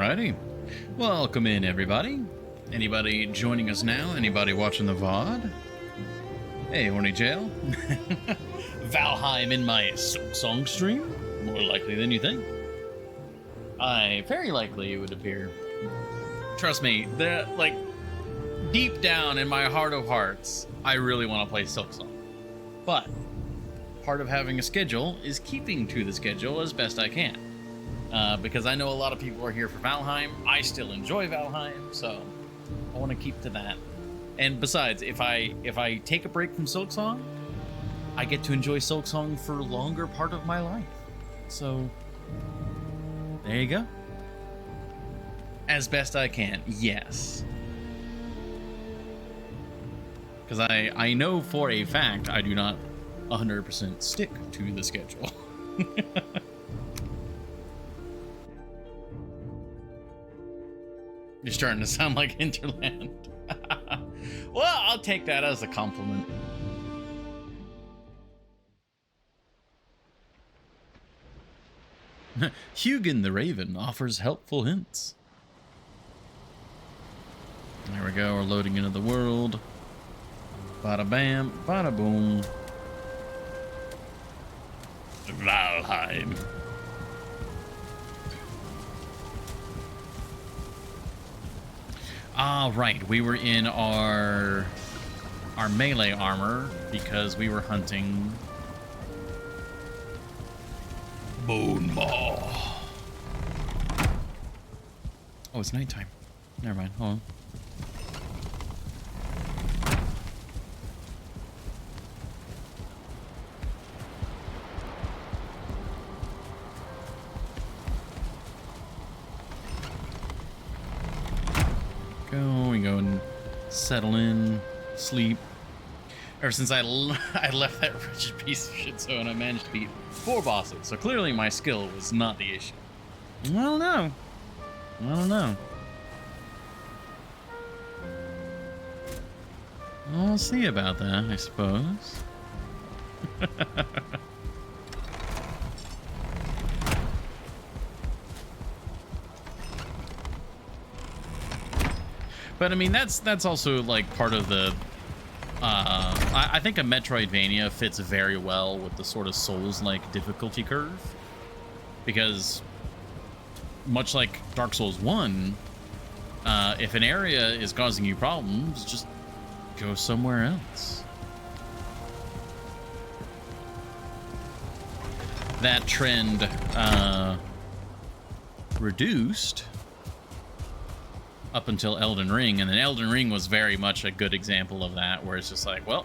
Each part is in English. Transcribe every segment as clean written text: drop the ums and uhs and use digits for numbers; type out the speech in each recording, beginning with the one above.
Alrighty. Welcome in, everybody. Anybody joining us now? Anybody watching the VOD? Hey, Horny Jail. Valheim in my song stream? More likely than you think. Very likely, it would appear. Trust me, deep down in my heart of hearts, I really want to play Silksong. But part of having a schedule is keeping to the schedule as best I can. Because I know a lot of people are here for Valheim. I still enjoy Valheim, so I want to keep to that. And besides, if I take a break from Silksong, I get to enjoy Silksong for a longer part of my life. So there you go. As best I can, yes. Because I know for a fact I do not 100% stick to the schedule. You're starting to sound like Hinterland. Well, I'll take that as a compliment. Hugin the Raven offers helpful hints. There we go, we're loading into the world. Bada bam, bada boom. Valheim. Ah, right. We were in our melee armor because we were hunting Bone Maw. Oh, it's nighttime. Never mind. Hold on. We go and settle in, sleep. Ever since I left that wretched piece of shit zone, I managed to beat 4 bosses. So clearly my skill was not the issue. I don't know. We'll see about that, I suppose. But I mean, that's also like part of the. I think a Metroidvania fits very well with the sort of Souls-like difficulty curve, because much like Dark Souls 1, if an area is causing you problems, just go somewhere else. That trend reduced up until Elden Ring, and then Elden Ring was very much a good example of that, where it's just like, well,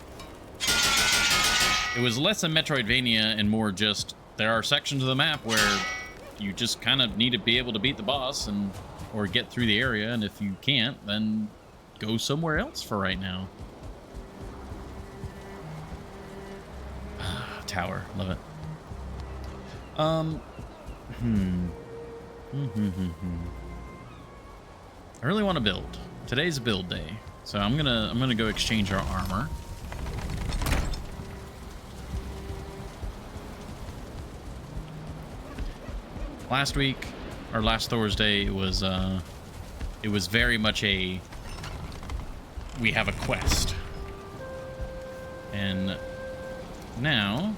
it was less a Metroidvania and more just, there are sections of the map where you just kind of need to be able to beat the boss and or get through the area, and if you can't, then go somewhere else for right now. Tower, love it. I really want to build. Today's build day, so I'm gonna go exchange our armor. Last week, or last Thursday, it was very much a we have a quest, and now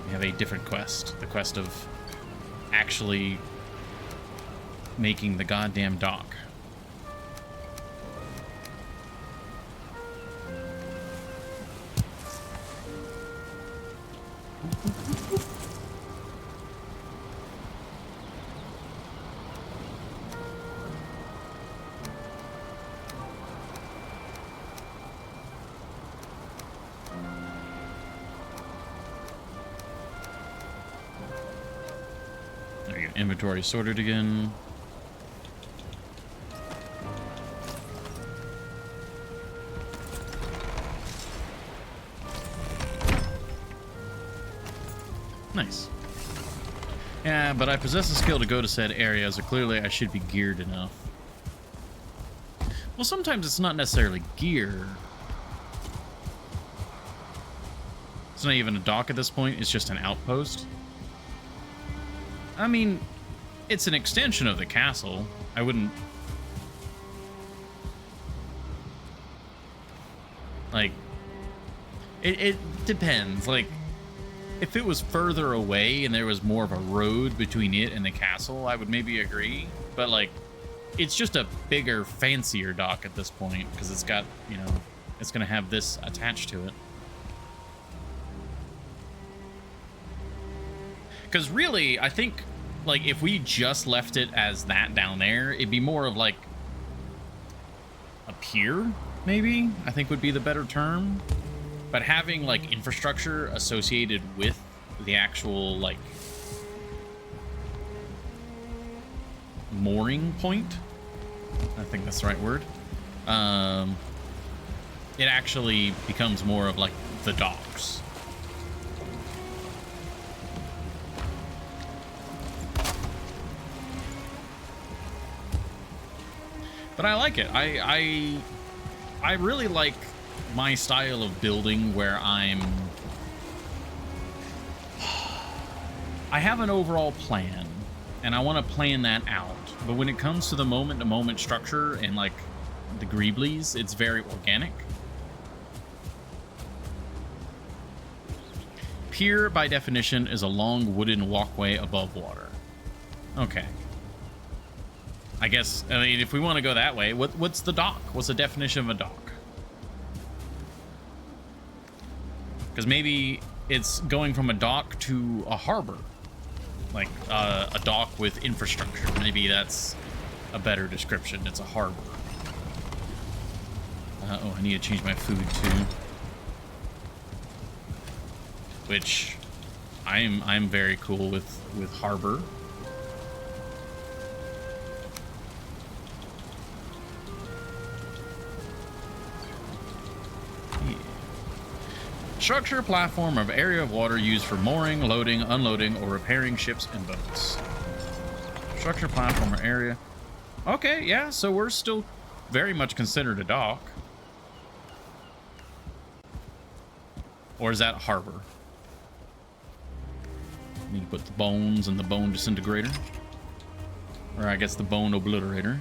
we have a different quest. The quest of actually making the goddamn dock. There you go. Inventory sorted again. Nice. Yeah, but I possess the skill to go to said area, so clearly I should be geared enough. Well, sometimes it's not necessarily gear. It's not even a dock at this point, it's just an outpost. I mean, it's an extension of the castle. I wouldn't... Like, it depends. Like, if it was further away and there was more of a road between it and the castle, I would maybe agree. But, like, it's just a bigger, fancier dock at this point because it's got, you know, it's going to have this attached to it. Because really, I think, like, if we just left it as that down there, it'd be more of, like, a pier, maybe, I think would be the better term. But having, like, infrastructure associated with the actual, like, mooring point, I think that's the right word, it actually becomes more of, like, the docks. But I like it. I really like my style of building where I have an overall plan and I want to plan that out. But when it comes to the moment-to-moment structure and, like, the greeblies, it's very organic. Pier, by definition, is a long wooden walkway above water. Okay. I guess, I mean, if we want to go that way, what's the dock? What's the definition of a dock? Because maybe it's going from a dock to a harbor. Like, a dock with infrastructure. Maybe that's a better description. It's a harbor. Oh, I need to change my food, too. Which, I'm very cool with harbor. Structure, platform, or area of water used for mooring, loading, unloading, or repairing ships and boats. Structure, platform, or area. Okay, yeah, so we're still very much considered a dock. Or is that harbor? Need to put the bones in the bone disintegrator. Or I guess the bone obliterator.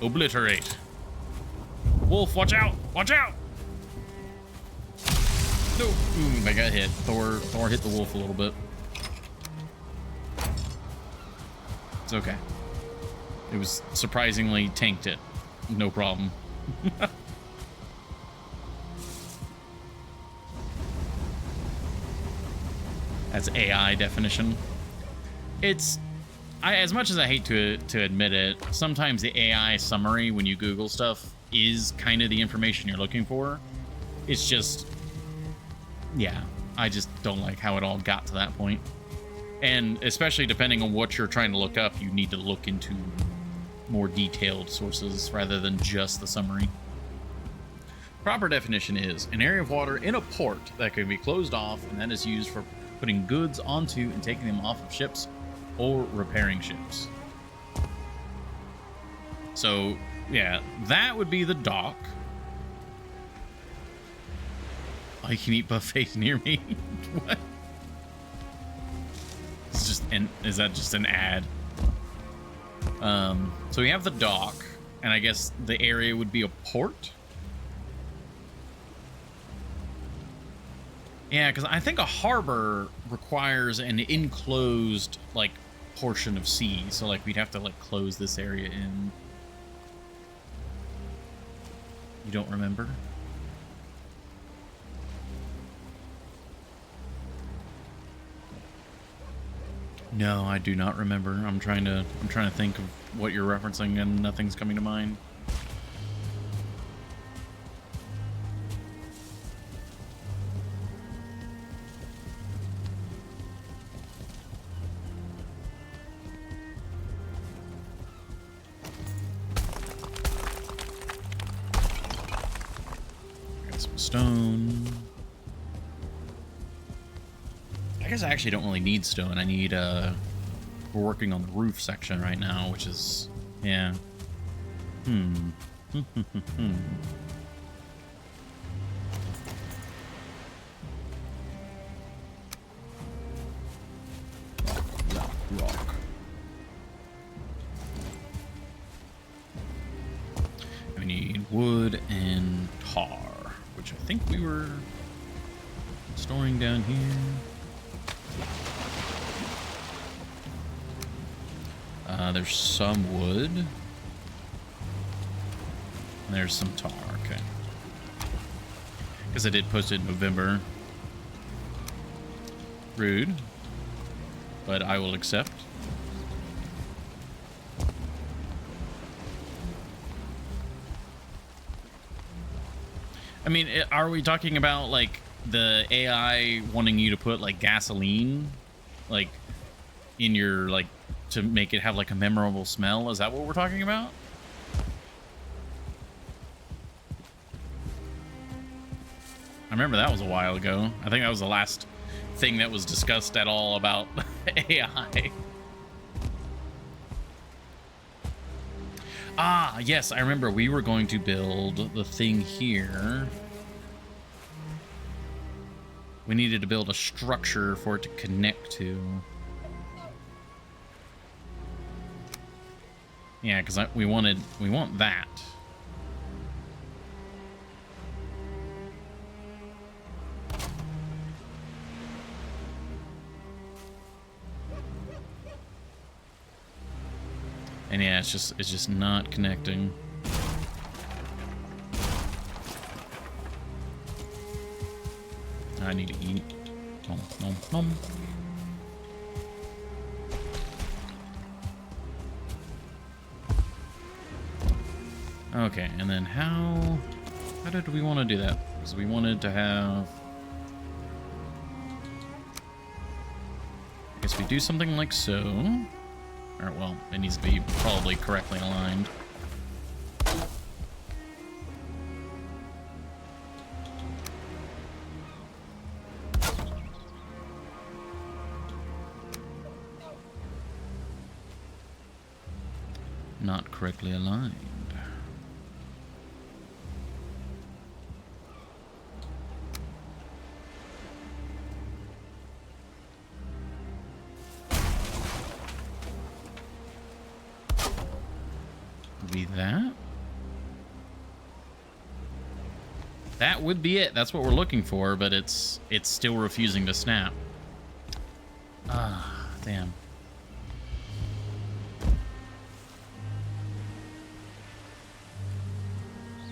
Obliterate. Wolf, watch out! Watch out! No, I got hit. Thor hit the wolf a little bit. It's okay. It was surprisingly tanked it. No problem. That's AI definition. It's, as much as I hate to admit it, sometimes the AI summary when you Google stuff is kind of the information you're looking for. It's just, yeah, I just don't like how it all got to that point. And especially depending on what you're trying to look up, you need to look into more detailed sources rather than just the summary. Proper definition is an area of water in a port that can be closed off and that is used for putting goods onto and taking them off of ships or repairing ships. So, yeah, that would be the dock. Oh, you can eat buffets near me? What? It's just is that just an ad? So we have the dock, and I guess the area would be a port. Yeah, because I think a harbor requires an enclosed, like, portion of sea. So, like, we'd have to, like, close this area in. You don't remember? No, I do not remember. I'm trying to think of what you're referencing, and nothing's coming to mind. Got some stone. I guess I actually don't really need stone. I need, we're working on the roof section right now, which is, yeah. Rock. we need wood and tar, which I think we were storing down here. There's some wood. And there's some tar, okay. Because I did post it in November. Rude. But I will accept. I mean, are we talking about, like, the AI wanting you to put, like, gasoline, like, in your, like, to make it have, like, a memorable smell? Is that what we're talking about? I remember that was a while ago. I think that was the last thing that was discussed at all about AI. Ah, yes, I remember we were going to build the thing here. We needed to build a structure for it to connect to. Yeah, because we want that. And yeah, it's just not connecting. I need to eat. Nom, nom, nom. Okay, and then how did we want to do that? Because we wanted to have, I guess we do something like so. Or, well, it needs to be probably correctly aligned. Not correctly aligned. Be that. That would be it. That's what we're looking for, but it's still refusing to snap. Ah, damn.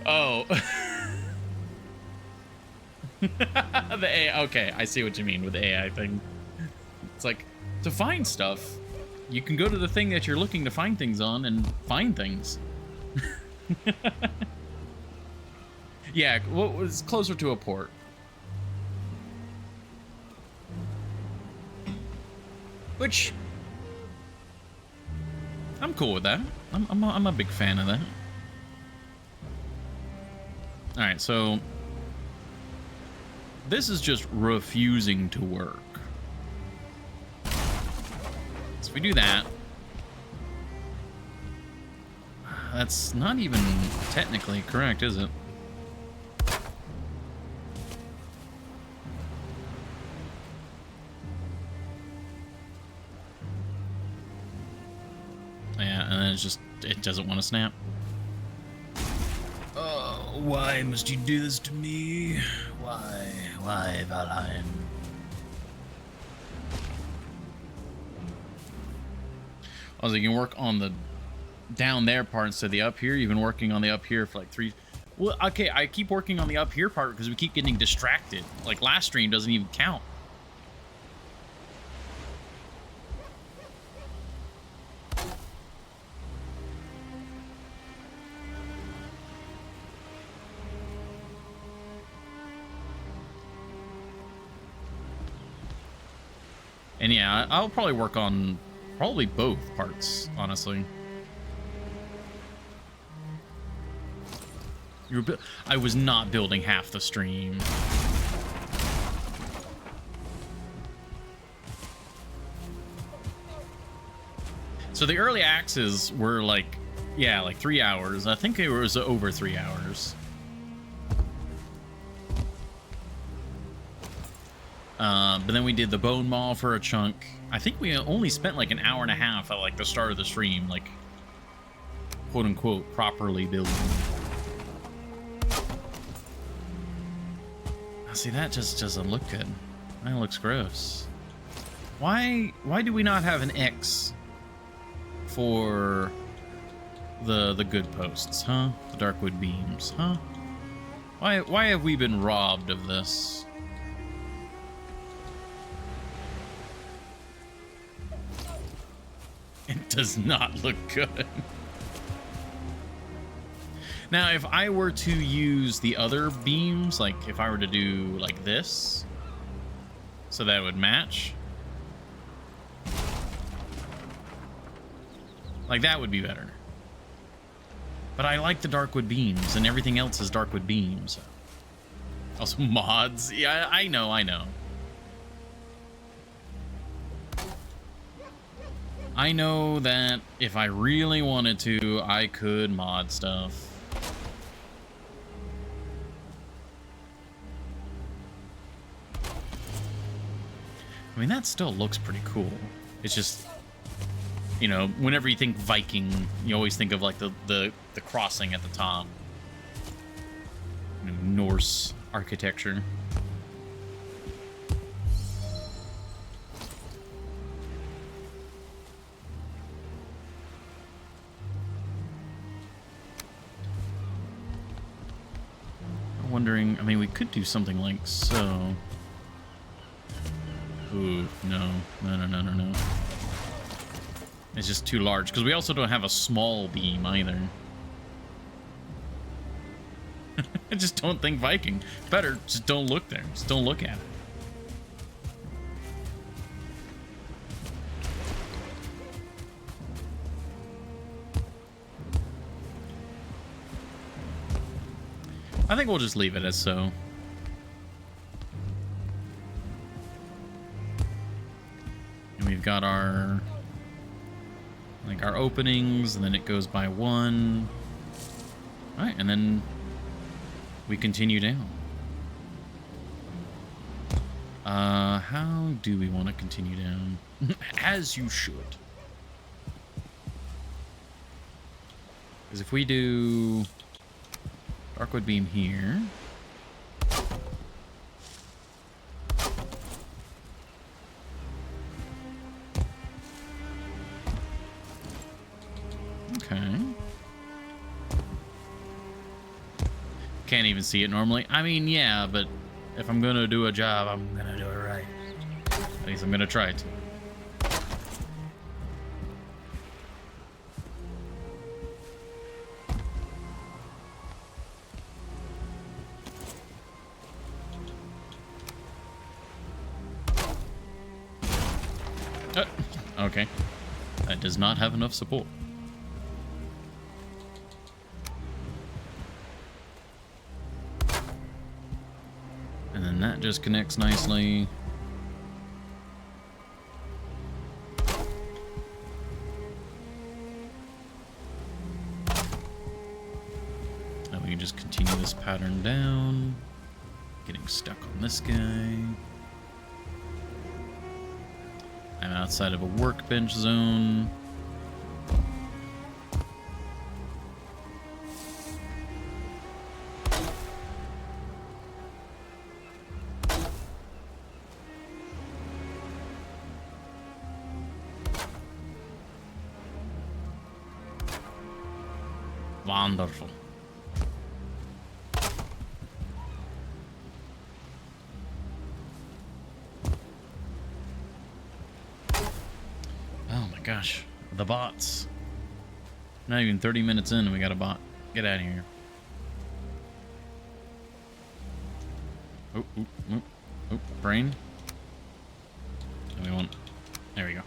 Oh. The AI. Okay, I see what you mean with the AI thing. It's like, to find stuff, you can go to the thing that you're looking to find things on and find things. Yeah, what was closer to a port? Which, I'm cool with that. I'm a big fan of that. All right, so this is just refusing to work. So if we do that, that's not even technically correct, is it? Yeah, and then it doesn't want to snap. Oh, why must you do this to me? Why, Valheim? Also, you can work on the down there part instead of the up here. You've been working on the up here for like 3... Well, okay, I keep working on the up here part because we keep getting distracted. Like, last stream doesn't even count. And yeah, I'll probably work on probably both parts, honestly. I was not building half the stream. So the early access were like, yeah, like 3 hours. I think it was over 3 hours. But then we did the bone maul for a chunk. I think we only spent like an hour and a half at like the start of the stream, like quote unquote properly building. See, that just doesn't look good. That looks gross. Why do we not have an X for the good posts, huh? The Darkwood beams, huh? Why have we been robbed of this? It does not look good. Now, if I were to use the other beams, like if I were to do like this, so that it would match, like that would be better. But I like the Darkwood beams, and everything else is Darkwood beams. Also mods. Yeah, I know. I know that if I really wanted to, I could mod stuff. I mean, that still looks pretty cool. It's just, you know, whenever you think Viking, you always think of like the crossing at the top. You know, Norse architecture. I'm wondering, I mean, we could do something like so. Ooh, no. It's just too large, because we also don't have a small beam either. I just don't think Viking. Better, just don't look there. Just don't look at it. I think we'll just leave it as so. And we've got our openings, and then it goes by one. All right, and then we continue down. How do we want to continue down? As you should. Because if we do Darkwood beam here. Okay. Can't even see it normally. I mean, yeah, but if I'm gonna do a job, I'm gonna do it right. At least I'm gonna try to. Okay. That does not have enough support. And then that just connects nicely. And we can just continue this pattern down. Getting stuck on this guy. I'm outside of a workbench zone. Wonderful. Gosh, the bots. Not even 30 minutes in and we got a bot. Get out of here. Oh, brain. And we want... There we go.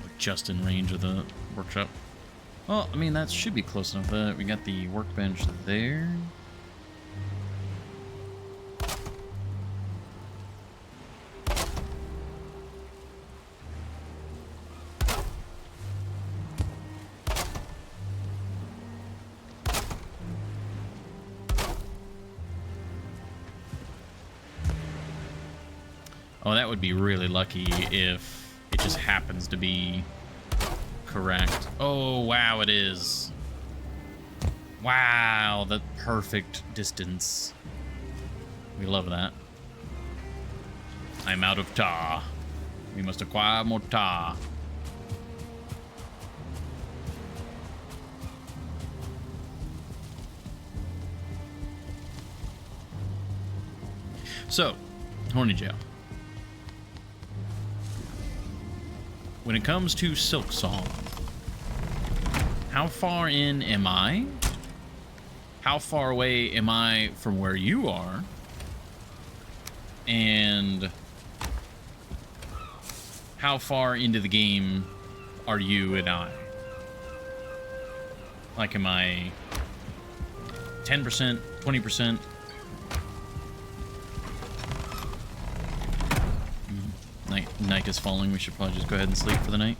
We're just in range of the workshop. Well, I mean, that should be close enough. We got the workbench there. Oh, that would be really lucky if it just happens to be correct. Oh, wow, it is. Wow, the perfect distance. We love that. I'm out of tar. We must acquire more tar. So, Horny Jail. When it comes to Silk Song, how far in am I? How far away am I from where you are? And how far into the game are you and I? Like, am I 10%, 20%? Night is falling. We should probably just go ahead and sleep for the night.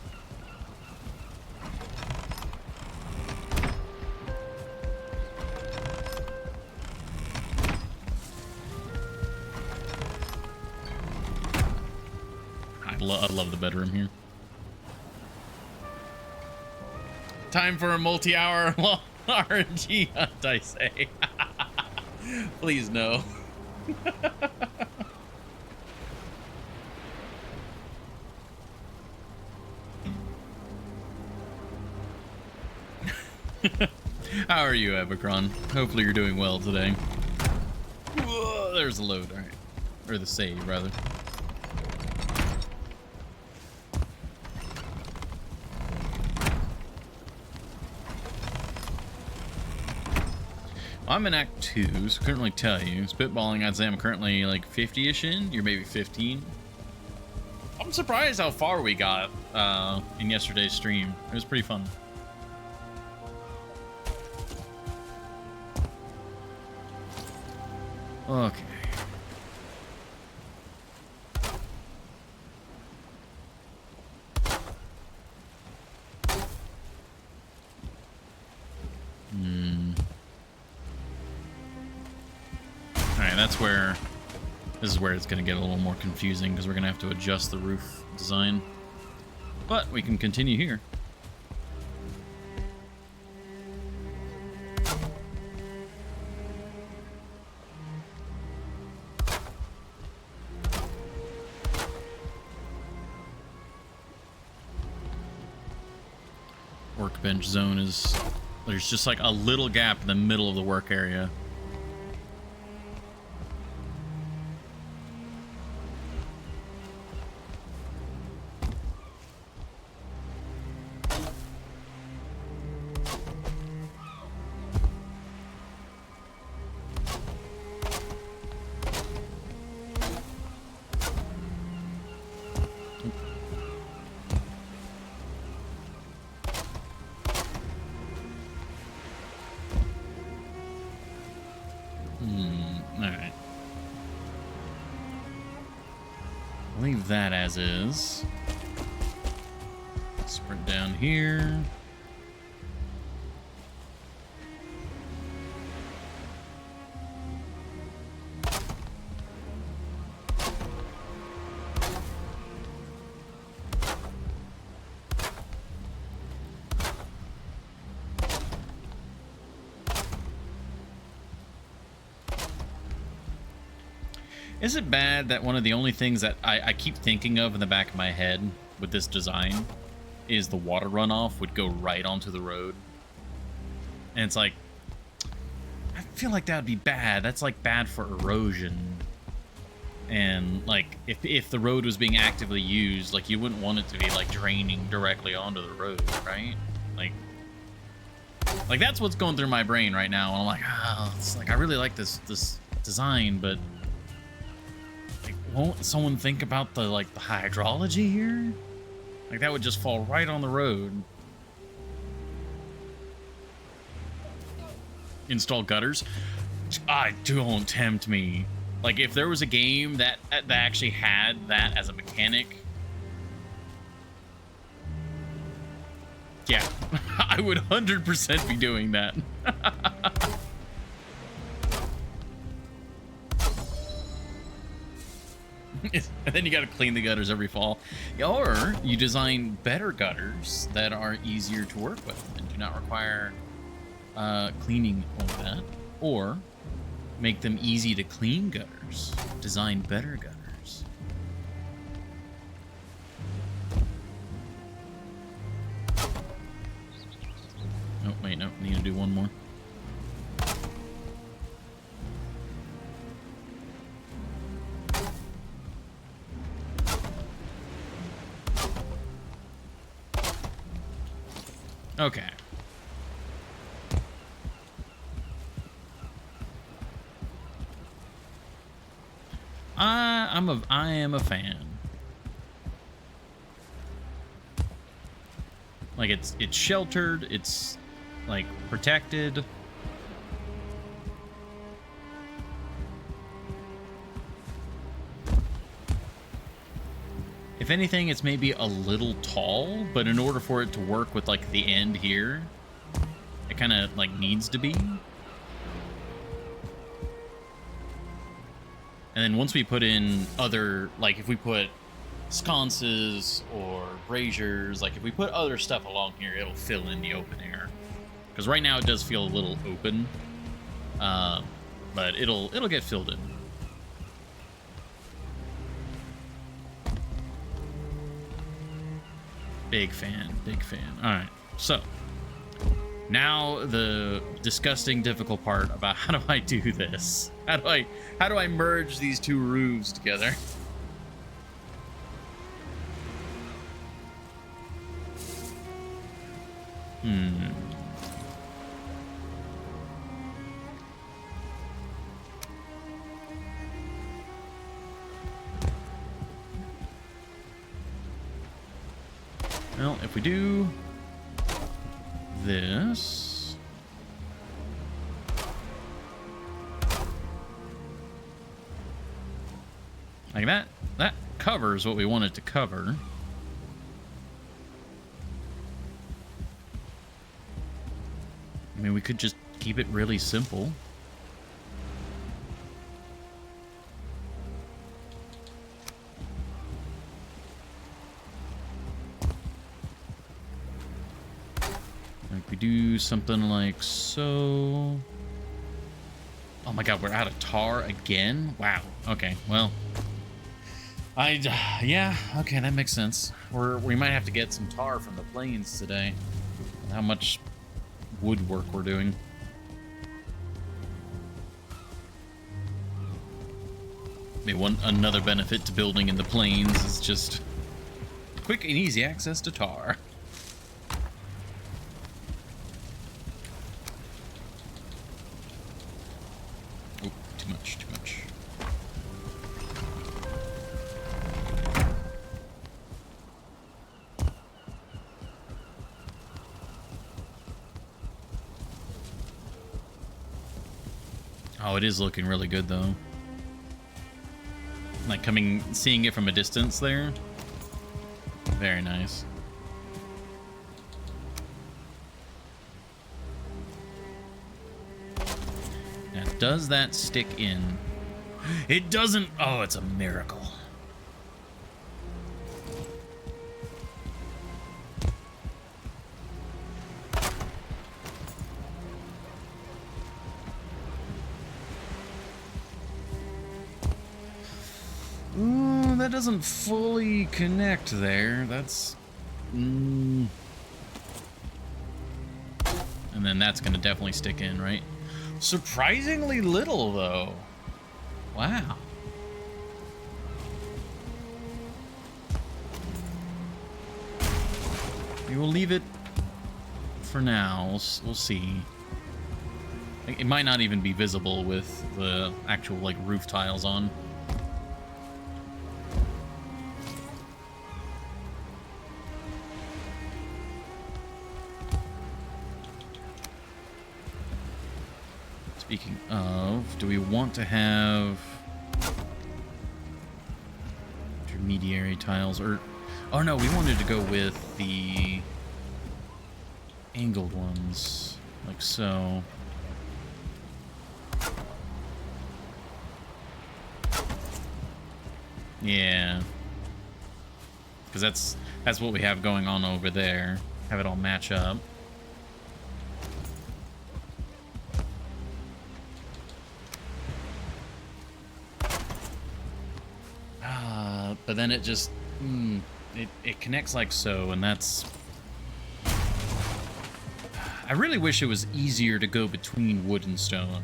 I love the bedroom here. Time for a multi-hour long RNG hunt, I say. Please no. How are you, Ebicron? Hopefully you're doing well today. Whoa, there's the load, alright. Or the save, rather. I'm in Act 2, so couldn't really tell you. Spitballing, I'd say I'm currently like 50-ish in. You're maybe 15. I'm surprised how far we got in yesterday's stream. It was pretty fun. Okay. Alright, that's where... This is where it's going to get a little more confusing, because we're going to have to adjust the roof design. But we can continue here. Workbench zone is... There's just like a little gap in the middle of the work area. Alright. Leave that as is. Sprint down here. Is it bad that one of the only things that I keep thinking of in the back of my head with this design is the water runoff would go right onto the road? And it's like, I feel like that would be bad. That's like bad for erosion. And like, if the road was being actively used, like you wouldn't want it to be like draining directly onto the road, right? Like that's what's going through my brain right now. And I'm like, oh, it's like, I really like this design, but won't someone think about the hydrology here? Like that would just fall right on the road. Install gutters? Don't tempt me. Like if there was a game that actually had that as a mechanic, yeah, I would 100% be doing that. And then you got to clean the gutters every fall. Or you design better gutters that are easier to work with and do not require cleaning all that. Or make them easy to clean gutters. Design better gutters. Oh, wait, no. Need to do one more. Okay. I am a fan. Like it's sheltered, it's like protected. If anything, it's maybe a little tall, but in order for it to work with like the end here, it kind of like needs to be. And then once we put in other, like if we put sconces or braziers, like if we put other stuff along here, it'll fill in the open air. Because right now it does feel a little open, but it'll get filled in. Big fan, big fan. All right, so now the disgusting, difficult part about how do I do this? How do I merge these two roofs together? Well, if we do this, like that covers what we want it to cover. I mean, we could just keep it really simple. Like we do something like so. Oh my god, we're out of tar again? Wow. Okay, well. Yeah, okay, that makes sense. We might have to get some tar from the plains today. How much woodwork we're doing. Maybe another benefit to building in the plains is just quick and easy access to tar. Oh, too much. Oh, it is looking really good though. Like seeing it from a distance there. Very nice. Now, does that stick in? It doesn't. Oh, it's a miracle. That doesn't fully connect there. That's... And then that's going to definitely stick in, right? Surprisingly little, though. Wow. We will leave it for now. We'll see. It might not even be visible with the actual, like, roof tiles on. Speaking of, do we want to have intermediary tiles or... Oh no, we wanted to go with the angled ones, like so. Yeah. Because that's what we have going on over there. Have it all match up. But then it just... it connects like so, and that's... I really wish it was easier to go between wood and stone.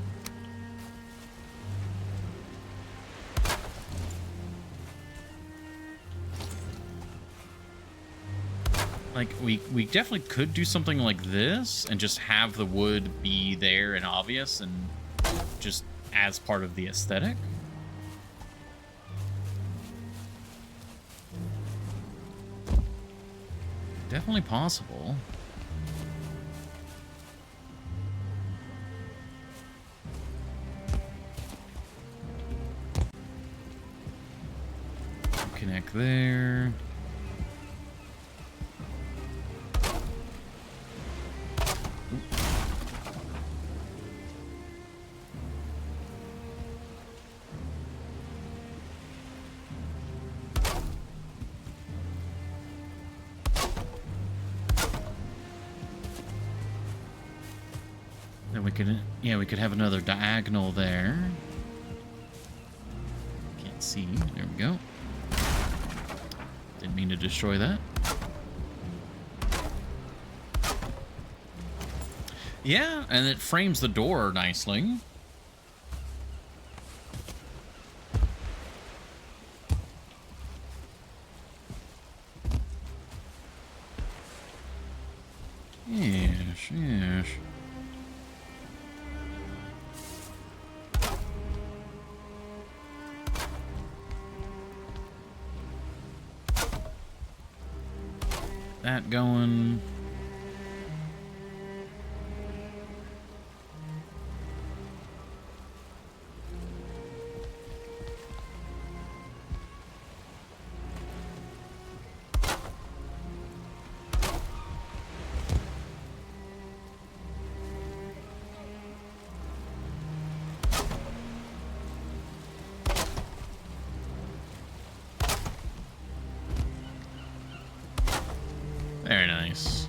Like, we definitely could do something like this and just have the wood be there and obvious and just as part of the aesthetic. Definitely possible. Connect there. Then we could, yeah, we could have another diagonal there. Can't see. There we go. Didn't mean to destroy that. Yeah, and it frames the door nicely. Yes, yes. That going. Very nice.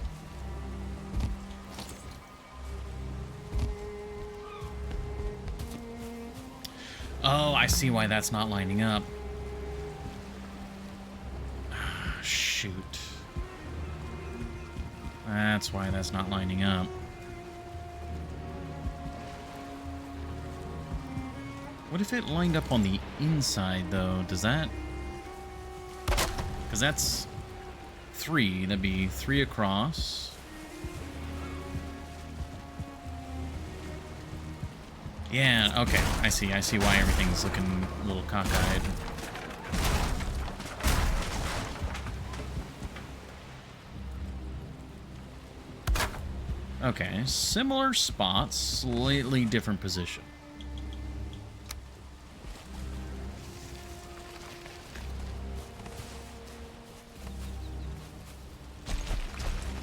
Oh, I see why that's not lining up. Shoot. That's why that's not lining up. What if it lined up on the inside, though? Does that... Because that's... 3. That'd be 3 across. Yeah, okay. I see why everything's looking a little cockeyed. Okay, similar spots, slightly different position.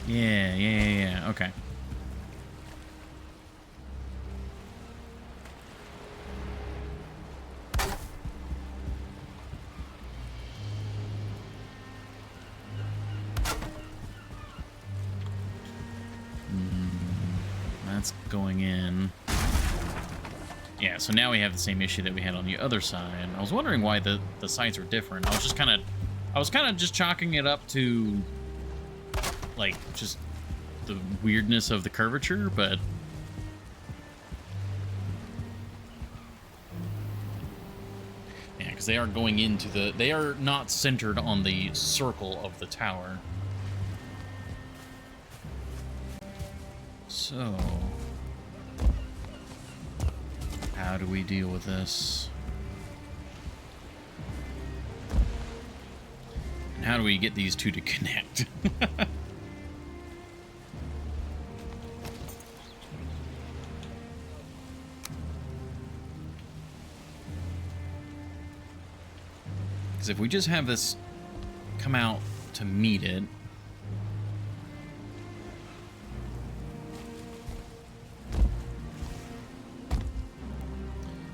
Yeah, okay. That's going in. Yeah, so now we have the same issue that we had on the other side. I was wondering why the sides were different. I was kind of just chalking it up to like just the weirdness of the curvature, but yeah, because they are going into they are not centered on the circle of the tower. So how do we deal with this? And how do we get these two to connect? Because if we just have this come out to meet it,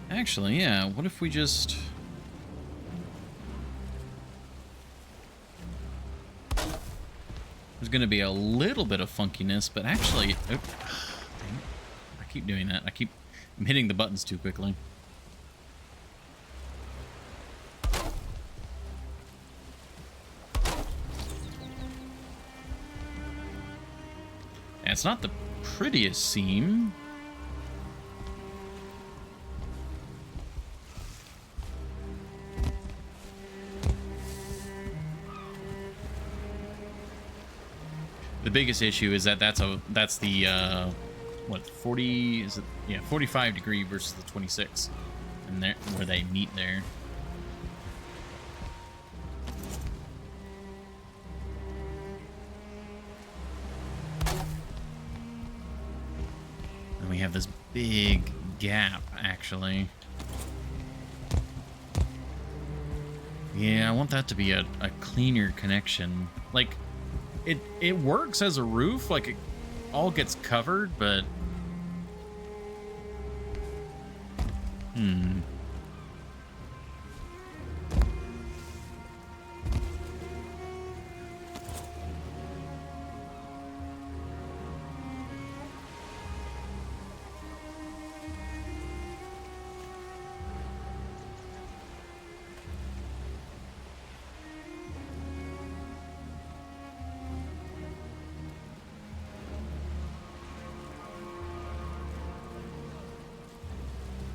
actually, yeah, what if we just... There's going to be a little bit of funkiness, but actually... Oh, dang it. I keep doing that. I'm hitting the buttons too quickly. And it's not the prettiest seam. The biggest issue is that that's the what, 40 is it? Yeah, 45 degree versus the 26, and there where they meet there. And we have this big gap, actually. Yeah, I want that to be a cleaner connection. Like, it works as a roof, like it all gets covered, but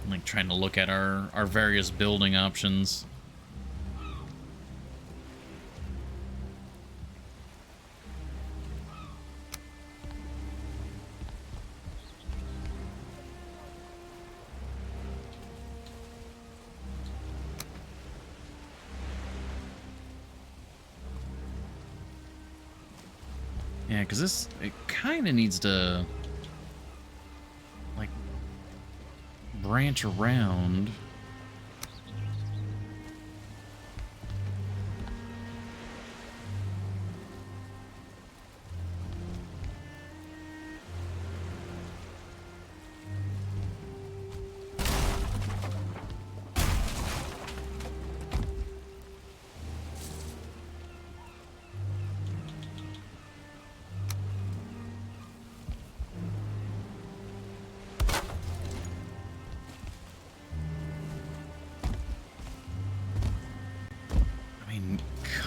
like trying to look at our various building options. Yeah, because it kind of needs to like branch around.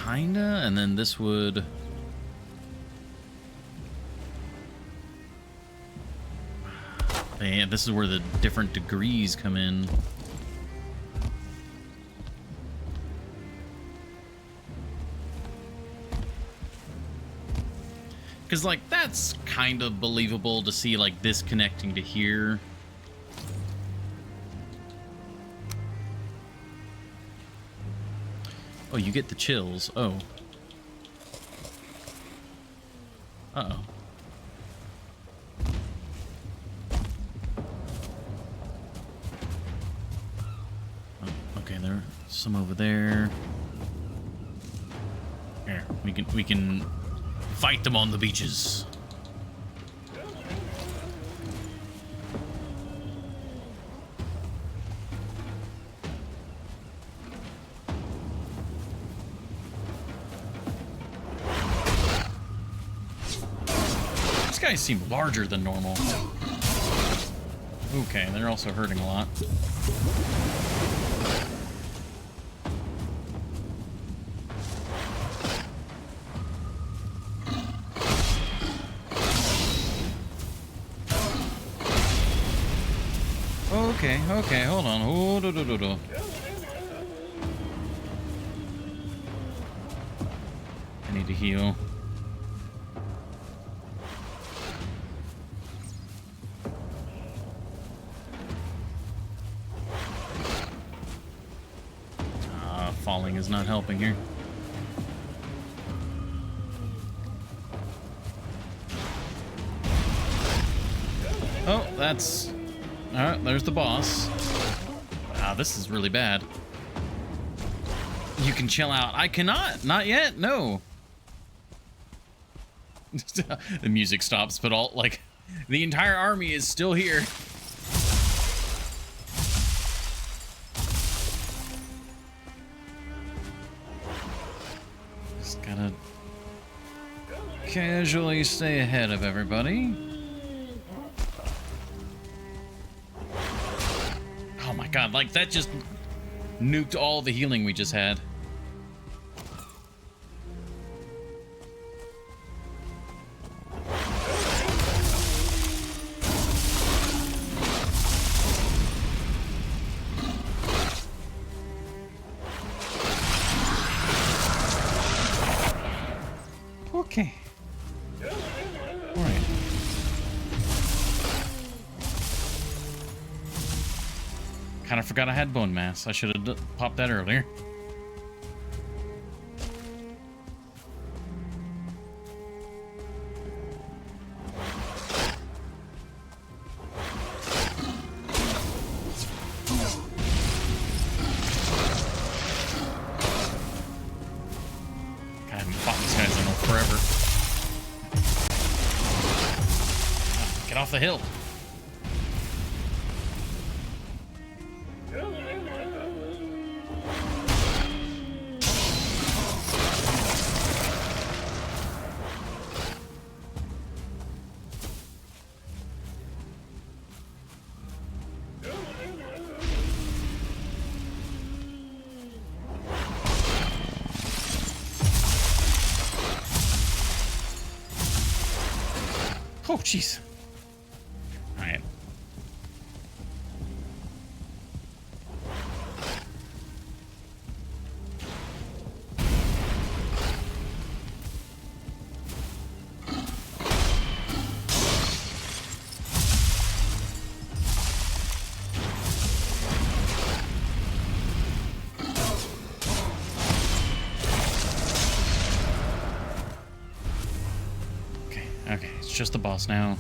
Kinda, and then this would... Yeah, this is where the different degrees come in. Because, like, that's kind of believable to see, like, this connecting to here. Oh, you get the chills. Oh. Uh-oh. Oh, okay, there's some over there. Here, we can fight them on the beaches. These guys seem larger than normal. Okay, they're also hurting a lot. Okay, hold on. Oh, do. I need to heal. Falling is not helping here. Oh, that's... Alright, there's the boss. Wow, this is really bad. You can chill out. I cannot! Not yet, no. The music stops, but all, like, the entire army is still here. Just gotta casually stay ahead of everybody. Oh my god, like that just nuked all the healing we just had. Okay. Alright. Kind of forgot I had bone mass. I should have popped that earlier. I haven't fought these guys in forever. Get off the hill. Oh, jeez. All right. Okay, it's just the boss now.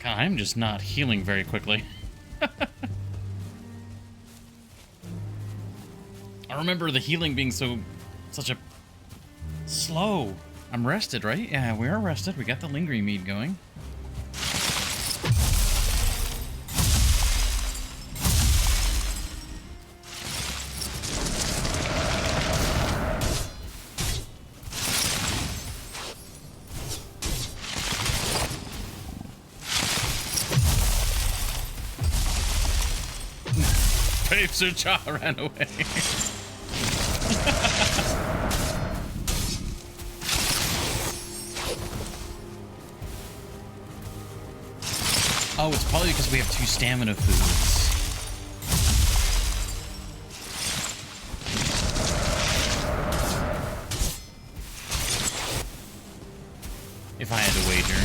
God, I'm just not healing very quickly. I remember the healing being such a slow. I'm rested, right? Yeah, we are rested. We got the lingering mead going. Sir Cha ran away. Oh, it's probably because we have 2 stamina foods. If I had to wager.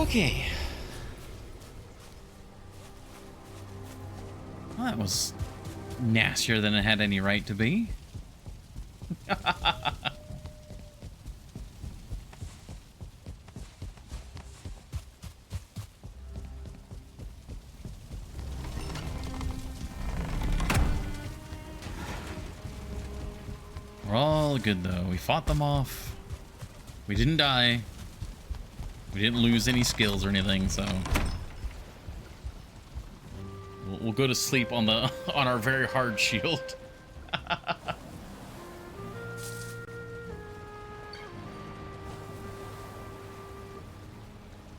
Okay. Well, that was nastier than it had any right to be. We're all good though. We fought them off. We didn't die. We didn't lose any skills or anything, so we'll go to sleep on the on our very hard shield.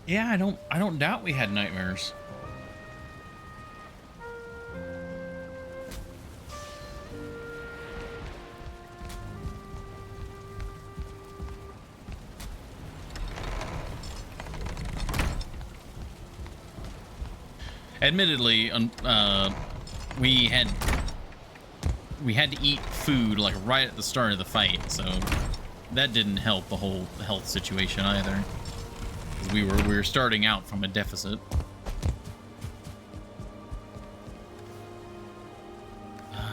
Yeah, I don't doubt we had nightmares. Admittedly, we had to eat food like right at the start of the fight, so that didn't help the whole health situation either. We were starting out from a deficit.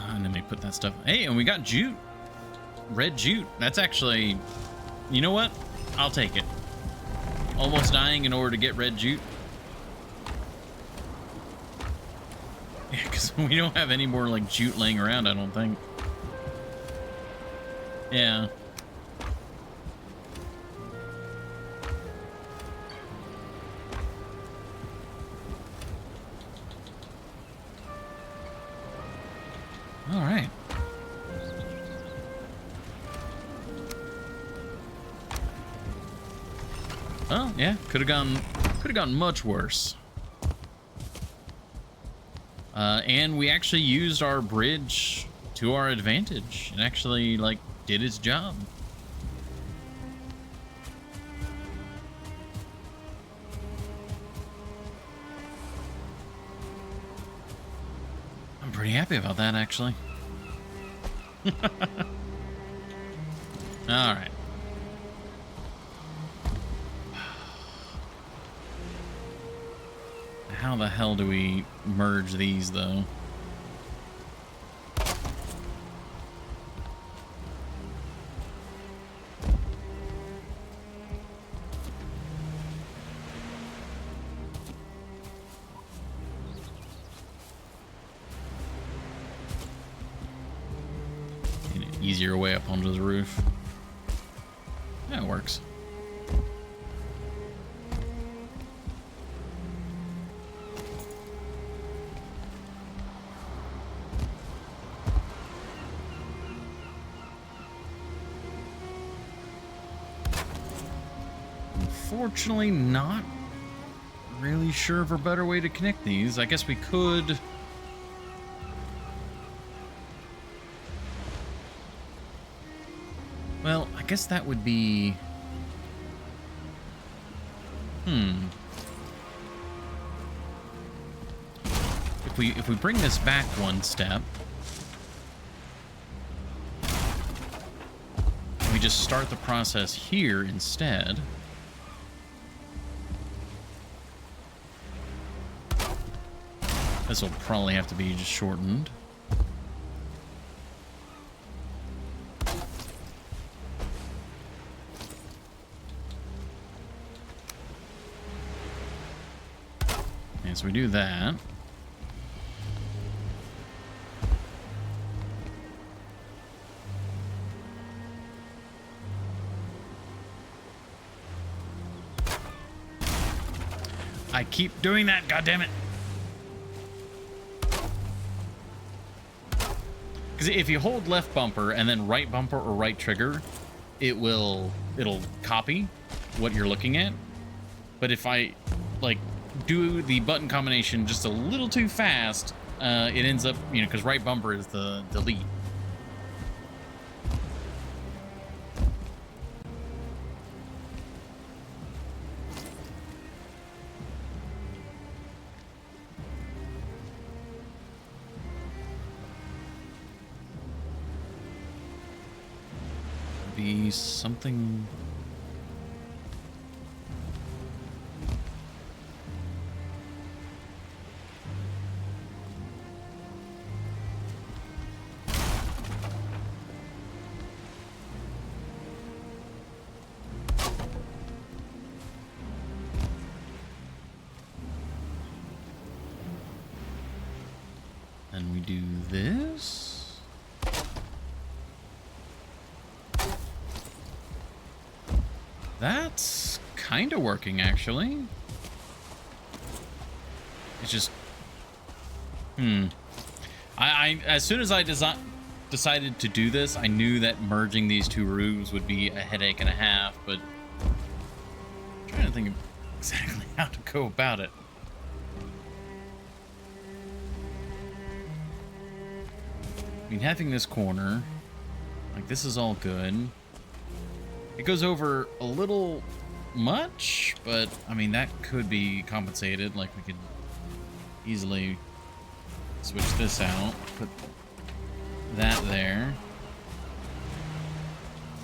And then we put that stuff. Hey, and we got jute, red jute. That's actually, you know what? I'll take it. Almost dying in order to get red jute. Yeah, because we don't have any more, like, jute laying around, I don't think. Yeah. All right. Well, yeah, could have gone much worse. And we actually used our bridge to our advantage. It actually, like, did its job. I'm pretty happy about that, actually. All right. How the hell do we merge these, though? Need an easier way up onto the roof. Yeah, it works. Unfortunately, not really sure of a better way to connect these. I guess we could... Well, I guess that would be... If we bring this back one step, we just start the process here instead. This will probably have to be just shortened. Okay, so we do that. I keep doing that, goddammit. Because if you hold left bumper and then right bumper or right trigger, it'll copy what you're looking at. But if I like do the button combination just a little too fast, it ends up, you know, because right bumper is the delete. Be something. And we do this. That's kind of working, actually. It's just... I as soon as I decided to do this, I knew that merging these two roofs would be a headache and a half, but... I'm trying to think of exactly how to go about it. I mean, having this corner, like, this is all good. It goes over a little much, but I mean, that could be compensated. Like, we could easily switch this out, put that there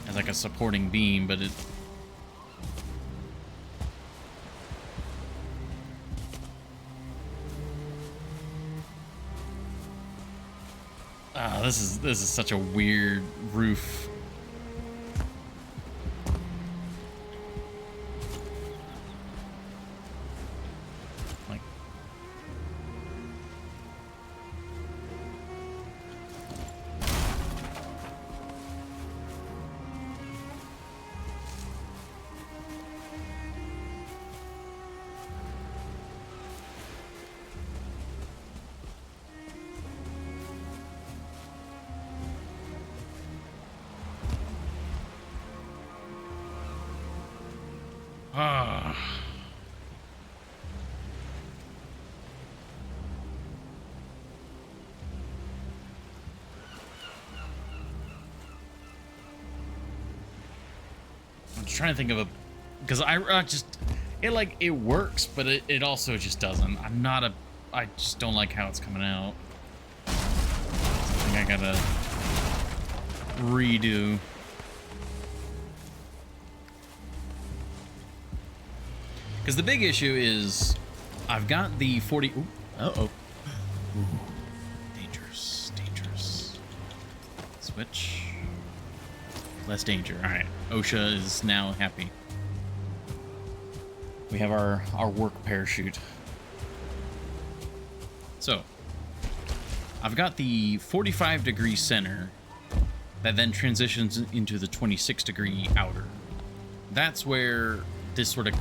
as like a supporting beam, but it... this is such a weird roof. trying to think of a, because I just, it works, but it also just doesn't. I just don't like how it's coming out. I think I gotta redo. Because the big issue is I've got the 40. Ooh, uh-oh. Ooh, dangerous, dangerous. Switch. Less danger. All right. OSHA is now happy. We have our work parachute. So, I've got the 45-degree center that then transitions into the 26-degree outer. That's where this sort of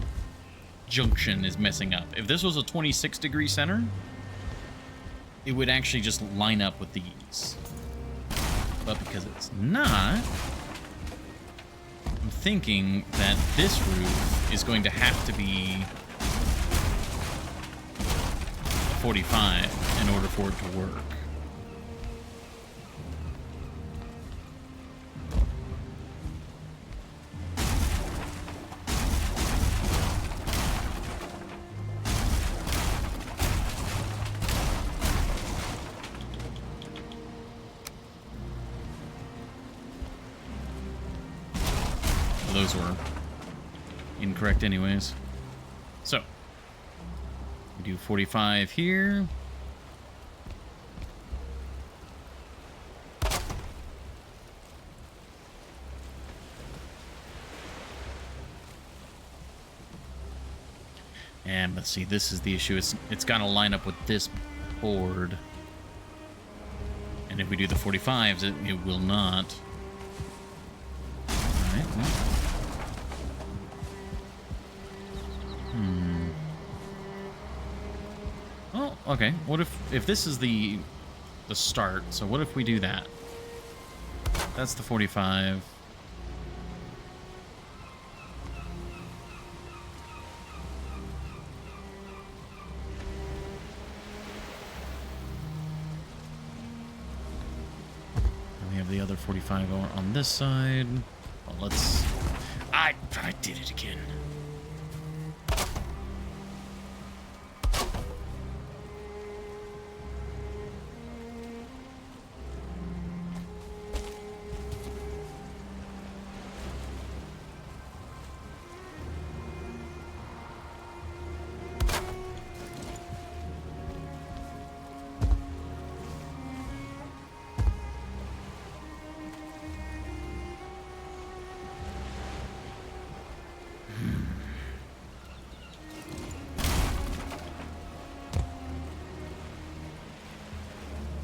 junction is messing up. If this was a 26-degree center, it would actually just line up with these. But because it's not, I'm thinking that this roof is going to have to be a 45 in order for it to work. Those were incorrect anyways. So, we do 45 here. And let's see, this is the issue. It's got to line up with this board. And if we do the 45s, it will not. All right, well. Well, okay. What if this is the start? So what if we do that? That's the 45. And we have the other 45 on this side. Well, let's. I did it again.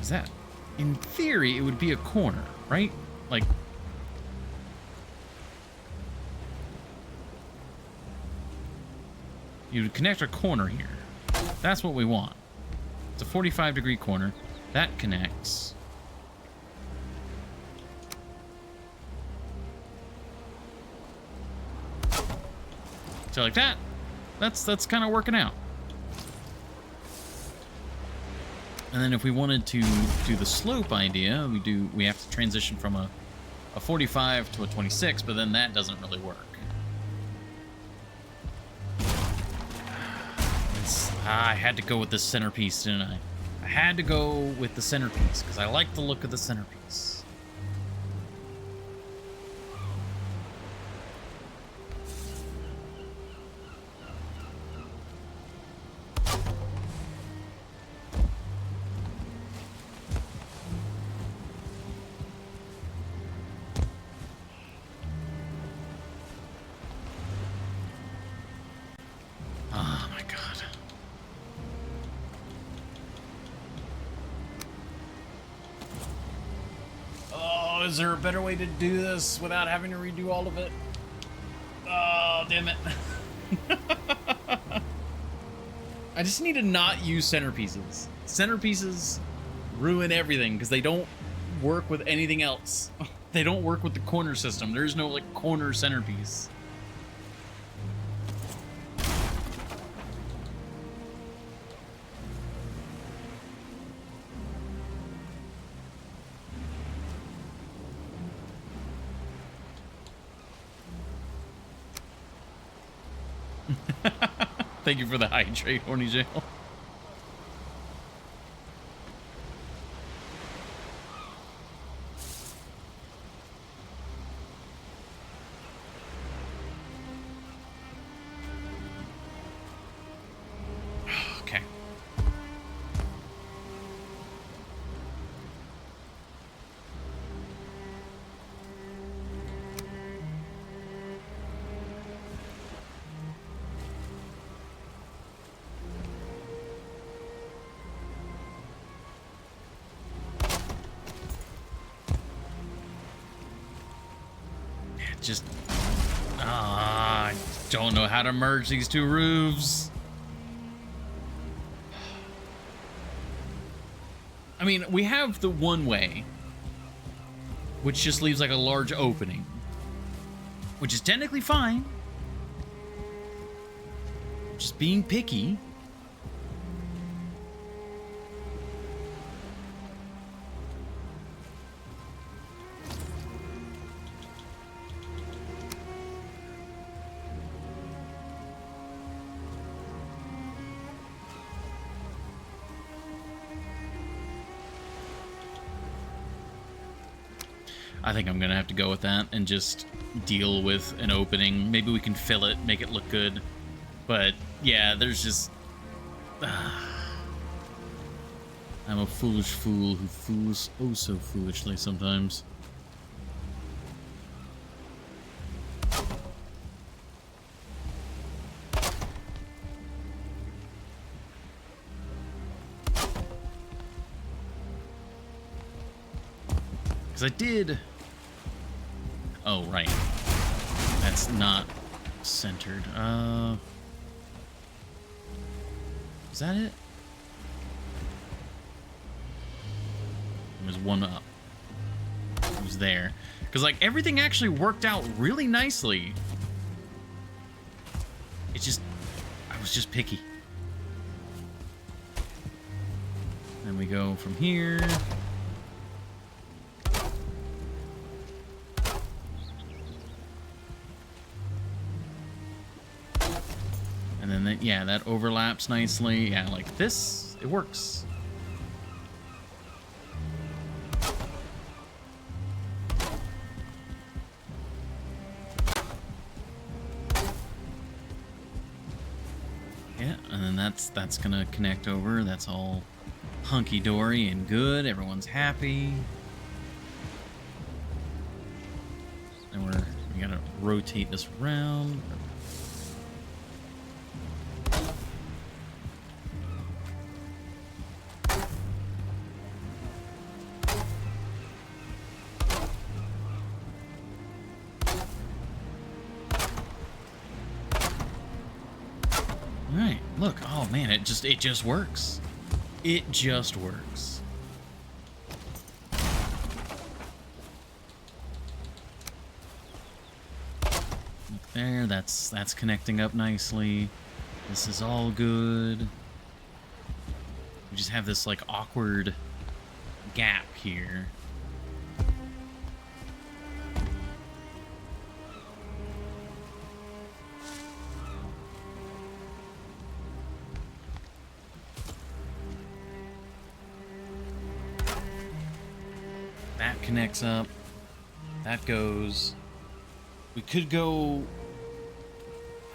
Is that, in theory, it would be a corner, right? Like, you would connect a corner here. That's what we want. It's a 45-degree corner. That connects. So like that, that's kind of working out. And then if we wanted to do the slope idea, we have to transition from a 45 to a 26, but then that doesn't really work. I had to go with the centerpiece, didn't I? I had to go with the centerpiece because I like the look of the centerpiece. Is there a better way to do this without having to redo all of it? Oh, damn it. I just need to not use centerpieces. Centerpieces ruin everything because they don't work with anything else. They don't work with the corner system. There's no, like, corner centerpiece. Thank you for the hydrate, Horny Jail. Okay. Just, I don't know how to merge these two roofs. I mean, we have the one way, which just leaves like a large opening, which is technically fine. Just being picky. I think I'm gonna have to go with that and just deal with an opening. Maybe we can fill it, make it look good. But yeah, there's just... I'm a foolish fool who fools oh so foolishly sometimes. Because I did... Oh, right. That's not centered. Is that it? There's one up. It was there. Because, like, everything actually worked out really nicely. It's just... I was just picky. Then we go from here... And then, yeah, that overlaps nicely. Yeah, like this, it works. Yeah, and then that's gonna connect over. That's all hunky-dory and good. Everyone's happy. And we gotta rotate this around. Alright, look, oh man, it just works. It just works. Look there, that's connecting up nicely. This is all good. We just have this like awkward gap here. That connects up. That goes. We could go...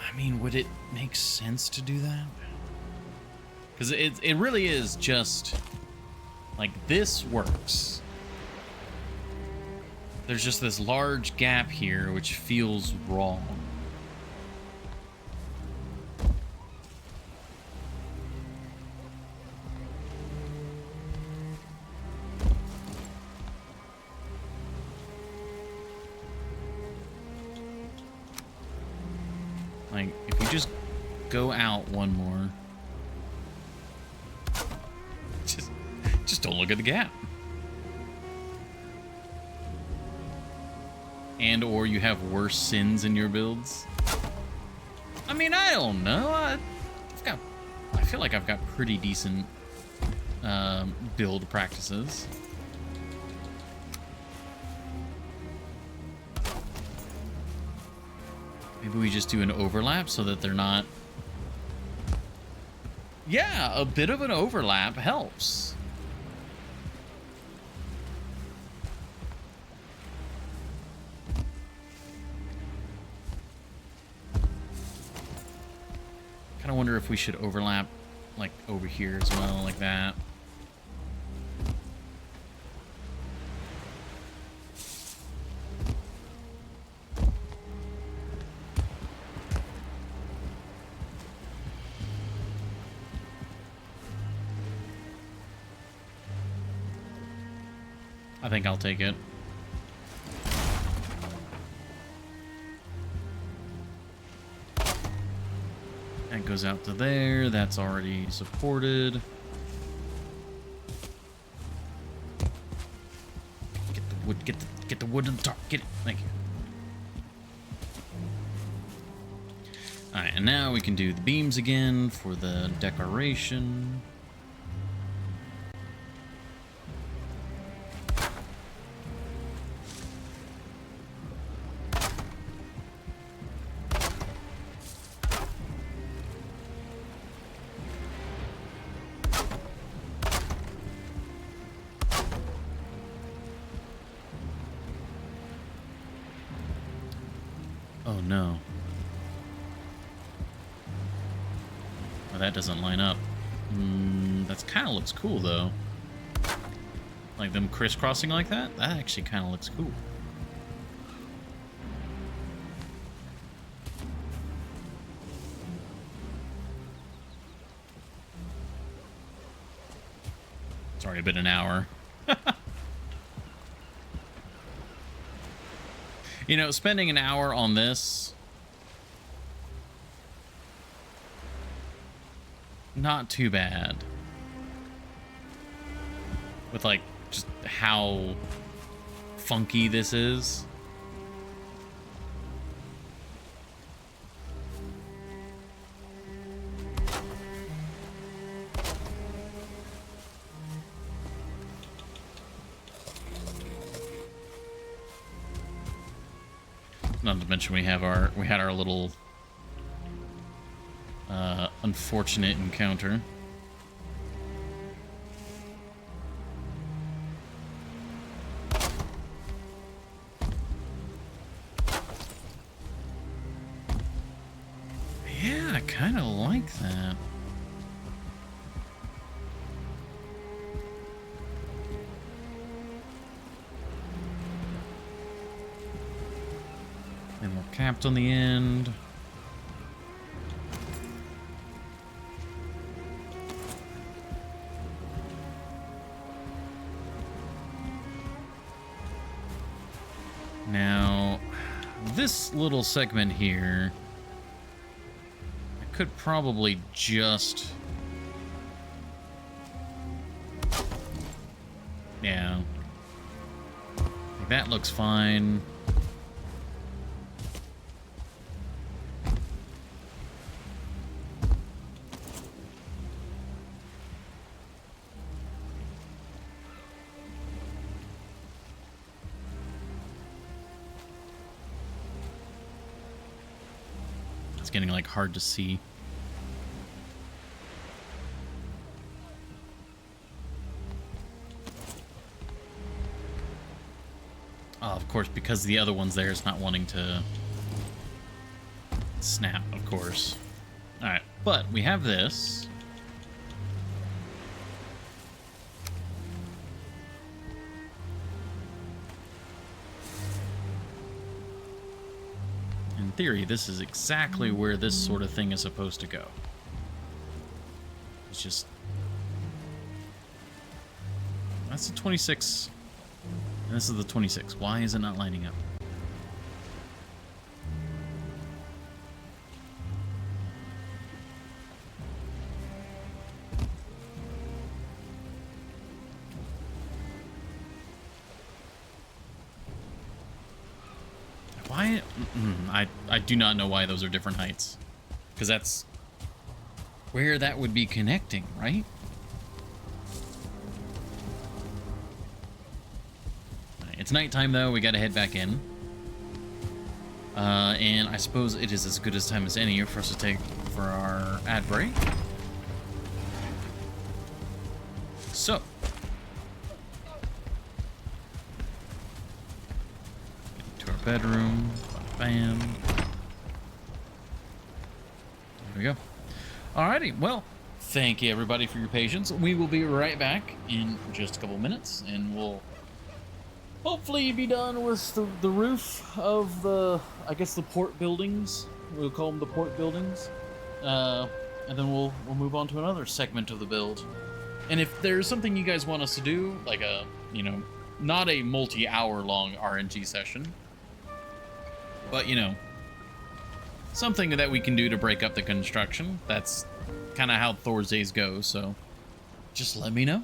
I mean, would it make sense to do that? Because it really is just... Like, this works. There's just this large gap here, which feels wrong. Like, if we just go out one more... Just don't look at the gap. And or you have worse sins in your builds. I mean, I don't know. I feel like I've got pretty decent build practices. Maybe we just do an overlap so that they're not... Yeah, a bit of an overlap helps. Kind of wonder if we should overlap like over here as well, like that. I think I'll take it. That goes out to there. That's already supported. Get the wood. Get the wood in the top. Get it. Thank you. All right, and now we can do the beams again for the decoration. Oh no. Oh, that doesn't line up. That kind of looks cool though. Like them crisscrossing like that? That actually kind of looks cool. It's already been an hour. You know, spending an hour on this, not too bad. With, like, just how funky this is. Not to mention we had our little unfortunate encounter. Yeah, I kind of like that. And we're capped on the end. Now, this little segment here, I could probably just... Yeah. Like, that looks fine. It's getting like hard to see. Oh, of course, because the other one's there, it's not wanting to snap, of course. All right, but we have this. In theory, this is exactly where this sort of thing is supposed to go. It's just... That's the 26. And this is the 26. Why is it not lining up? Why? I do not know why those are different heights. Because that's where that would be connecting, right? It's nighttime, though. We got to head back in. And I suppose it is as good a time as any for us to take for our ad break. So, get to our bedroom. Bam. There we go. Alrighty, well, thank you everybody for your patience. We will be right back in just a couple minutes, and we'll hopefully be done with the roof of the, I guess, the port buildings. We'll call them the port buildings. And then we'll move on to another segment of the build. And if there's something you guys want us to do, like a, you know, not a multi-hour long RNG session, but, you know, something that we can do to break up the construction, that's kind of how Thor's days go, so just let me know.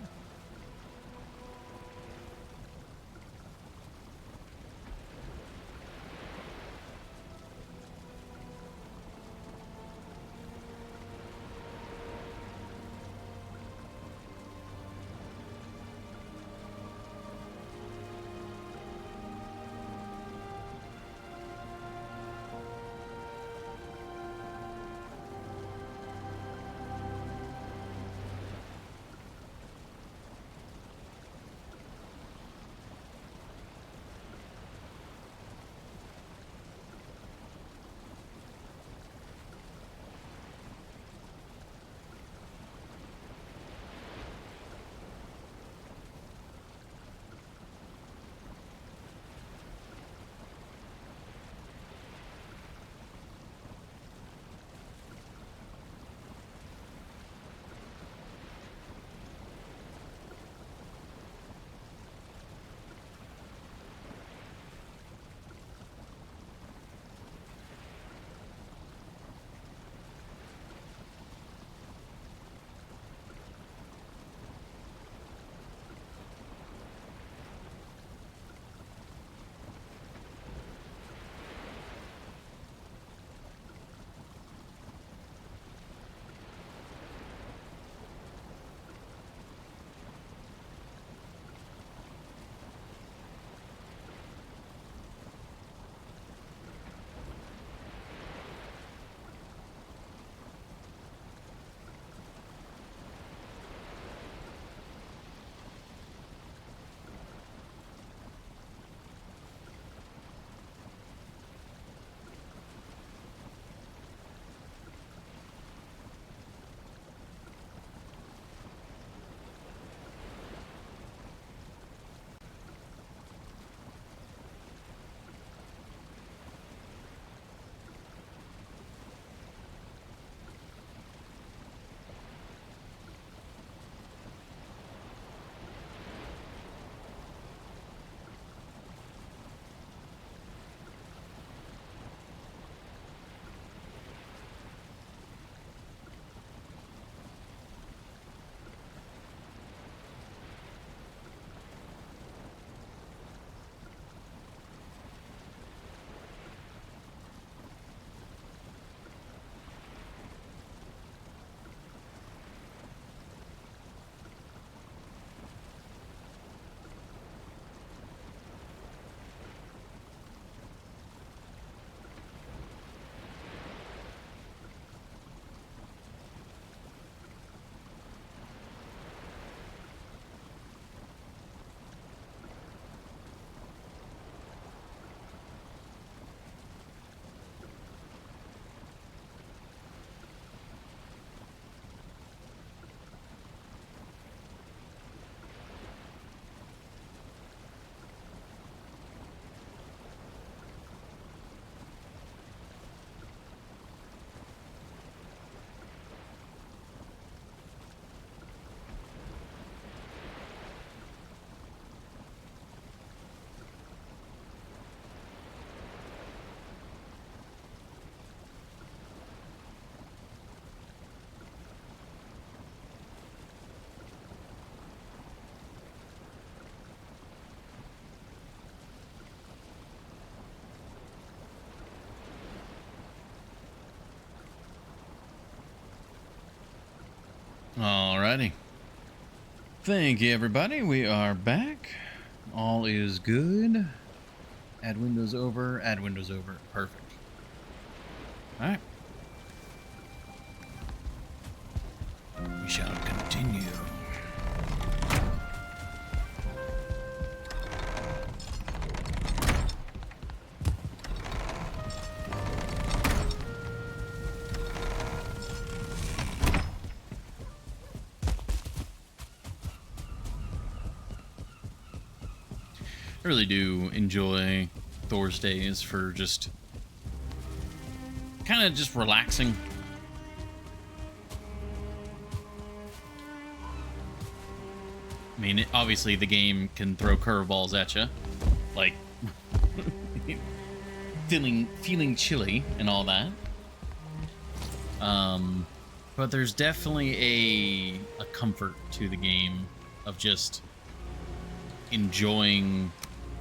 Alrighty. Thank you, everybody. We are back. All is good. Add windows over. Add windows over. Perfect. All right. We shall continue. I really do enjoy Thor's days for just kind of just relaxing. I mean, obviously the game can throw curveballs at you, like feeling chilly and all that. But there's definitely a comfort to the game of just enjoying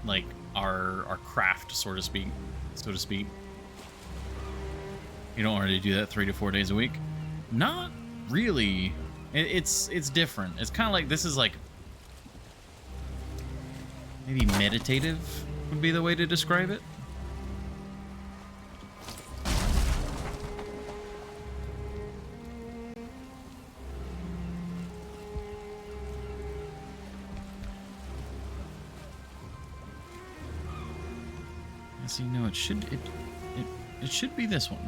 like our craft, so to speak. You don't already do that 3 to 4 days a week? Not really. It's different. It's kind of like, this is like maybe meditative would be the way to describe it. So you know, it should be this one.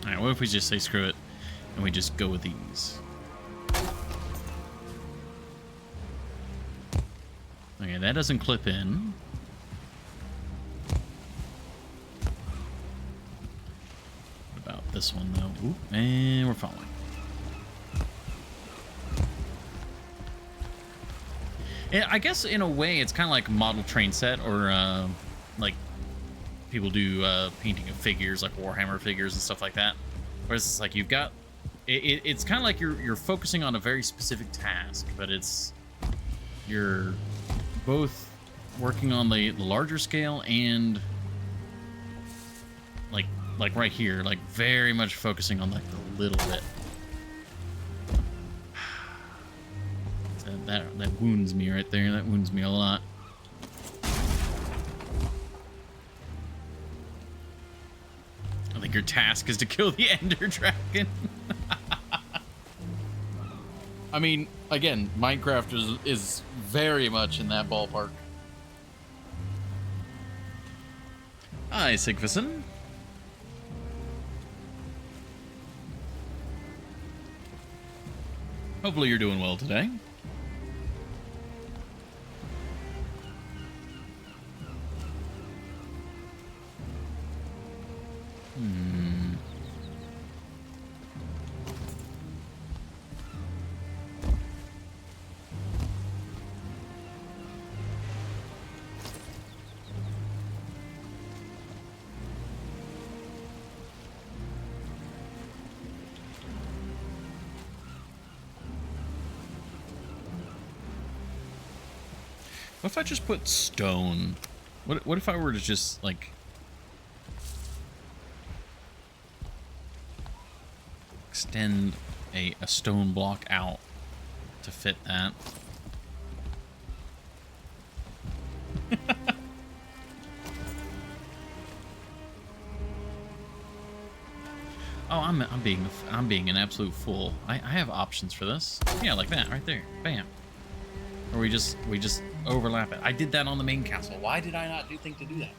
All right, what if we just say screw it and we just go with these? Okay, that doesn't clip in. This one though. Ooh, and we're following. And I guess in a way it's kind of like model train set, or like people do painting of figures, like Warhammer figures and stuff like that. Whereas it's like you've got it's kind of like you're focusing on a very specific task, but you're both working on the larger scale and like right here, like very much focusing on like the little bit. That wounds me right there. That wounds me a lot. I think your task is to kill the Ender Dragon. I mean, again, Minecraft is very much in that ballpark. Hi, Sigvason. Hopefully you're doing well today. What if I just put stone? What if I were to just like extend a stone block out to fit that? Oh, I'm being an absolute fool. I have options for this. Yeah, like that right there. Bam. Or we just overlap it. I did that on the main castle. Why did I not think to do that?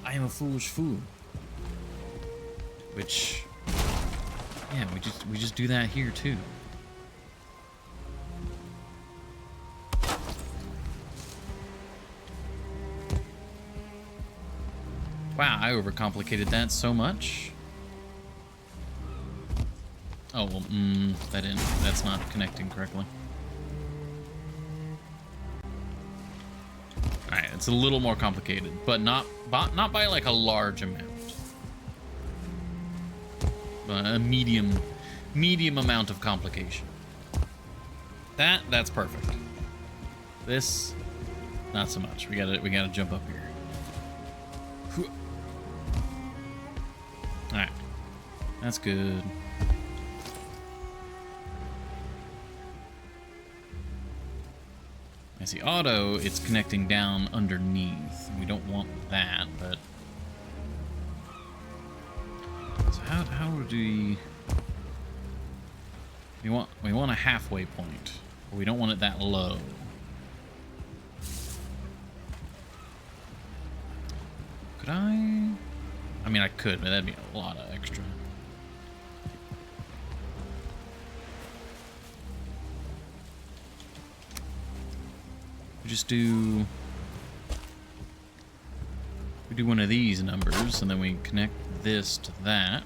I am a foolish fool. Which, yeah, we just do that here too. Wow, I overcomplicated that so much. Oh well, that's not connecting correctly. Alright, it's a little more complicated, but not by like a large amount. But a medium amount of complication. That's perfect. This, not so much. We gotta jump up here. Alright. That's good. I see auto, it's connecting down underneath. We don't want that, but... So how would we... We want a halfway point, but we don't want it that low. Could I mean, I could, but that'd be a lot of extra. We just do... We do one of these numbers, and then we connect this to that.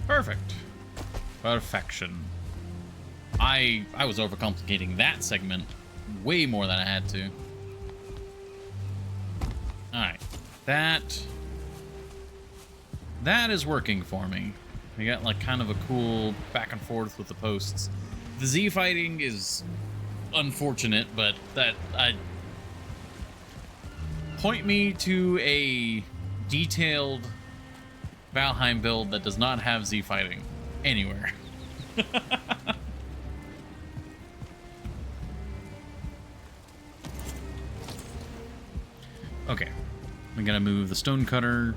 Perfect. Perfection. I was overcomplicating that segment way more than I had to. Alright. That is working for me. We got like kind of a cool back and forth with the posts. The Z fighting is unfortunate, but point me to a detailed Valheim build that does not have Z fighting anywhere. Okay, we gotta move the stone cutter.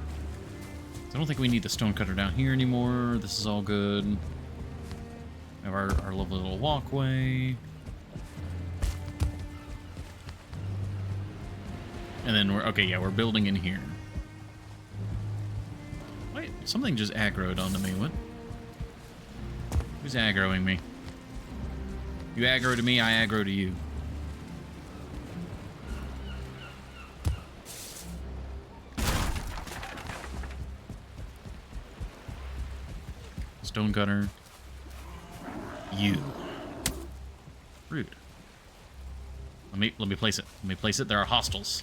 I don't think we need the stone cutter down here anymore. This is all good. We have our lovely little walkway. And then we're building in here. Wait, something just aggroed onto me. What? Who's aggroing me? You aggro to me, I aggro to you. Stone cutter. You. Rude. Let me place it. Let me place it. There are hostiles.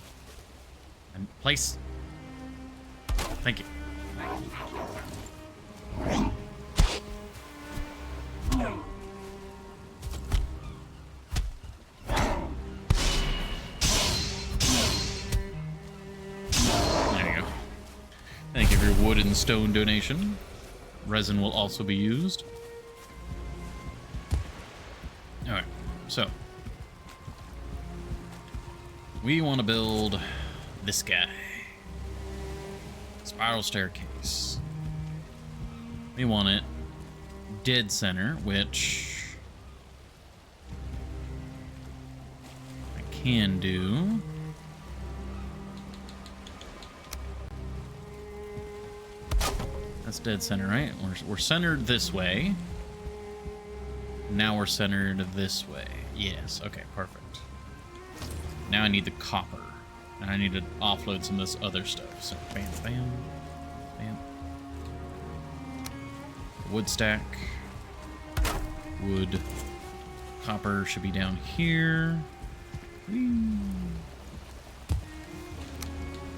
And place. Thank you. There you go. Thank you for your wood and stone donation. Resin will also be used. Alright, so we want to build this guy. Spiral staircase. We want it dead center, which I can do. That's dead center, right? We're centered this way. Now we're centered this way. Yes, okay, perfect. Now I need the copper. And I need to offload some of this other stuff. So bam, bam, bam. Wood stack. Wood. Copper should be down here. Whee.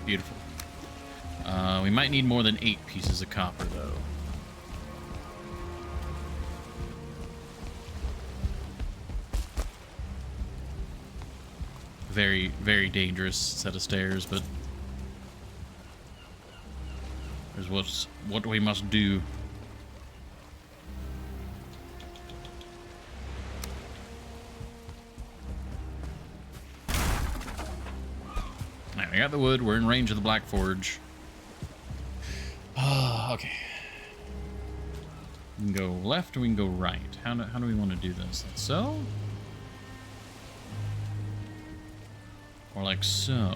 Beautiful. We might need more than 8 pieces of copper, though. Very, very dangerous set of stairs, but there's what we must do. Alright, we got the wood. We're in range of the Black Forge. Okay. We can go left or we can go right. How do we want to do this? Like so? Or like so?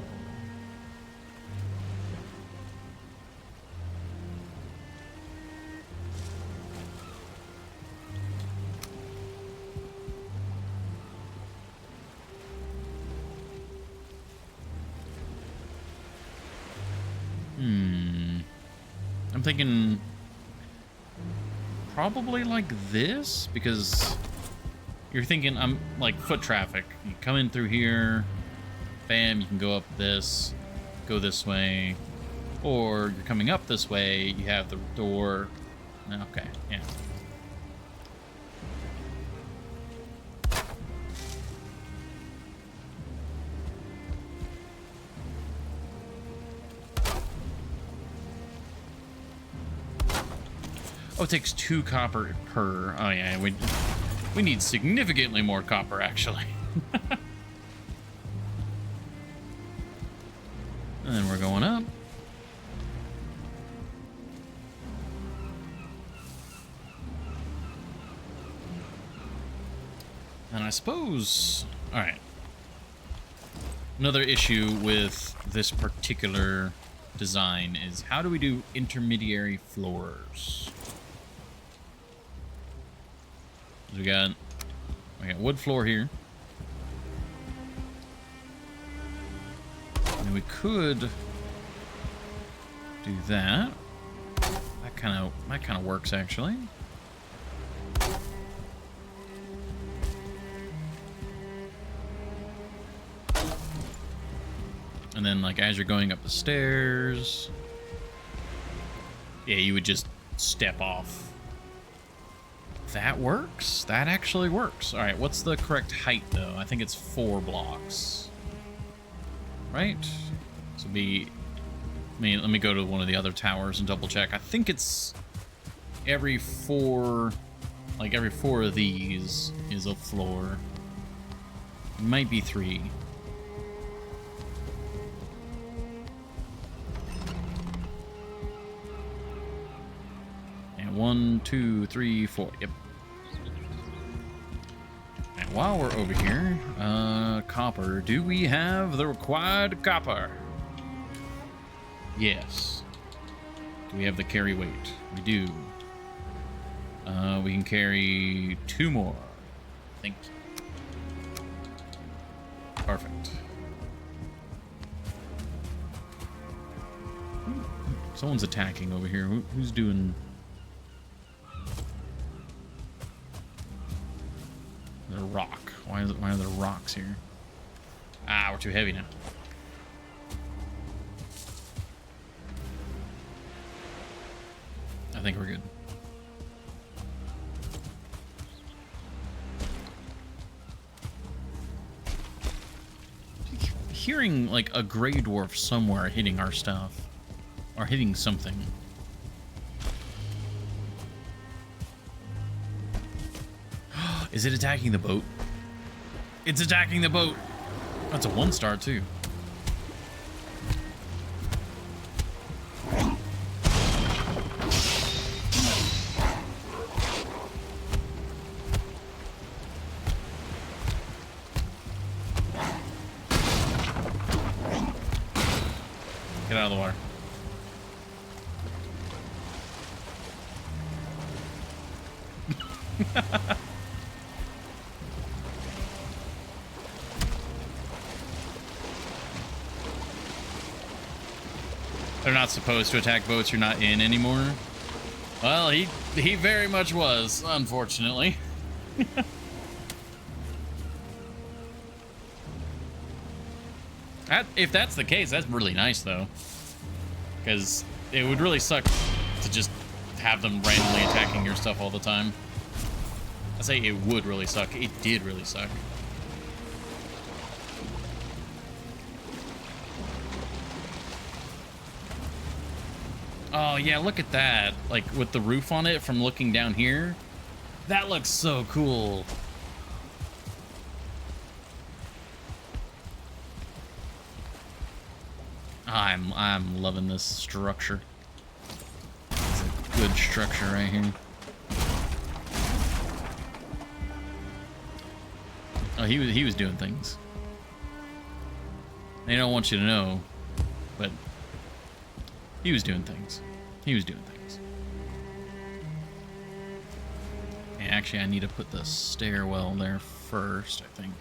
I'm thinking probably like this, because you're thinking I'm like foot traffic. You come in through here, bam, you can go up this, go this way, or you're coming up this way, you have the door. Okay, yeah. Oh, it takes 2 copper per. Oh yeah, we need significantly more copper actually. And then we're going up. And I suppose, all right. Another issue with this particular design is how do we do intermediary floors? We got wood floor here. And we could do that. That kind of works actually. And then, like, as you're going up the stairs, yeah, you would just step off. That works. That actually works. All right, what's the correct height, though? I think it's 4 blocks. Right? So let me go to one of the other towers and double check. I think it's every 4, like every 4 of these is a floor. It might be 3. And 1, 2, 3, 4. Yep. And while we're over here, copper. Do we have the required copper? Yes. Do we have the carry weight? We do. We can carry 2 more. I think. Perfect. Someone's attacking over here. Who's doing... The rock. Why are there rocks here? Ah, we're too heavy now. I think we're good. Hearing like a gray dwarf somewhere hitting our stuff, or hitting something. Is it attacking the boat? It's attacking the boat. That's a 1-star too. Get out of the water. They're not supposed to attack boats you're not in anymore. Well, he very much was, unfortunately. If that's the case, that's really nice, though. Because it would really suck to just have them randomly attacking your stuff all the time. I say it would really suck. It did really suck. Oh, yeah, look at that. Like, with the roof on it from looking down here. That looks so cool. I'm loving this structure. It's a good structure right here. Oh, he was doing things. They don't want you to know, but he was doing things. He was doing things. And actually, I need to put the stairwell there first, I think.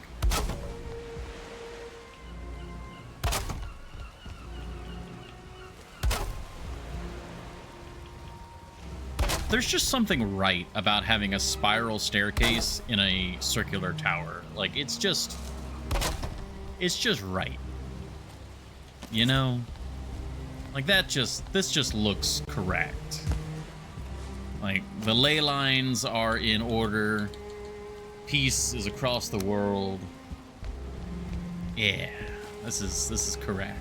There's just something right about having a spiral staircase in a circular tower. Like, it's just right. You know? Like, this just looks correct. Like, the ley lines are in order. Peace is across the world. Yeah, this is correct.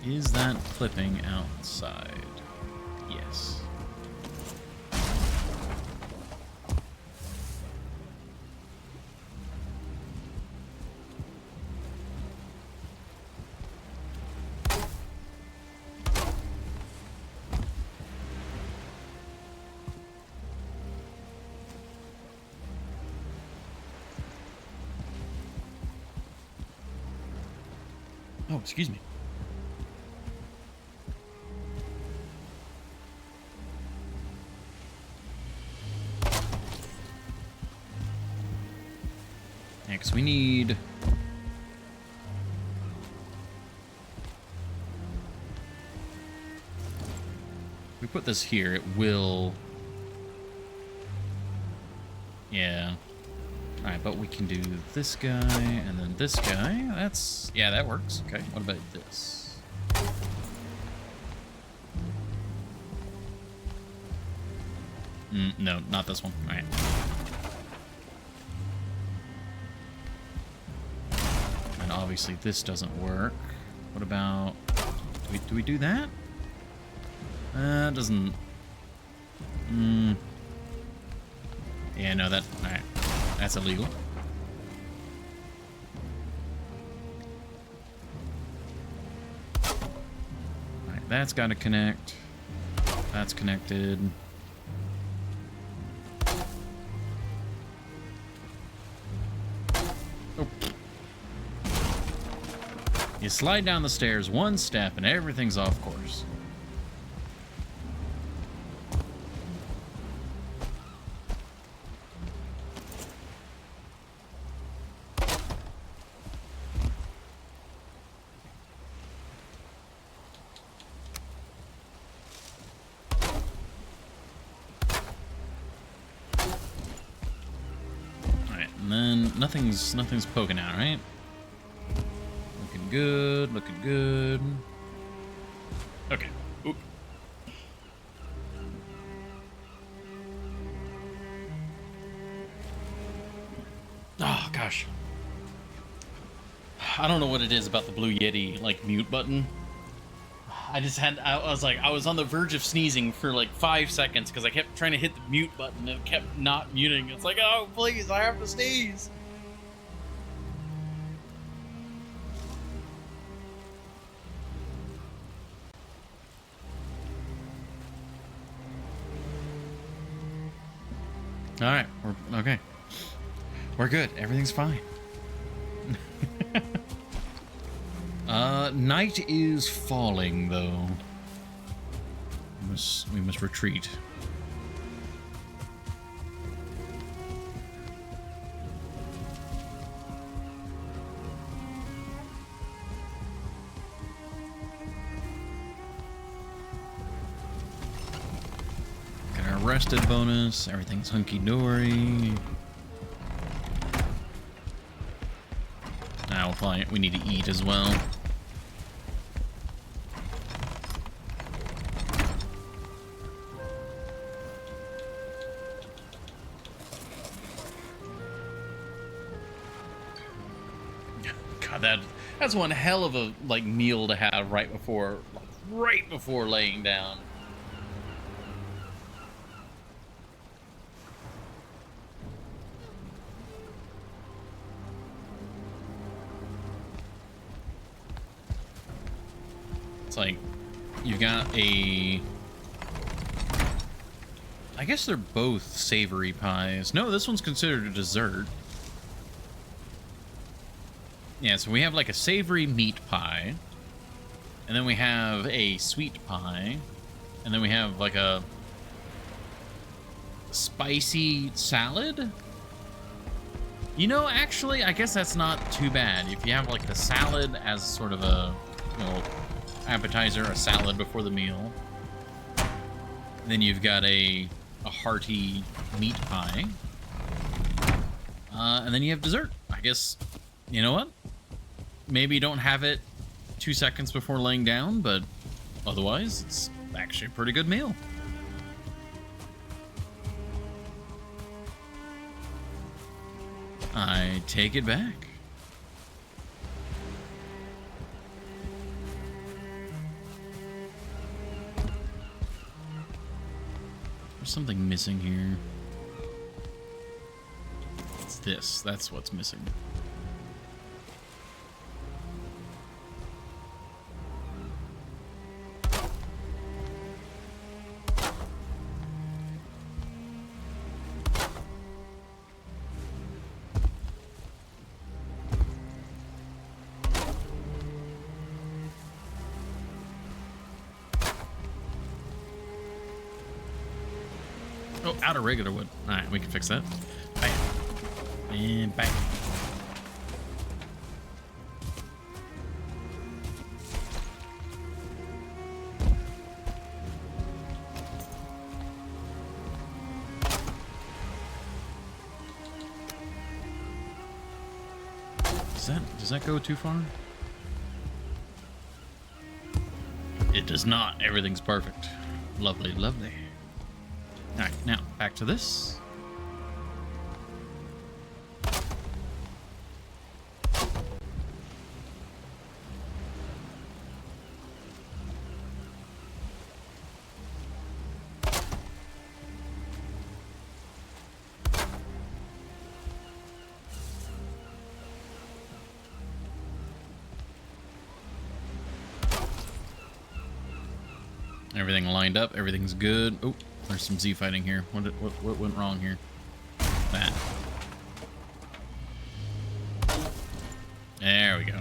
Is that clipping outside? Yes. Oh, excuse me. Yeah, because we need... If we put this here, it will... Yeah. Alright, but we can do this guy, and then this guy. That's... Yeah, that works. Okay, what about this? No, not this one. Alright. And obviously this doesn't work. What about... Do we do that? Doesn't... Yeah, no, that... Alright. That's illegal. Alright, that's got to connect. That's connected. Oh. You slide down the stairs one step and everything's off course. Nothing's poking out, right? Looking good, looking good. Okay. Oop. Oh, gosh. I don't know what it is about the Blue Yeti, like, mute button. I was on the verge of sneezing for like 5 seconds because I kept trying to hit the mute button and it kept not muting. It's like, oh, please, I have to sneeze. All right, okay. We're good. Everything's fine. Night is falling, though. We must retreat. Got our rested bonus. Everything's hunky-dory. Now we need to eat as well. That's one hell of a meal to have right before laying down. It's like you've got I guess they're both savory pies. No, this one's considered a dessert. Yeah, so we have like a savory meat pie, and then we have a sweet pie, and then we have like a spicy salad. You know, actually, I guess that's not too bad. If you have like the salad as sort of a, appetizer, a salad before the meal, then you've got a hearty meat pie, and then you have dessert. I guess, you know what? Maybe don't have it 2 seconds before laying down, but otherwise, it's actually a pretty good meal. I take it back. something missing here. It's this. That's what's missing. Oh, out of regular wood. Alright, we can fix that. Bam. And bang. Does that go too far? It does not. Everything's perfect. Lovely, lovely. Alright, now back to this. Everything lined up, everything's good. Oh, there's some Z fighting here. What went wrong here? That. There we go.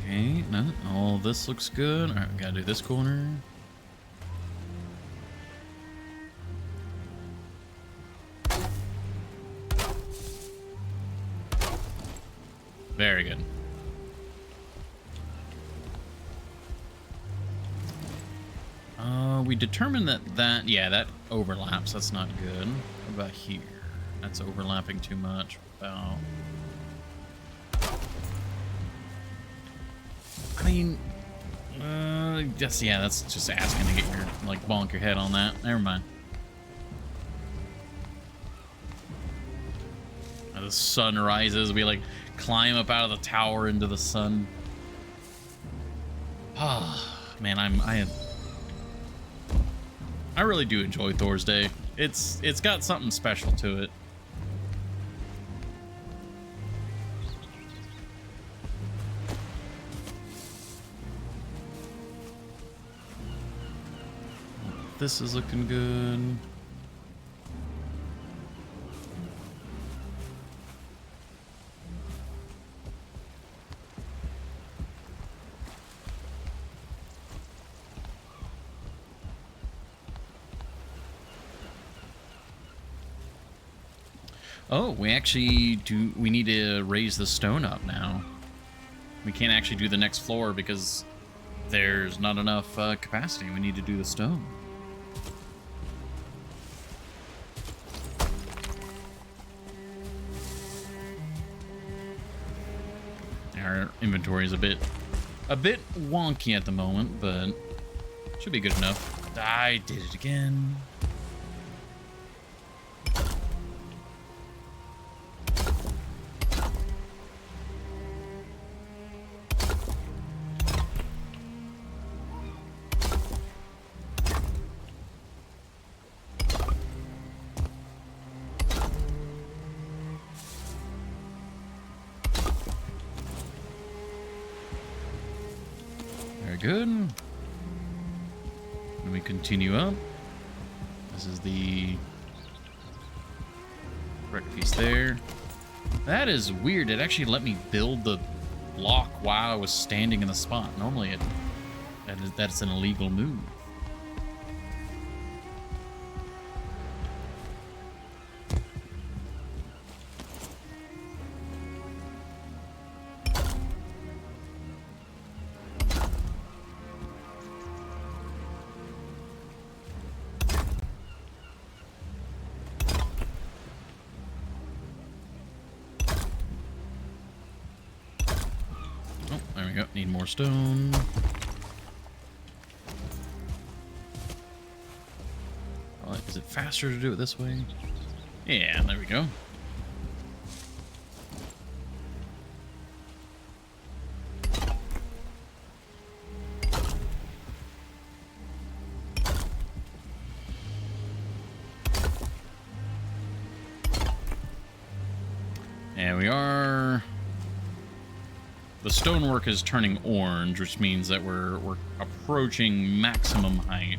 Okay, no, all this looks good. Alright, we gotta do this corner. Very good. We determined that yeah, that overlaps. That's not good. What about here? That's overlapping too much. About... I mean, just yeah, that's just asking to get your bonk your head on that. Never mind. The sun rises. We climb up out of the tower into the sun. Ah, man, I really do enjoy Thor's Day. It's got something special to it. This is looking good. Oh, we actually do. We need to raise the stone up now. We can't actually do the next floor because there's not enough capacity. We need to do the stone. Our inventory is a bit wonky at the moment, but should be good enough. I did it again. Good. And we continue up. This is the correct piece there. That is weird. It actually let me build the block while I was standing in the spot. Normally that's an illegal move. There we go. Need more stone. Is it faster to do it this way? Yeah, there we go. And we are... The stonework is turning orange, which means that we're approaching maximum height.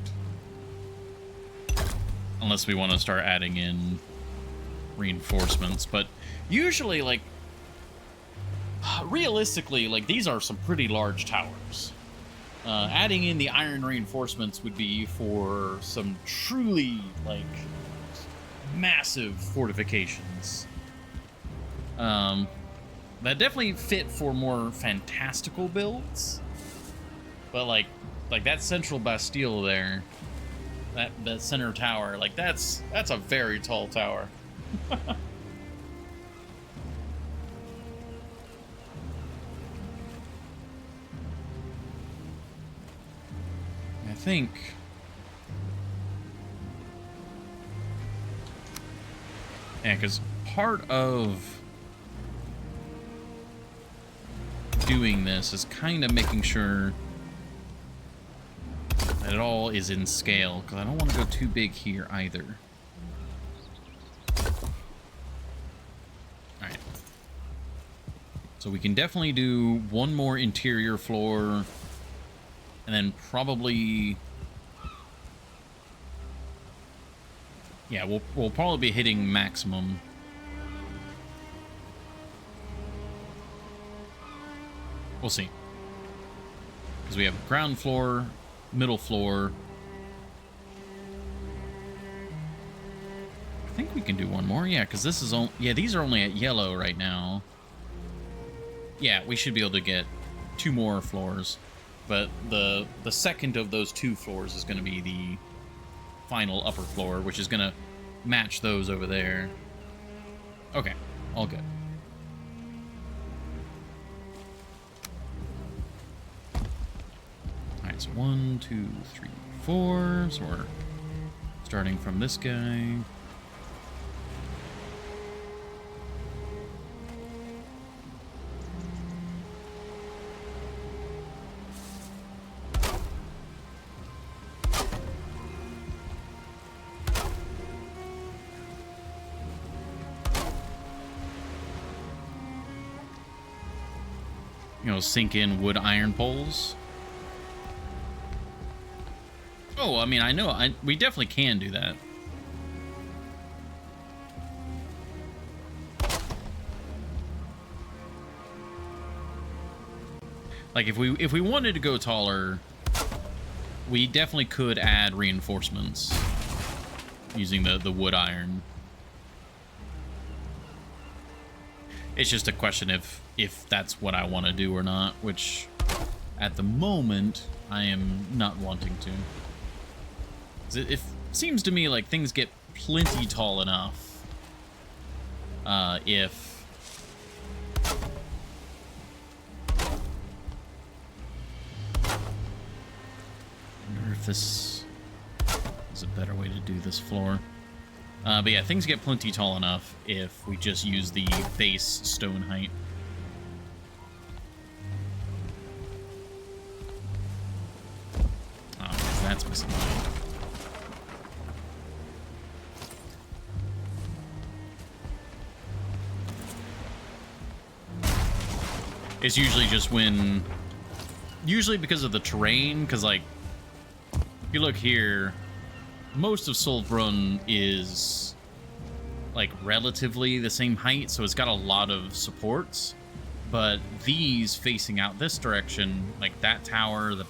Unless we want to start adding in reinforcements. But usually, like, realistically, like, these are some pretty large towers. Adding in the iron reinforcements would be for some truly, like, massive fortifications. That definitely fit for more fantastical builds. But, like that central Bastille there, that center tower, like, that's a very tall tower. I think... Yeah, because part of doing this is kind of making sure that it all is in scale, because I don't want to go too big here either. Alright. So we can definitely do one more interior floor, and then probably... Yeah, we'll probably be hitting maximum. We'll see. Because we have ground floor, middle floor. I think we can do one more. Yeah, because this is all... Yeah, these are only at yellow right now. Yeah, we should be able to get 2 more floors. But the second of those 2 floors is going to be the final upper floor, which is going to match those over there. Okay, all good. Alright, so 1, 2, 3, 4. So we're starting from this guy. You know, sink in wood iron poles. Oh, I mean, I know, we definitely can do that. Like, if we wanted to go taller, we definitely could add reinforcements using the wood iron. It's just a question if that's what I want to do or not, which at the moment I am not wanting to. It seems to me like things get plenty tall enough if... I wonder if this is a better way to do this floor. But yeah, things get plenty tall enough if we just use the base stone height. Oh, because that's missing. It's usually just when... Usually because of the terrain, because, like, if you look here... Most of Solbrunn is, like, relatively the same height, so it's got a lot of supports. But these facing out this direction, like that tower, the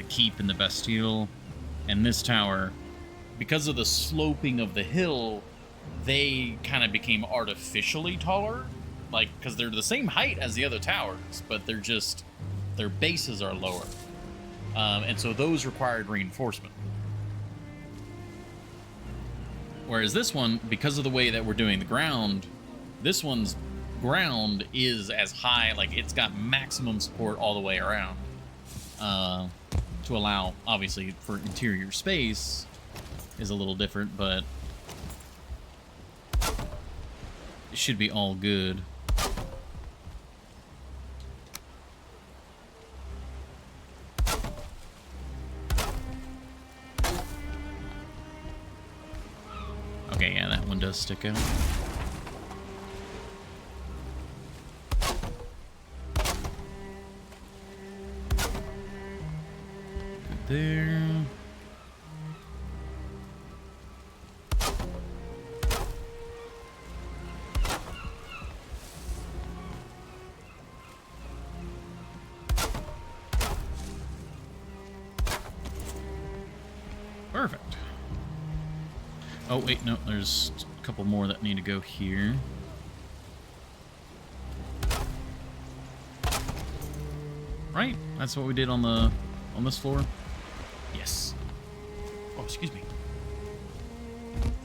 keep and the Bastille, and this tower, because of the sloping of the hill, they kind of became artificially taller. Like, because they're the same height as the other towers, but they're just, their bases are lower. And so those required reinforcement. Whereas this one, because of the way that we're doing the ground, this one's ground is as high, like it's got maximum support all the way around. To allow, obviously, for interior space is a little different, but it should be all good. Okay, yeah, that one does stick out. there. Perfect. Oh, wait, no, there's a couple more that need to go here. Right? That's what we did on this floor? Yes. Oh, excuse me.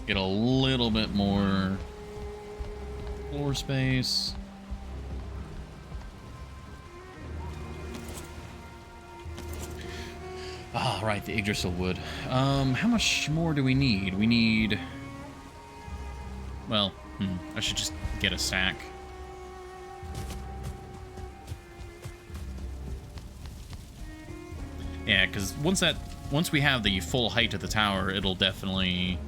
Get a little bit more floor space. Ah, right, the Yggdrasil wood. How much more do we need? We need... Well, I should just get a stack. Yeah, because once we have the full height of the tower, it'll definitely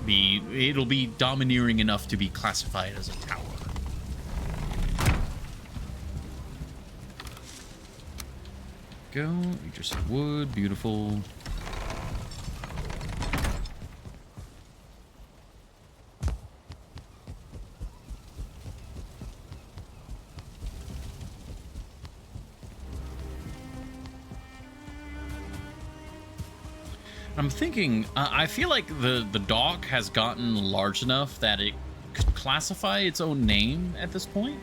be domineering enough to be classified as a tower. Go, just wood, beautiful. I'm thinking, I feel like the dock has gotten large enough that it could classify its own name at this point.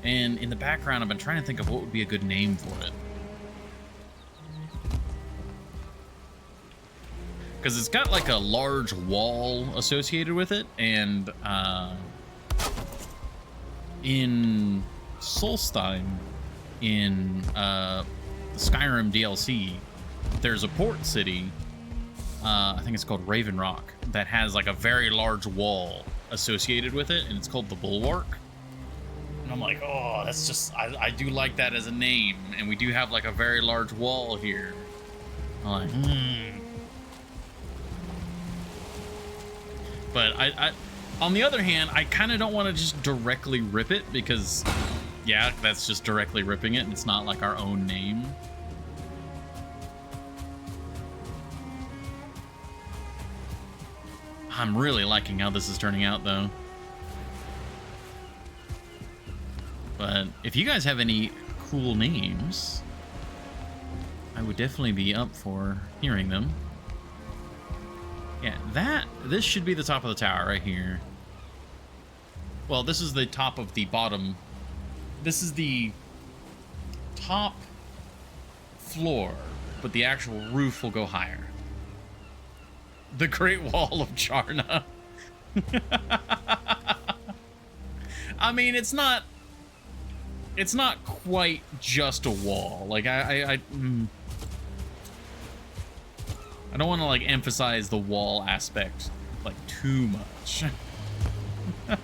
And in the background, I've been trying to think of what would be a good name for it. Because it's got like a large wall associated with it, and in Solstheim, in the Skyrim DLC, there's a port city, I think it's called Raven Rock, that has like a very large wall associated with it, and it's called the Bulwark. And I'm like, oh, that's just, I do like that as a name, and we do have like a very large wall here. I'm like, But I on the other hand, I kind of don't want to just directly rip it because, yeah, that's just directly ripping it, and it's not like our own name. I'm really liking how this is turning out, though. But if you guys have any cool names, I would definitely be up for hearing them. Yeah, this should be the top of the tower right here. Well, this is the top of the bottom. This is the top floor, but the actual roof will go higher. The Great Wall of Charna. I mean, it's not quite just a wall. Like, I don't want to like emphasize the wall aspect like too much. Okay,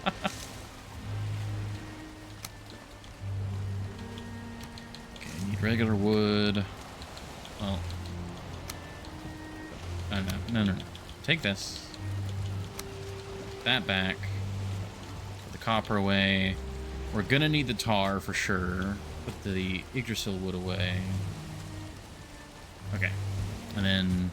I need regular wood. Well, no. Take this. Put that back. Put the copper away. We're gonna need the tar for sure. Put the Yggdrasil wood away. Okay, and then.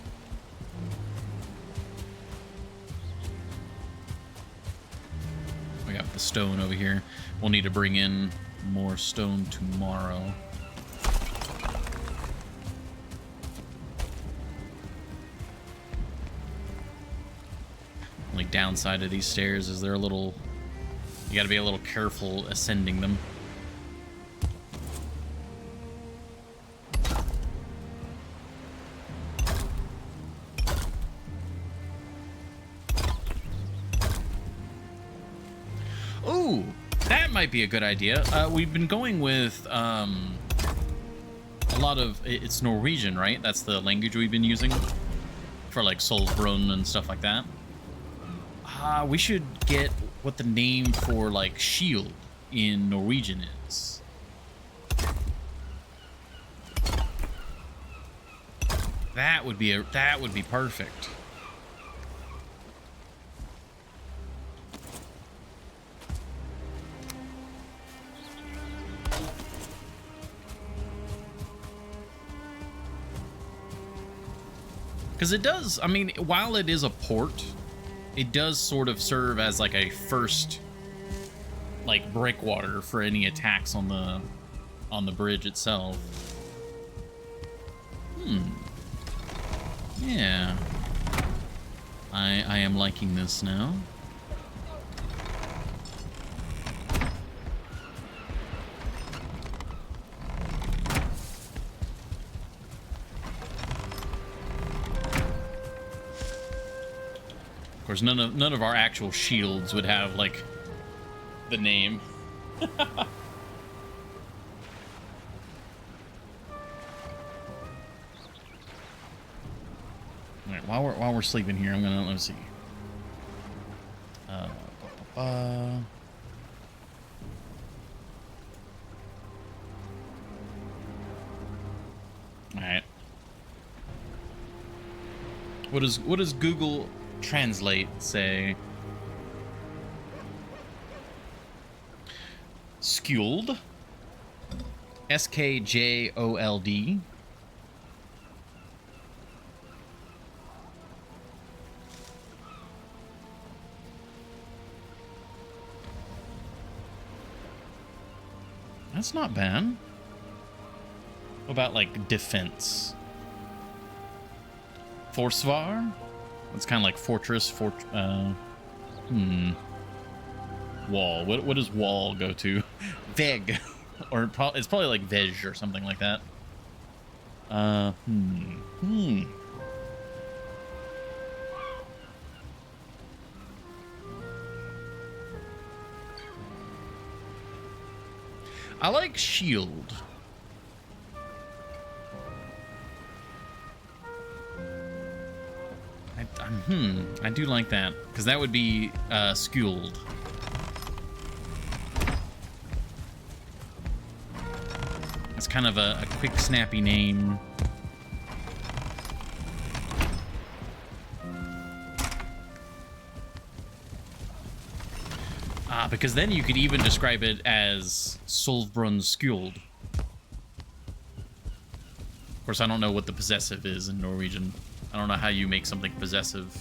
We got the stone over here. We'll need to bring in more stone tomorrow. Only downside of these stairs is they're a little... You gotta be a little careful ascending them. Might be a good idea. We've been going with a lot of it's Norwegian, right? That's the language we've been using for like Solbrunn and stuff like that. We should get what the name for like shield in Norwegian is. That would be perfect. Because it does, I mean, while it is a port, it does sort of serve as like a first, like, breakwater for any attacks on the bridge itself. Yeah. I am liking this now. Of course, none of our actual shields would have like the name. All right, while we're sleeping here, I'm gonna let's see. All right. What does Google Translate say? Skjold. Skjold. That's not bad. What about like defense? Forsvar? It's kind of like fortress. Wall. What does wall go to? Veg, or it's probably like veg or something like that. I like shield. I do like that, because that would be Skjold. It's kind of a quick, snappy name. Because then you could even describe it as Solbrun Skjold. Of course, I don't know what the possessive is in Norwegian. I don't know how you make something possessive.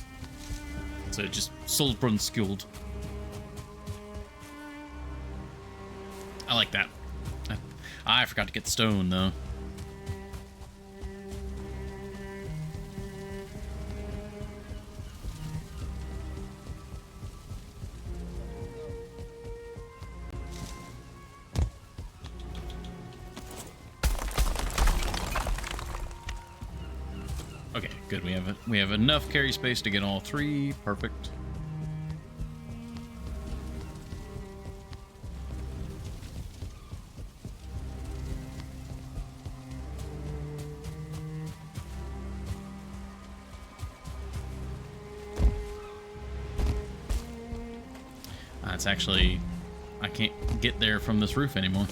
So just Solbrun Skjold. I like that. I forgot to get the stone, though. Okay, good. We have enough carry space to get all three. Perfect. It's actually, I can't get there from this roof anymore.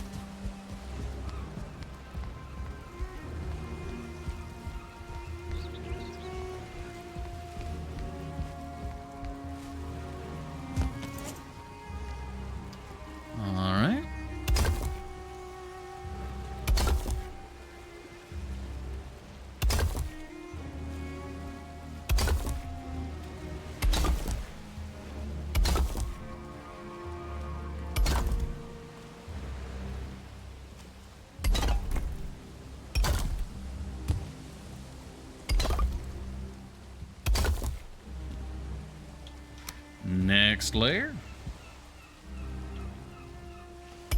Next layer.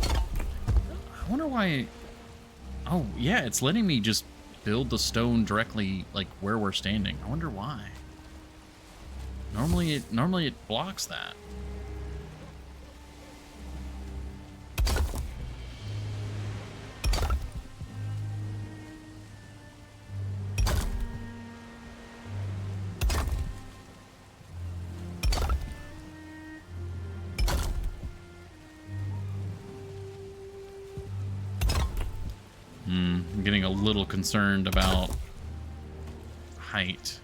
I wonder why. Oh yeah, it's letting me just build the stone directly like where we're standing. I wonder why. Normally it blocks that. I'm getting a little concerned about height.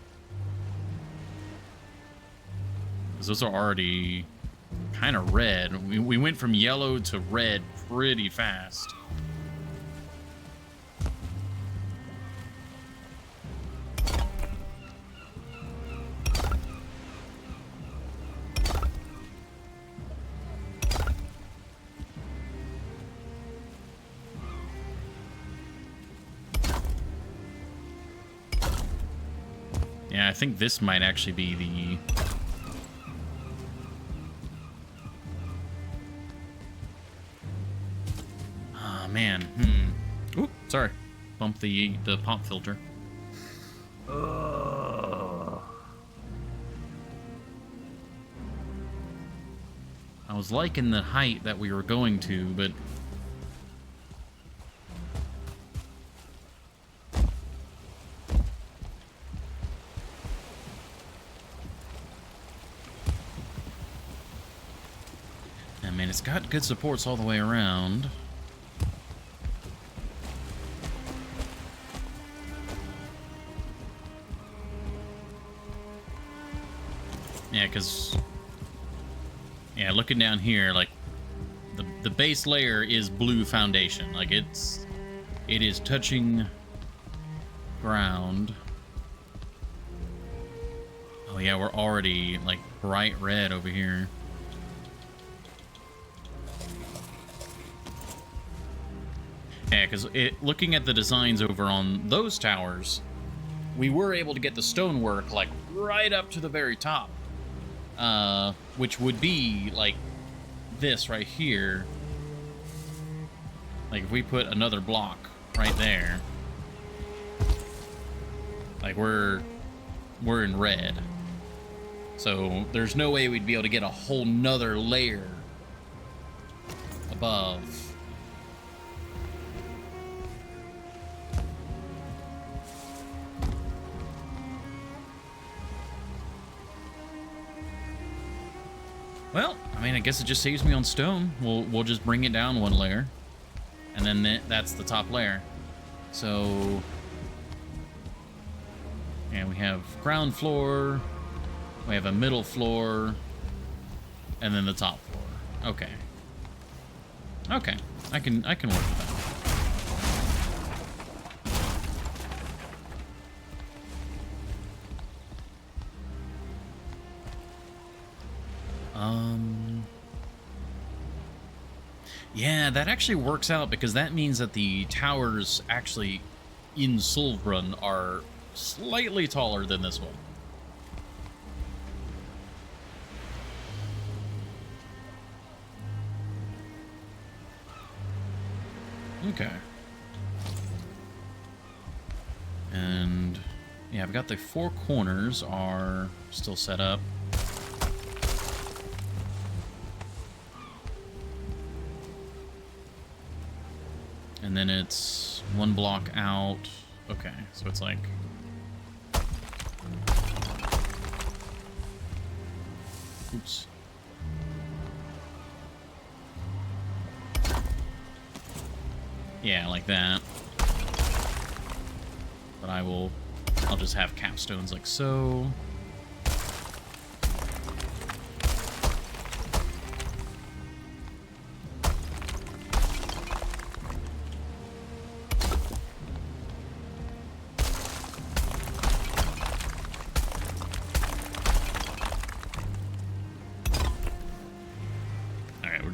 Because those are already kind of red. We went from yellow to red pretty fast. I think this might actually be the... Oh, man. Oop, sorry. Bump the pop filter. I was liking the height that we were going to, but... I mean, it's got good supports all the way around. Yeah, because... Yeah, looking down here, like, the base layer is blue foundation. Like, it is touching ground. Oh, yeah, we're already, like, bright red over here. Yeah, because looking at the designs over on those towers, we were able to get the stonework, like, right up to the very top. Which would be, like, this right here. Like, if we put another block right there, like, we're in red. So, there's no way we'd be able to get a whole nother layer above. Well, I mean, I guess it just saves me on stone. We'll just bring it down one layer, and then that's the top layer. So, yeah, we have ground floor, we have a middle floor, and then the top floor. Okay. Okay, I can work with that. Yeah, that actually works out because that means that the towers actually in Solvrun are slightly taller than this one. Okay. And yeah, I've got the four corners are still set up. And then it's one block out. Okay, so it's like... Oops. Yeah, like that. But I'll just have capstones like so.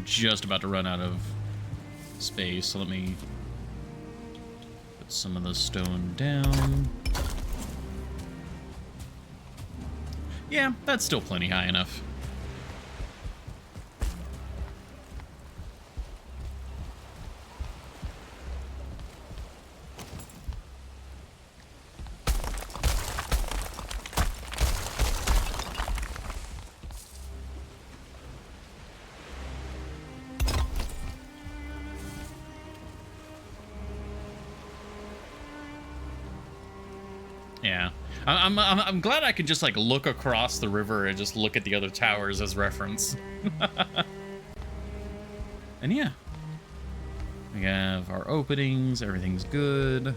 Just about to run out of space, so let me put some of the stone down. Yeah, that's still plenty high enough. Yeah, I'm glad I can just like look across the river and just look at the other towers as reference. And yeah, we have our openings, everything's good.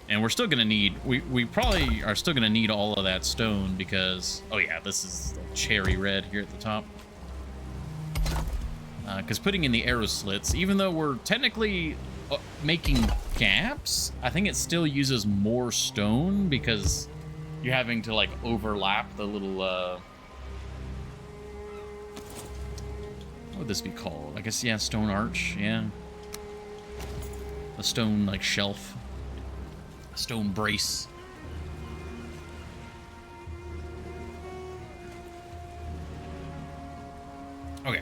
And we're still gonna need, we probably are still gonna need all of that stone because, oh yeah, this is cherry red here at the top. Because putting in the arrow slits, even though we're technically making gaps, I think it still uses more stone because you're having to like overlap the little what would this be called? I guess, yeah, stone arch. Yeah, a stone like shelf. A stone brace. Okay.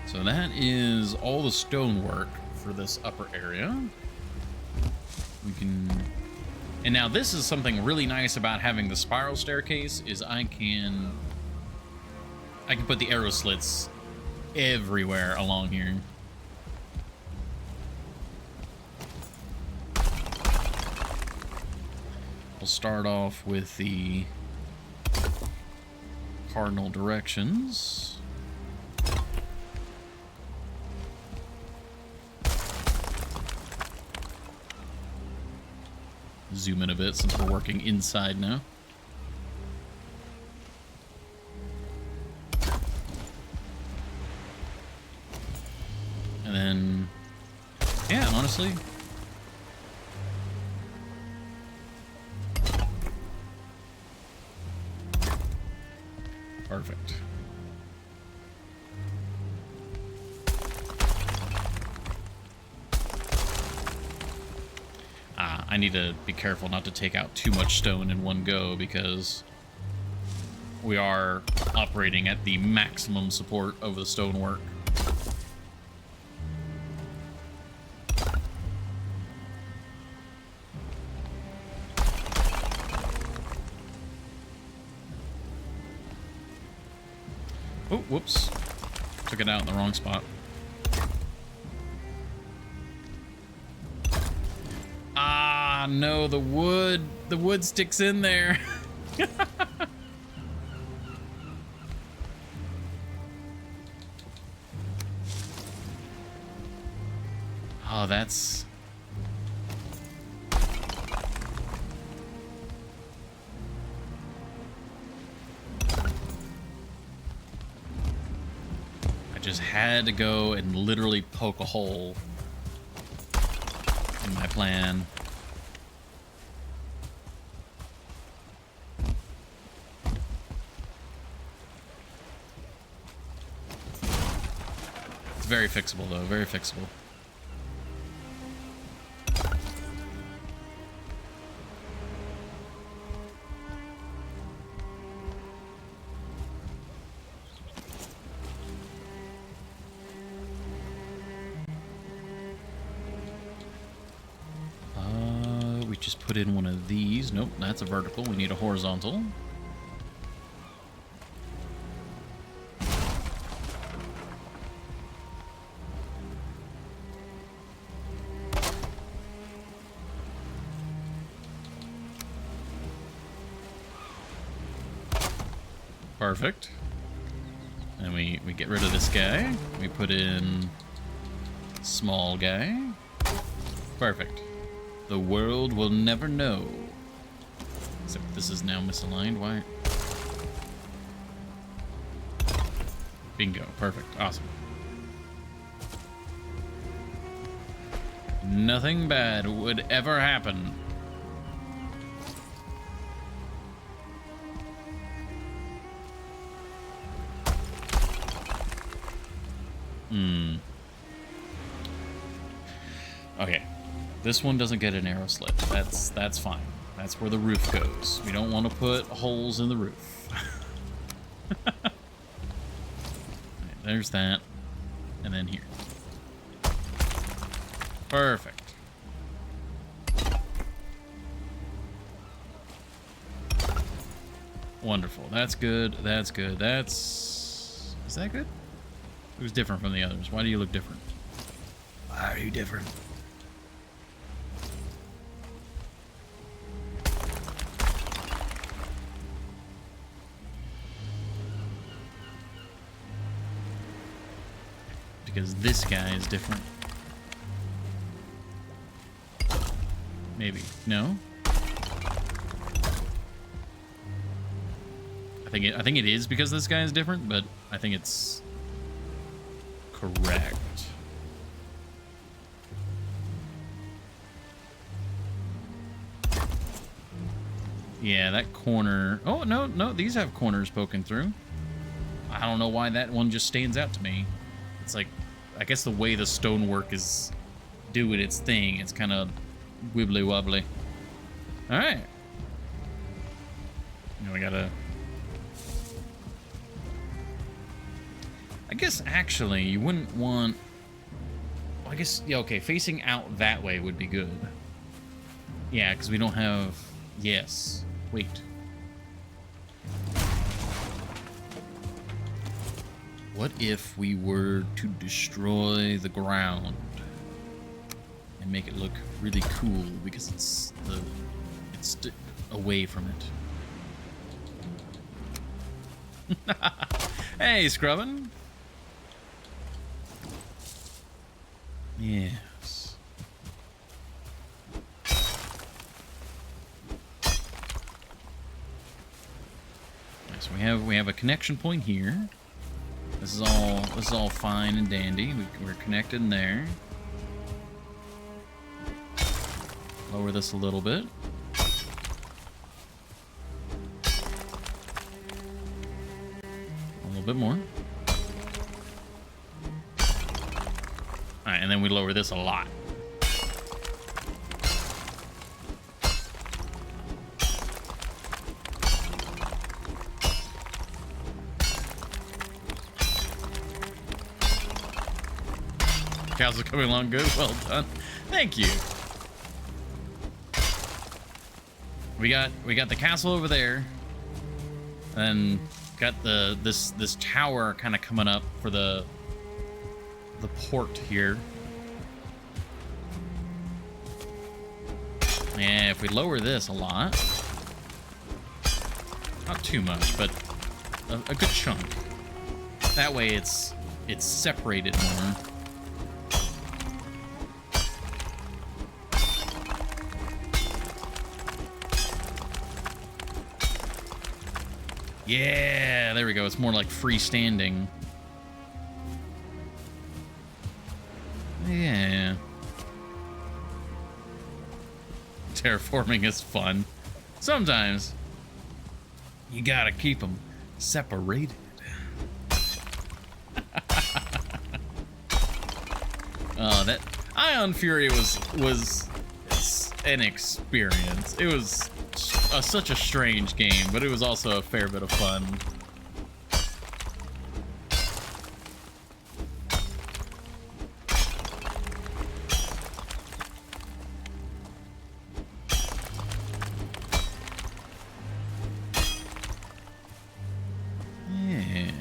So that is all the stonework for this upper area. We can... And now this is something really nice about having the spiral staircase is I can put the arrow slits everywhere along here. We'll start off with the cardinal directions. Zoom in a bit since we're working inside now. And then, yeah, honestly, perfect. I need to be careful not to take out too much stone in one go because we are operating at the maximum support of the stonework. Oh, whoops. Took it out in the wrong spot. Ah, no, the wood sticks in there. Oh, that's... I just had to go and literally poke a hole in my plan. It's very fixable, though. Very fixable. We just put in one of these. Nope, that's a vertical. We need a horizontal. Perfect. And we get rid of this guy. We put in small guy. Perfect. The world will never know. Except this is now misaligned. Why? Bingo. Perfect. Awesome. Nothing bad would ever happen. Okay. This one doesn't get an arrow slit. That's fine. That's where the roof goes. We don't want to put holes in the roof. Right, there's that. And then here. Perfect. Wonderful. That's good. That's good. That's... Is that good? It was different from the others. Why do you look different? Why are you different? Because this guy is different. Maybe. No? I think it is because this guy is different, but I think it's correct. Yeah, that corner... Oh, no, these have corners poking through. I don't know why that one just stands out to me. It's like, I guess the way the stonework is doing its thing. It's kind of wibbly wobbly. All right. Now we gotta. I guess actually you wouldn't want. Well, I guess yeah. Okay, facing out that way would be good. Yeah, because we don't have. Yes. Wait. What if we were to destroy the ground and make it look really cool because it's away from it? Hey, Scrubbin. Yes. So we have a connection point here. This is all fine and dandy. We're connected in there. Lower this a little bit. A little bit more. Alright, and then we lower this a lot. Cows are coming along good. Well done. Thank you. We got the castle over there, and got this tower kind of coming up for the port here. And if we lower this a lot, not too much, but a good chunk. That way it's separated more. Yeah, there we go. It's more like freestanding. Yeah. Terraforming is fun. Sometimes you gotta keep them separated. That Ion Fury was an experience. It was such a strange game, but it was also a fair bit of fun. Yeah.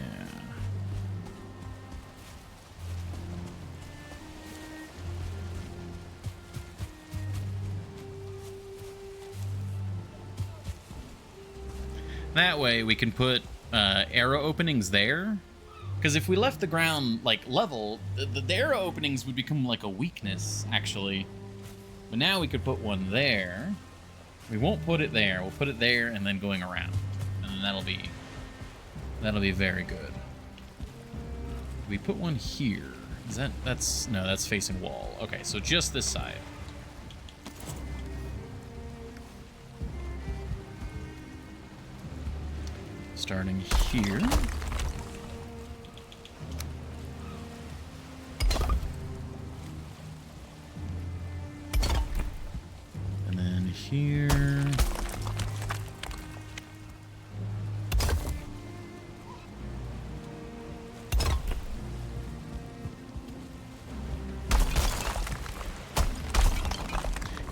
That way we can put arrow openings there, because if we left the ground like level, the arrow openings would become like a weakness actually. But now we could put one there. We won't put it there. We'll put it there and then going around, and then that'll be very good. We put one here. Is that's facing wall. Okay, so just this side. Starting here. And then here.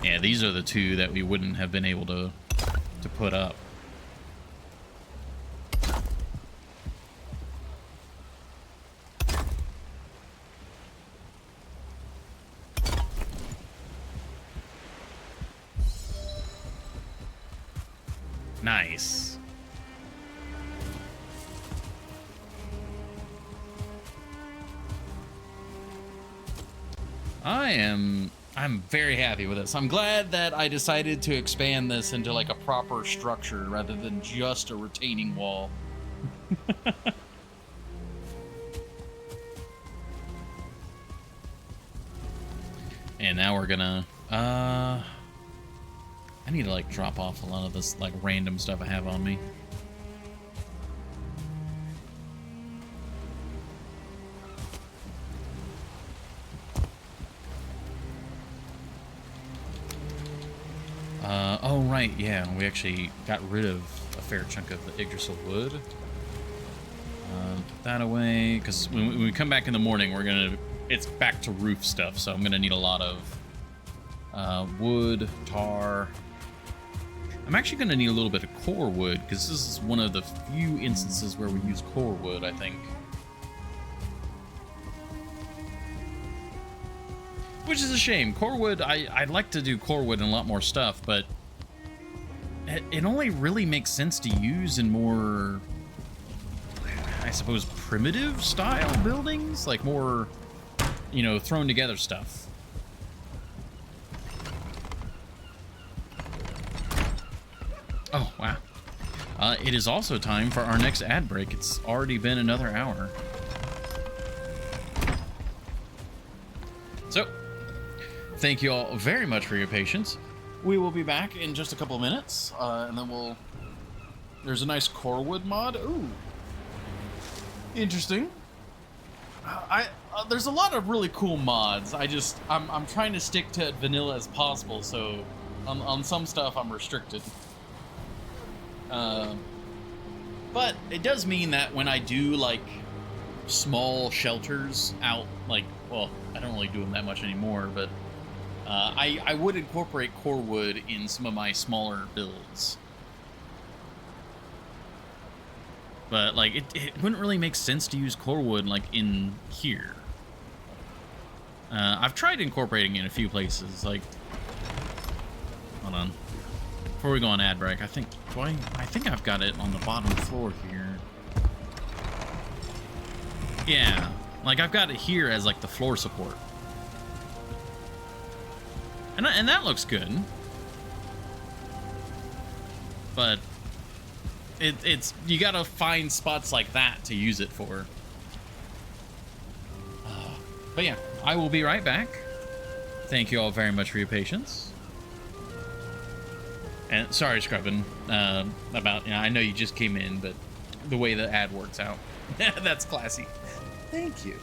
Yeah, these are the two that we wouldn't have been able to put up. Nice. I'm very happy with this. I'm glad that I decided to expand this into like a proper structure rather than just a retaining wall. And now we're gonna I need to like drop off a lot of this like random stuff I have on me. Oh, right, yeah. We actually got rid of a fair chunk of the Yggdrasil wood. Put that away, because when we come back in the morning, it's back to roof stuff, so I'm gonna need a lot of wood, tar. I'm actually gonna need a little bit of core wood, because this is one of the few instances where we use core wood, I think. Which is a shame. Core wood, I'd like to do core wood in a lot more stuff, but it only really makes sense to use in more, I suppose, primitive style buildings, like more, you know, thrown together stuff. Oh, wow. It is also time for our next ad break. It's already been another hour. So, thank you all very much for your patience. We will be back in just a couple of minutes, and then there's a nice core wood mod. Ooh. Interesting. There's a lot of really cool mods. I'm trying to stick to vanilla as possible, so on some stuff I'm restricted. But it does mean that when I do like small shelters out, like, well, I don't really do them that much anymore, but I would incorporate core wood in some of my smaller builds. But like it wouldn't really make sense to use core wood like in here. I've tried incorporating it in a few places. Like, hold on, before we go on ad break, I think I've got it on the bottom floor here. Yeah, like I've got it here as like the floor support, and that looks good. But it's you gotta find spots like that to use it for. But yeah, I will be right back. Thank you all very much for your patience. And sorry, Scrubbin, about, you know, I know you just came in, but the way the ad works out. That's classy. Thank you.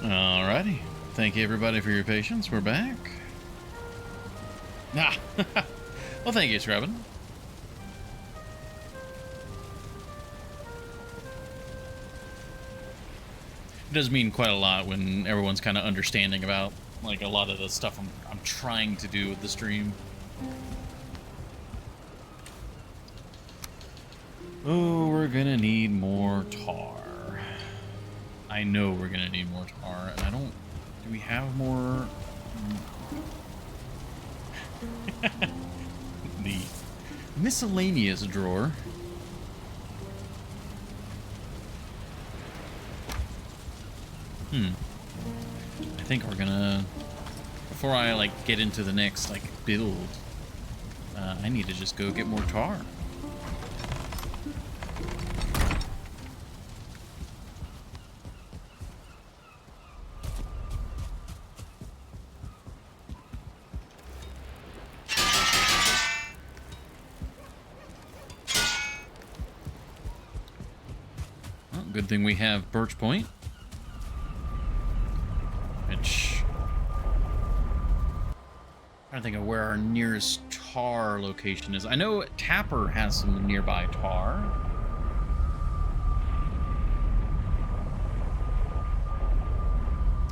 Alrighty. Thank you, everybody, for your patience. We're back. Ah. Well, thank you, Scrubbin. It does mean quite a lot when everyone's kind of understanding about, like, a lot of the stuff I'm trying to do with the stream. Oh, we're gonna need more tar. I know we're gonna need more tar, and I don't... Do we have more... The miscellaneous drawer. I think we're gonna... Before I, like, get into the next, like, build, I need to just go get more tar. Good thing we have Birch Point, which I'm trying to think of where our nearest tar location is. I know Tapper has some nearby tar.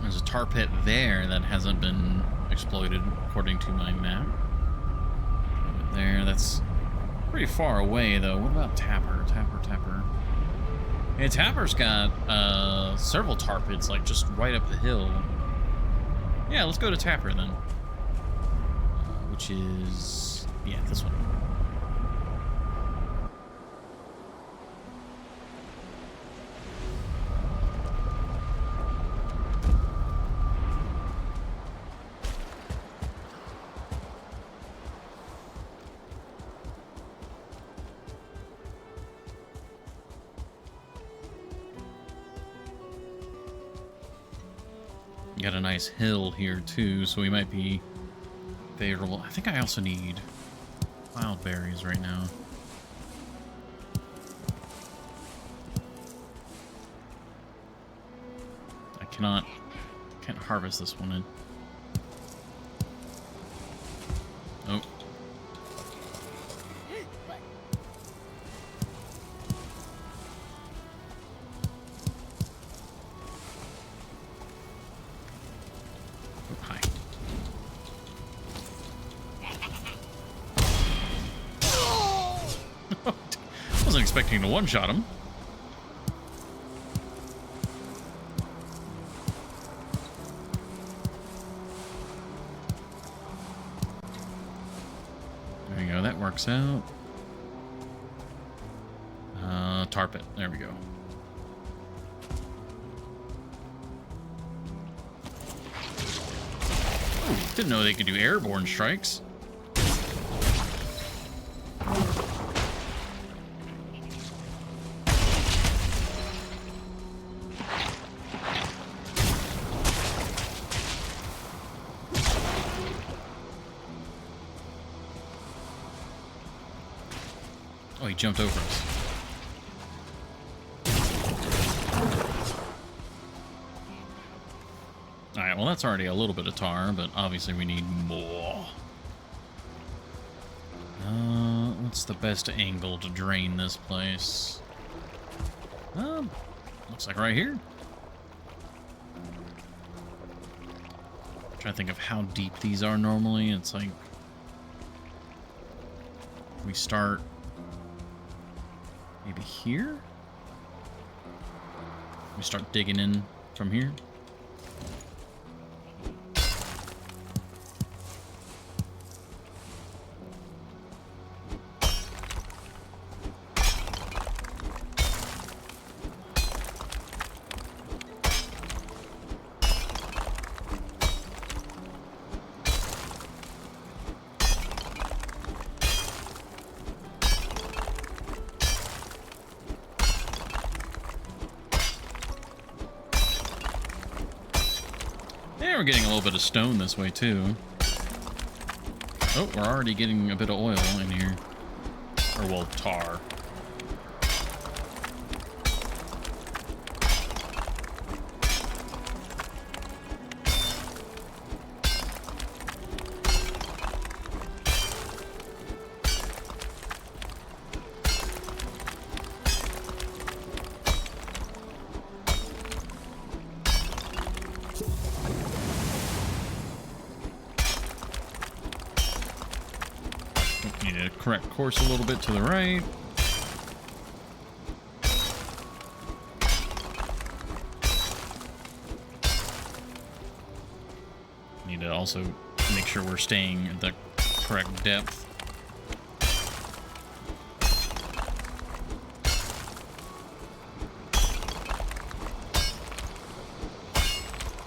There's a tar pit there that hasn't been exploited according to my map. There, that's pretty far away though. What about Tapper? Tapper. Hey, Tapper's got several tar pits, like, just right up the hill. Yeah, let's go to Tapper, then. Which is... yeah, this one. Got a nice hill here too, so we might be favorable. I think I also need wild berries right now. I can't harvest this one in. Oh. Hi. Wasn't expecting to one-shot him. There you go, that works out. Tarp it. There we go. Ooh, didn't know they could do airborne strikes. Oh, he jumped over us. Alright, well that's already a little bit of tar, but obviously we need more. What's the best angle to drain this place? Looks like right here. Trying to think of how deep these are normally. It's like we start maybe here. We start digging in from here. Yeah, we're getting a little bit of stone this way, too. Oh, we're already getting a bit of oil in here. Or, well, tar. Need to correct course a little bit to the right. Need to also make sure we're staying at the correct depth.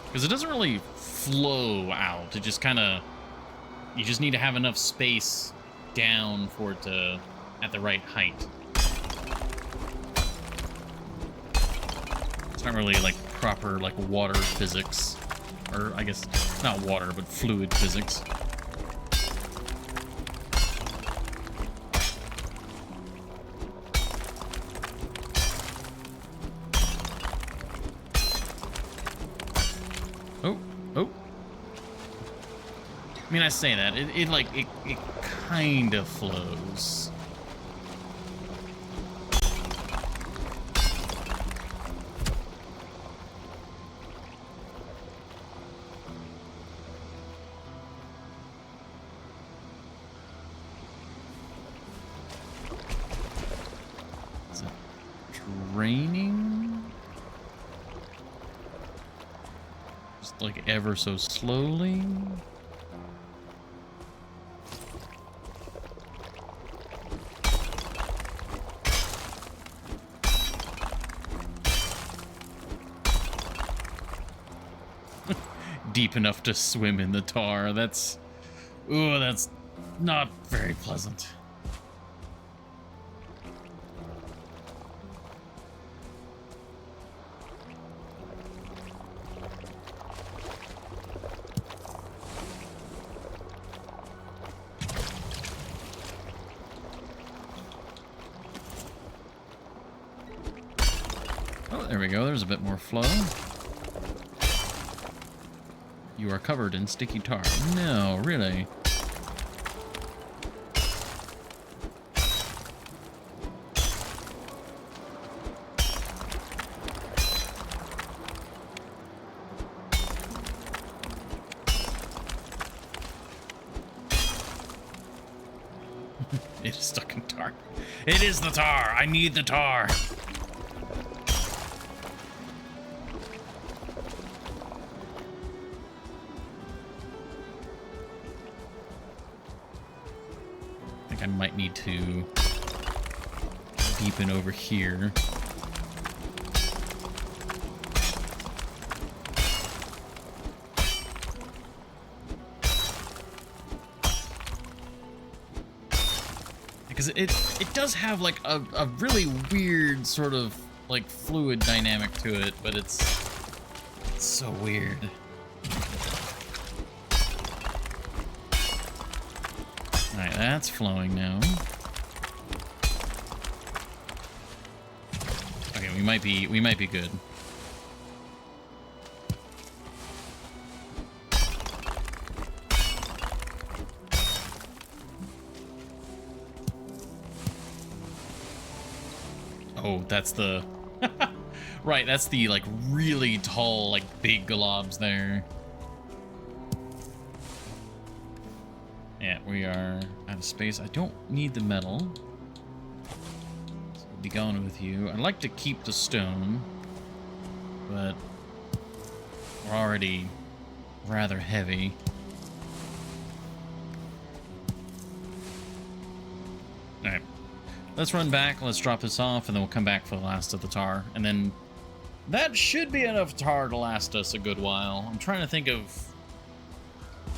Because it doesn't really flow out. It just kind of... You just need to have enough space down for it to at the right height. It's not really like proper like water physics, or I guess not water but fluid physics. Oh. I mean, I say that it kind of flows. Is it draining? Just like ever so slowly. Deep enough to swim in the tar. That's not very pleasant. Oh, there we go. There's a bit more flow. You are covered in sticky tar. No, really. It is stuck in tar. It is the tar. I need the tar. I think I might need to deepen over here. Because it does have like a really weird sort of like fluid dynamic to it, but it's so weird. Alright, that's flowing now. Okay, we might be good. Oh, that's the... Right, that's the, like, really tall, like, big globs there. Yeah, we are out of space. I don't need the metal. So I'll be going with you. I'd like to keep the stone, but we're already rather heavy. Alright. Let's run back, let's drop this off, and then we'll come back for the last of the tar. And then that should be enough tar to last us a good while. I'm trying to think of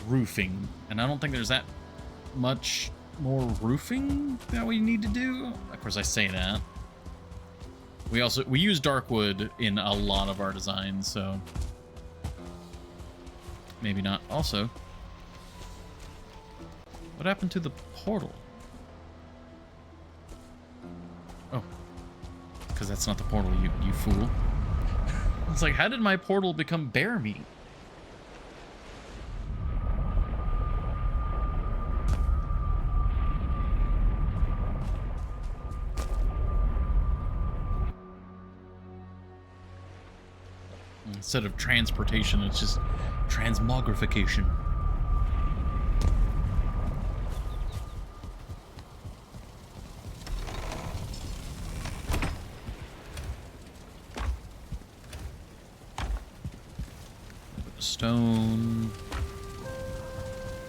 roofing, and I don't think there's that much more roofing that we need to do. Of course, I say that. We use dark wood in a lot of our designs, so maybe not. Also, what happened to the portal? Oh, because that's not the portal, you fool. It's like, how did my portal become bear meat? Instead of transportation, it's just transmogrification. Stone.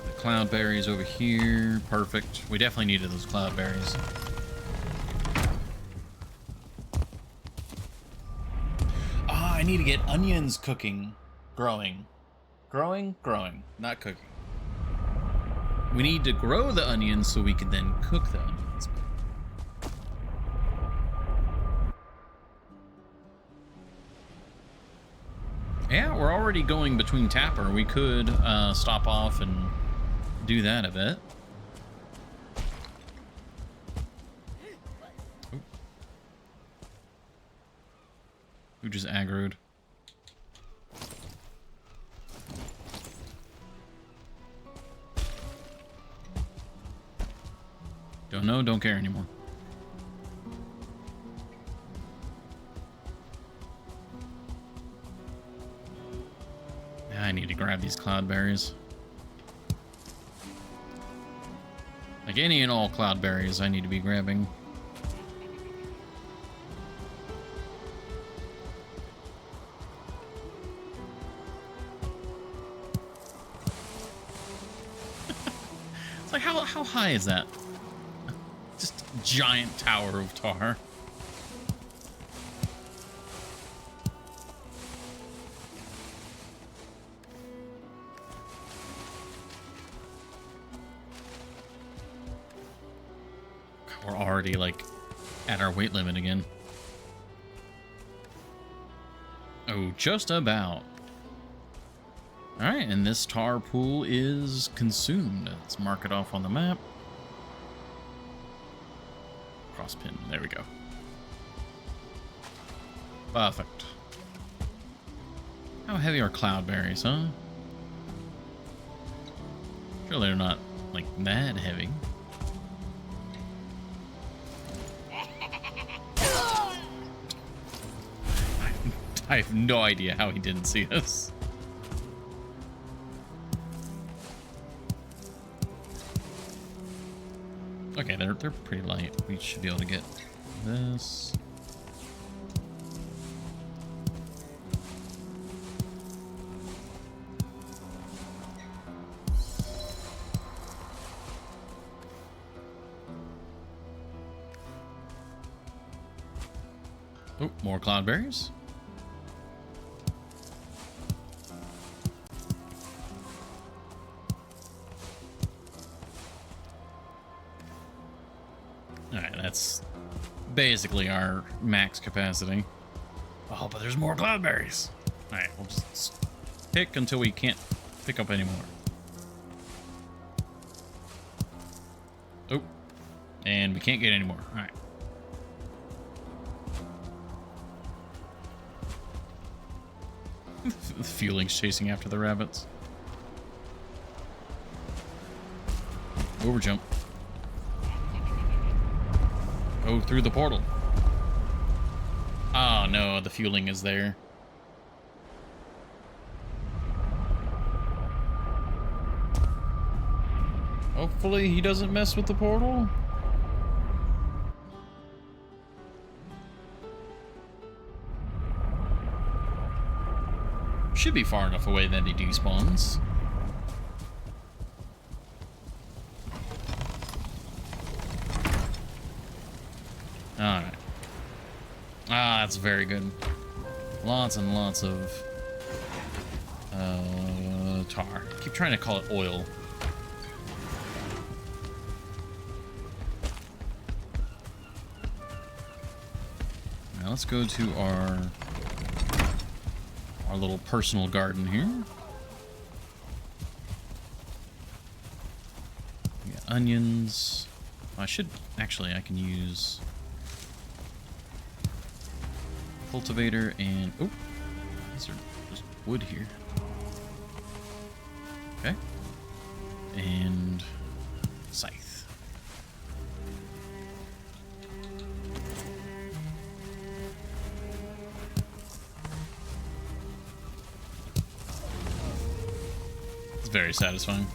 The cloudberries over here. Perfect. We definitely needed those cloudberries. I need to get onions cooking. Growing, not cooking. We need to grow the onions so we can then cook the onions. Yeah, we're already going between Tapper. We could stop off and do that a bit. Ooh. Who just aggroed? Don't know, don't care anymore. I need to grab these cloudberries. Like any and all cloudberries I need to be grabbing. It's like, how high is that? Just a giant tower of tar. We're already, like, at our weight limit again. Oh, just about. Alright, and this tar pool is consumed. Let's mark it off on the map. Cross pin. There we go. Perfect. How heavy are cloudberries, huh? Surely they're not, like, that heavy. I have no idea how he didn't see us. Okay, they're pretty light. We should be able to get this. Oh, more cloudberries. Alright, that's basically our max capacity. Oh, but there's more cloudberries. Alright, we'll just pick until we can't pick up anymore. Oh, and we can't get any more. Alright. The Fueling's chasing after the rabbits. Overjump. Go through the portal. Oh no, the Fueling is there. Hopefully he doesn't mess with the portal. Should be far enough away that he despawns. Alright. Ah, that's very good. Lots and lots of tar. Keep trying to call it oil. Now let's go to our little personal garden here. We got onions. I can use cultivator and oh, these are just wood here. Okay. And scythe. Very satisfying.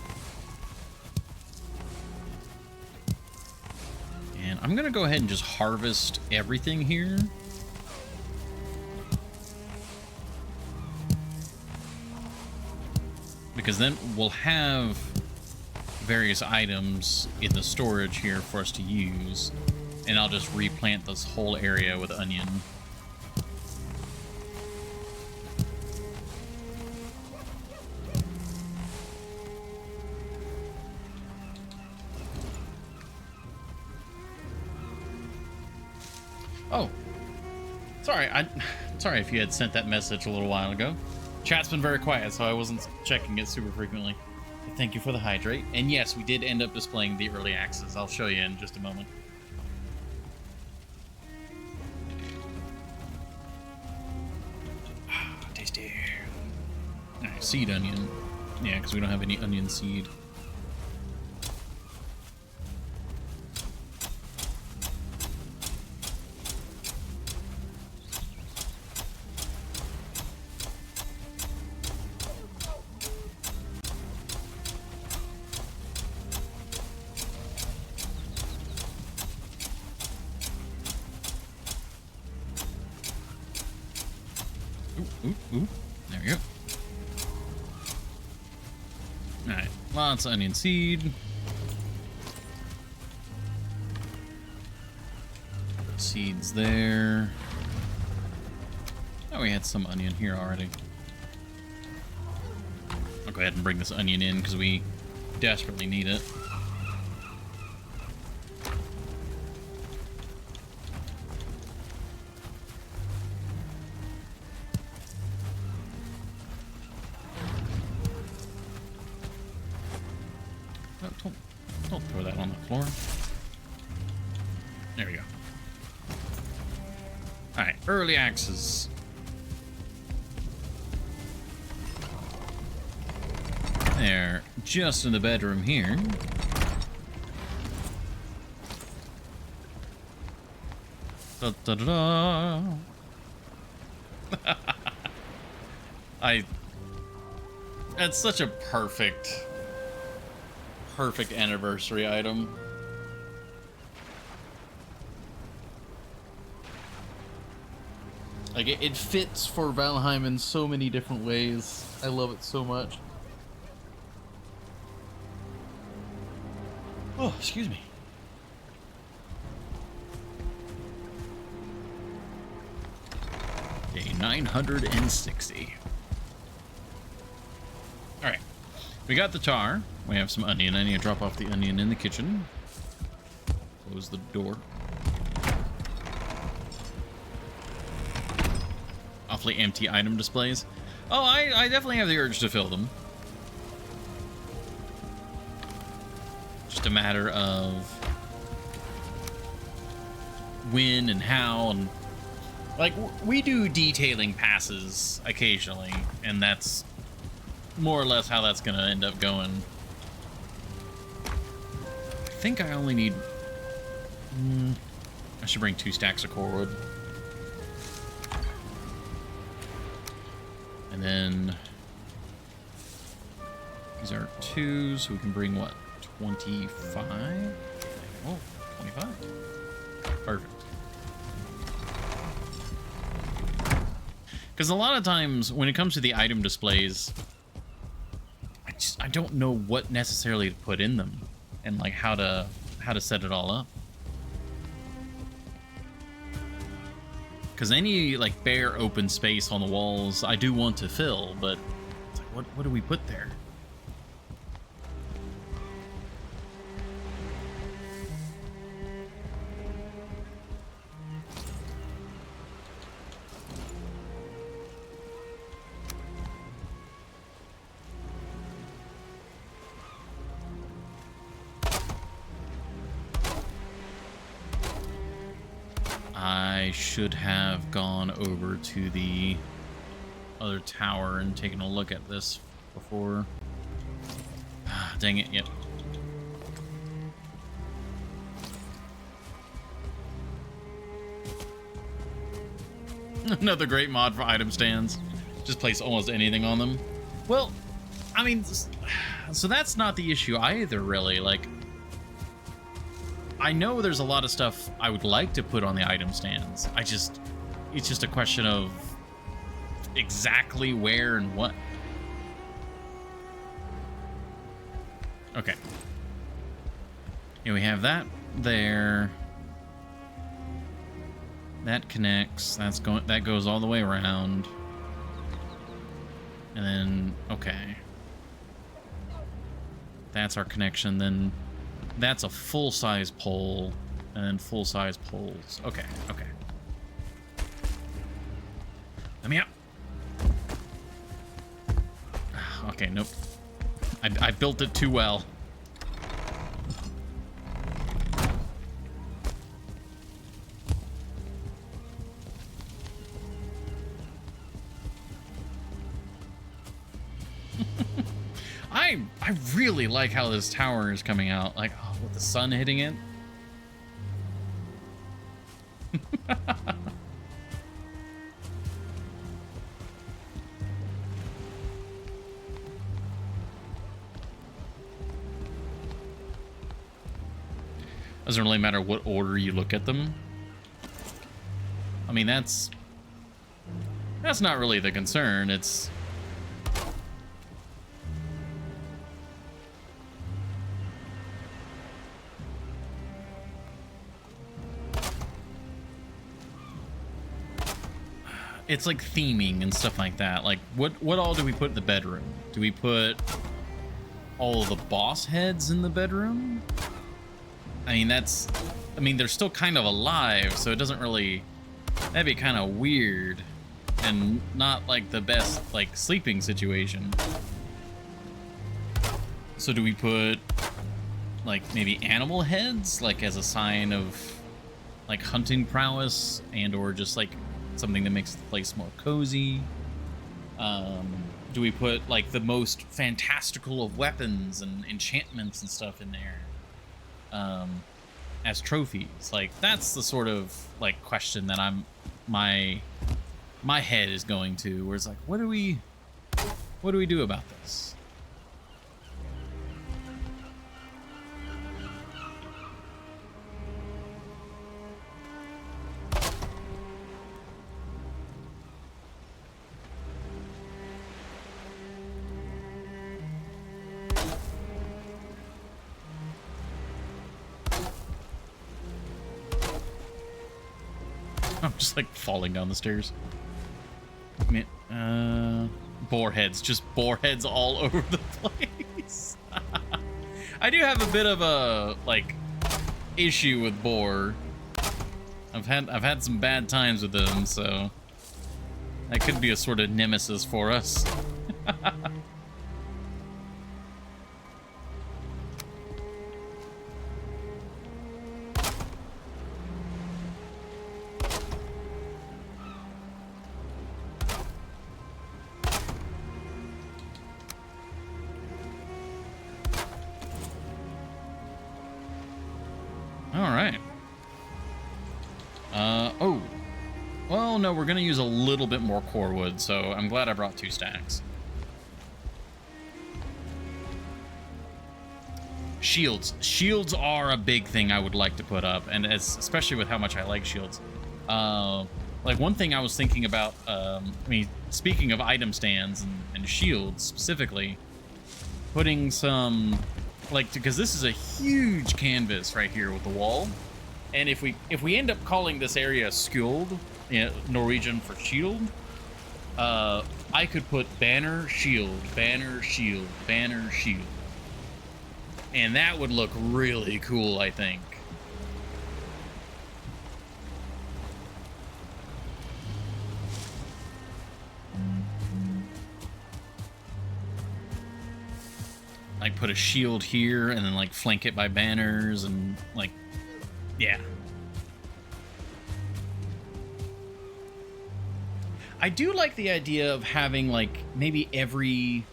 And I'm gonna go ahead and just harvest everything here. Because then we'll have various items in the storage here for us to use. And I'll just replant this whole area with onion. Oh, sorry if you had sent that message a little while ago. Chat's been very quiet, so I wasn't checking it super frequently. But thank you for the hydrate. And yes, we did end up displaying the early access. I'll show you in just a moment. Ah, tasty. Alright, seed onion. Yeah, because we don't have any onion seed. Ooh. There we go. Alright, lots of onion seed. Seeds there. Oh, we had some onion here already. I'll go ahead and bring this onion in because we desperately need it. Don't throw that on the floor. There we go. Alright, early axes. There, just in the bedroom here. Da da da da. That's such a perfect anniversary item. Like, it fits for Valheim in so many different ways. I love it so much. Oh, excuse me. Day 960. Alright. We got the tar. We have some onion. I need to drop off the onion in the kitchen. Close the door. Awfully empty item displays. Oh, I definitely have the urge to fill them. Just a matter of when and how, and like we do detailing passes occasionally, and that's more or less how that's gonna end up going. I think I only need I should bring 2 stacks of core wood. And then these are 2, so we can bring what, 25? Oh, 25. Perfect. Because a lot of times when it comes to the item displays, I don't know what necessarily to put in them and like how to set it all up. Because any like bare open space on the walls I do want to fill, but it's like, what do we put there? I should have gone over to the other tower and taken a look at this before. Ah, dang it, yep. Another great mod for item stands. Just place almost anything on them. Well, I mean, so that's not the issue either, really. Like, I know there's a lot of stuff I would like to put on the item stands. It's just a question of exactly where and what. Okay. Yeah, we have that there. That connects. That goes all the way around. And then, okay. That's our connection. Then that's a full-size pole, and then full-size poles. Okay, okay. Let me out. Okay, nope. I built it too well. I really like how this tower is coming out, like, oh, with the sun hitting it. Doesn't really matter what order you look at them. I mean, that's not really the concern. It's like theming and stuff like that. Like, what all do we put in the bedroom? Do we put all of the boss heads in the bedroom? I mean, they're still kind of alive, so it doesn't really... That'd be kind of weird and not like the best, like, sleeping situation. So do we put, like, maybe animal heads, like, as a sign of, like, hunting prowess, and or just, like, something that makes the place more cozy? Do we put like the most fantastical of weapons and enchantments and stuff in there as trophies? Like, that's the sort of like question that my head is going to, where it's like, what do we do about this? I'm just like falling down the stairs. Boar heads, just boar heads all over the place. I do have a bit of a like issue with boar. I've had some bad times with them, so that could be a sort of nemesis for us. Oh. Well, no, we're going to use a little bit more core wood, so I'm glad I brought 2 stacks. Shields. Shields are a big thing I would like to put up, and especially with how much I like shields. Like, one thing I was thinking about, I mean, speaking of item stands and shields specifically, putting some, like, because this is a huge canvas right here with the wall. And if we end up calling this area Skjold, you know, Norwegian for shield, I could put banner, shield, banner, shield, banner, shield. And that would look really cool, I think. Like put a shield here and then like flank it by banners and like, yeah. I do like the idea of having like maybe every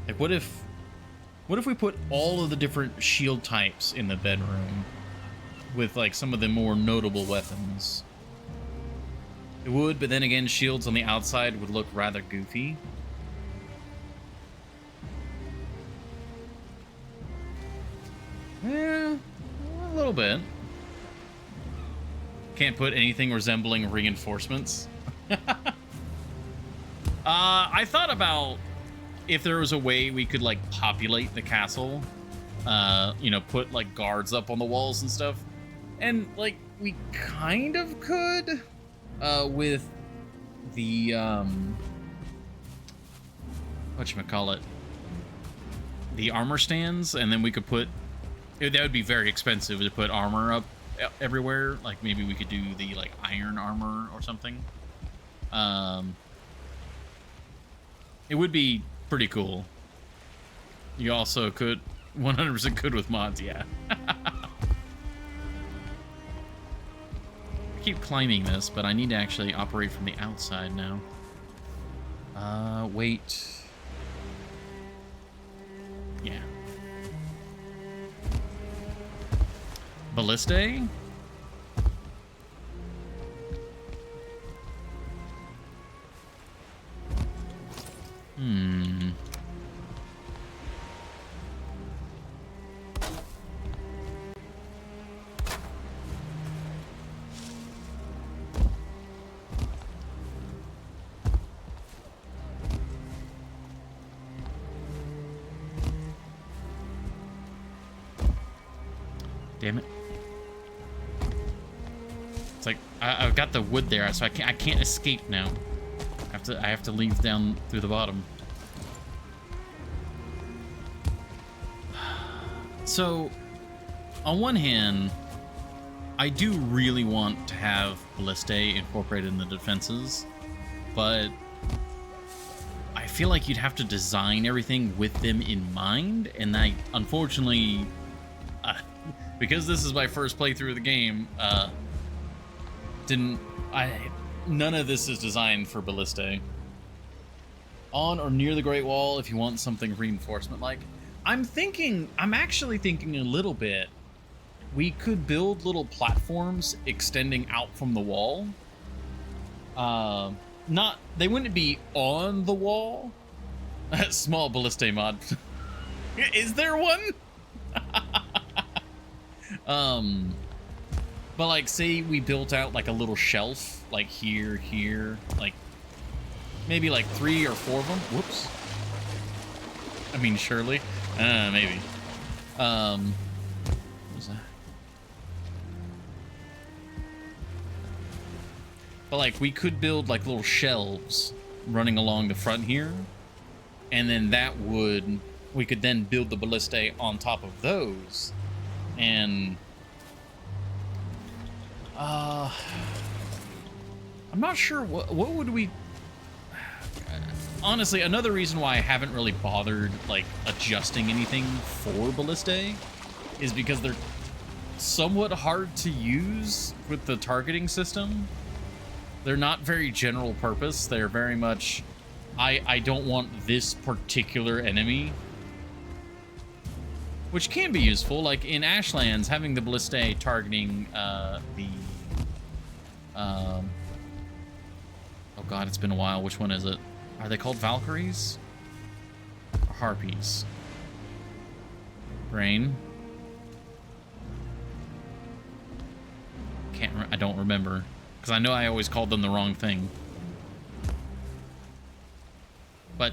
like what if we put all of the different shield types in the bedroom with like some of the more notable weapons? It would, but then again, shields on the outside would look rather goofy. Yeah, a little bit. Can't put anything resembling reinforcements. I thought about if there was a way we could like populate the castle, you know, put like guards up on the walls and stuff. And like we kind of could with the whatchamacallit, the armor stands, and then we could put, that would be very expensive to put armor up everywhere. Like maybe we could do the like iron armor or something. It would be pretty cool. You also could 100% could with mods, yeah. I keep climbing this, but I need to actually operate from the outside now. Wait. Yeah. Ballistae? Damn it. It's like I've got the wood there, so I can't escape now. I have to leave down through the bottom. So, on one hand, I do really want to have Ballistae incorporated in the defenses, but I feel like you'd have to design everything with them in mind, and I, unfortunately, because this is my first playthrough of the game, none of this is designed for Ballistae. On or near the Great Wall, if you want something reinforcement-like. I'm actually thinking a little bit, we could build little platforms extending out from the wall. They wouldn't be on the wall. Small Ballistae mod. Is there one? But like, say we built out like a little shelf, like here, like maybe like 3 or 4 of them. Whoops. I mean, surely. Maybe. What was that? But like, we could build like little shelves running along the front here, and then we could then build the ballistae on top of those, and I'm not sure what would we. Honestly, another reason why I haven't really bothered like adjusting anything for ballistae is because they're somewhat hard to use with the targeting system. They're not very general purpose. They're very much, I don't want this particular enemy. Which can be useful. Like in Ashlands, having the ballistae targeting oh god, it's been a while. Which one is it? Are they called Valkyries? Or Harpies? Brain? I don't remember. Because I know I always called them the wrong thing. But,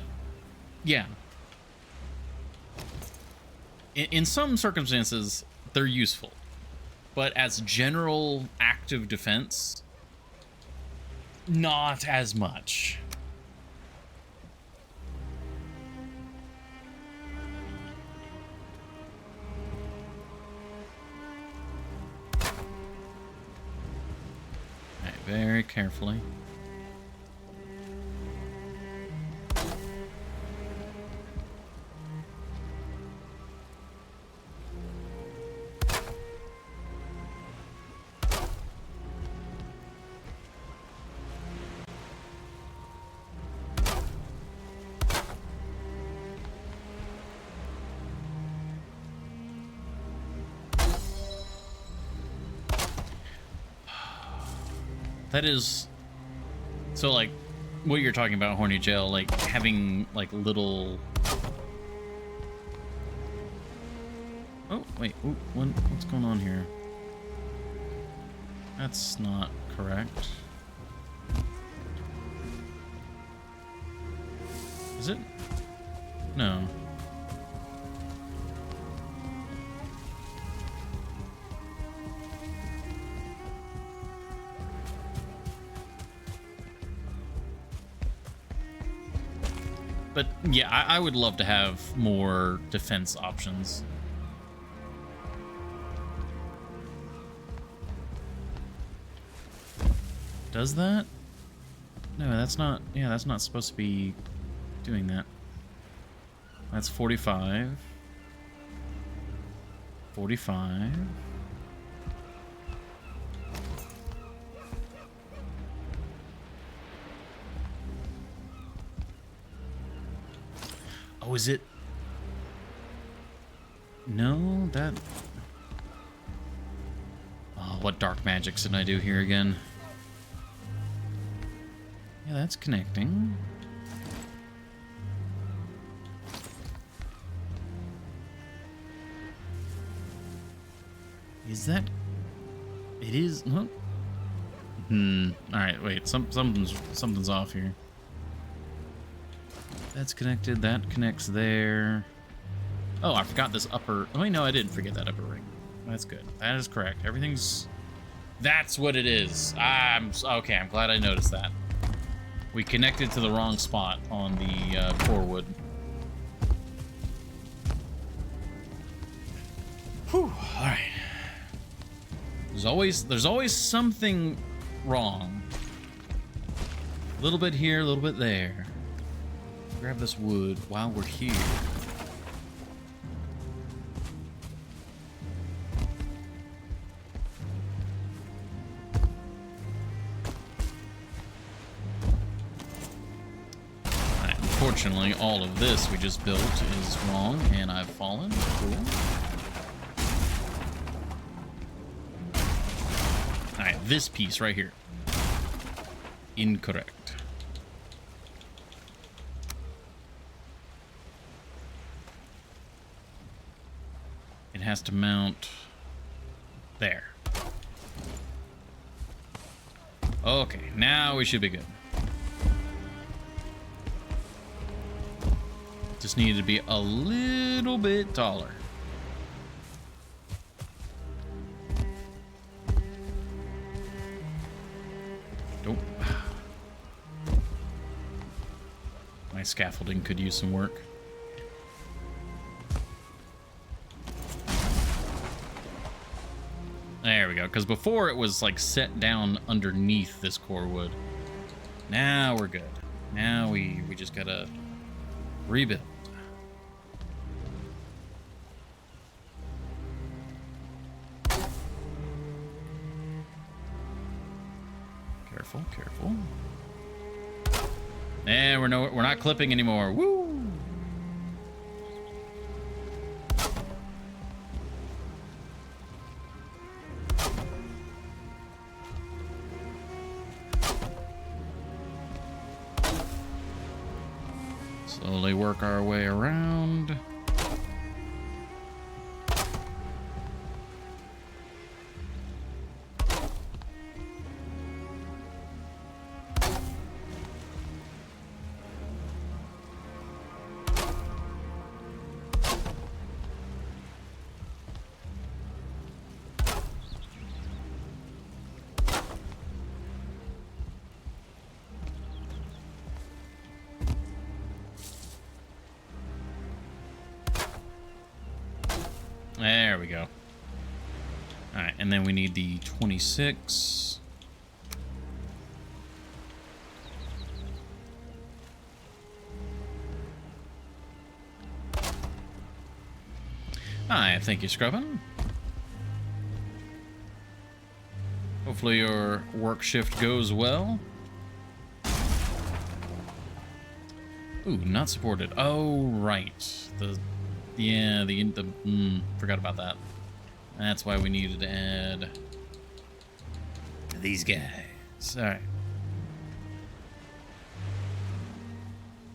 yeah. In some circumstances, they're useful. But as general active defense, not as much. Very carefully. That is, so like, what you're talking about, Horny Jail, like having like little. Oh wait, ooh, what's going on here? That's not correct. Is it? No. But yeah, I would love to have more defense options. Does that? No, that's not. Yeah, that's not supposed to be doing that. That's 45. 45. Oh, is it? No, that... Oh, what dark magics did I do here again? Yeah, that's connecting. Is that... It is... No. Alright, wait. Something's off here. That's connected. That connects there. Oh, I forgot this upper... Oh, wait, no, I didn't forget that upper ring. That's good. That is correct. Everything's... That's what it is. Okay, I'm glad I noticed that. We connected to the wrong spot on the core wood. Whew, alright. There's always something wrong. A little bit here, a little bit there. Grab this wood while we're here. Alright, unfortunately, all of this we just built is wrong, and I've fallen. Cool. Alright, this piece right here. Incorrect. It has to mount there. Okay, now we should be good. Just needed to be a little bit taller. Nope. My scaffolding could use some work. There we go, because before it was like set down underneath this core wood. Now we're good. Now we just gotta rebuild. Careful, careful. And we're not clipping anymore. Woo! Slowly work our way around. There we go. All right, and then we need the 26. Hi, thank you, Scrubbin. Hopefully your work shift goes well. Ooh, not supported. Oh, right. Forgot about that. That's why we needed to add these guys. All right.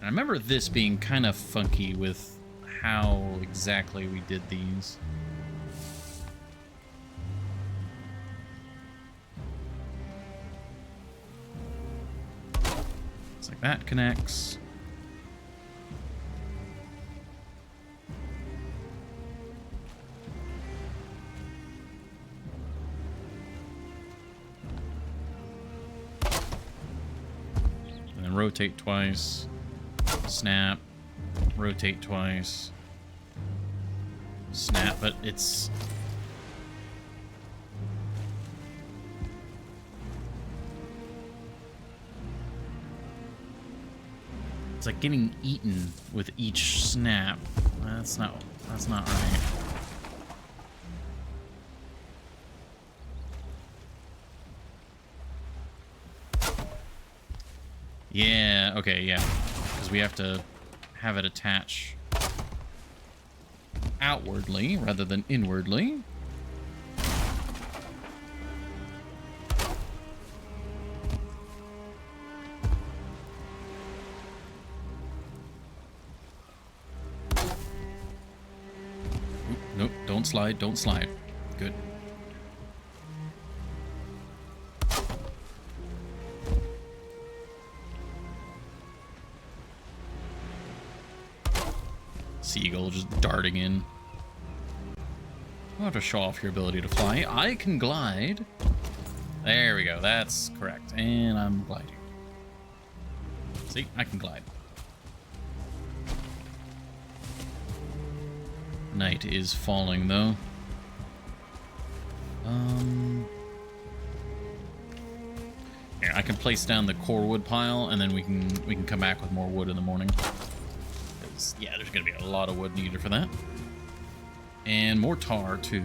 I remember this being kind of funky with how exactly we did these. It's like that connects. Rotate twice, snap, rotate twice, snap, but it's like getting eaten with each snap. That's not right. Yeah, okay, yeah. Because we have to have it attach outwardly rather than inwardly. Oop, nope, don't slide, don't slide. Good. Seagull just darting in. I'll have to show off your ability to fly. I can glide. There we go. That's correct. And I'm gliding. See, I can glide. Night is falling, though. Here, I can place down the core wood pile, and then we can come back with more wood in the morning. Yeah, there's gonna be a lot of wood needed for that. And more tar, too.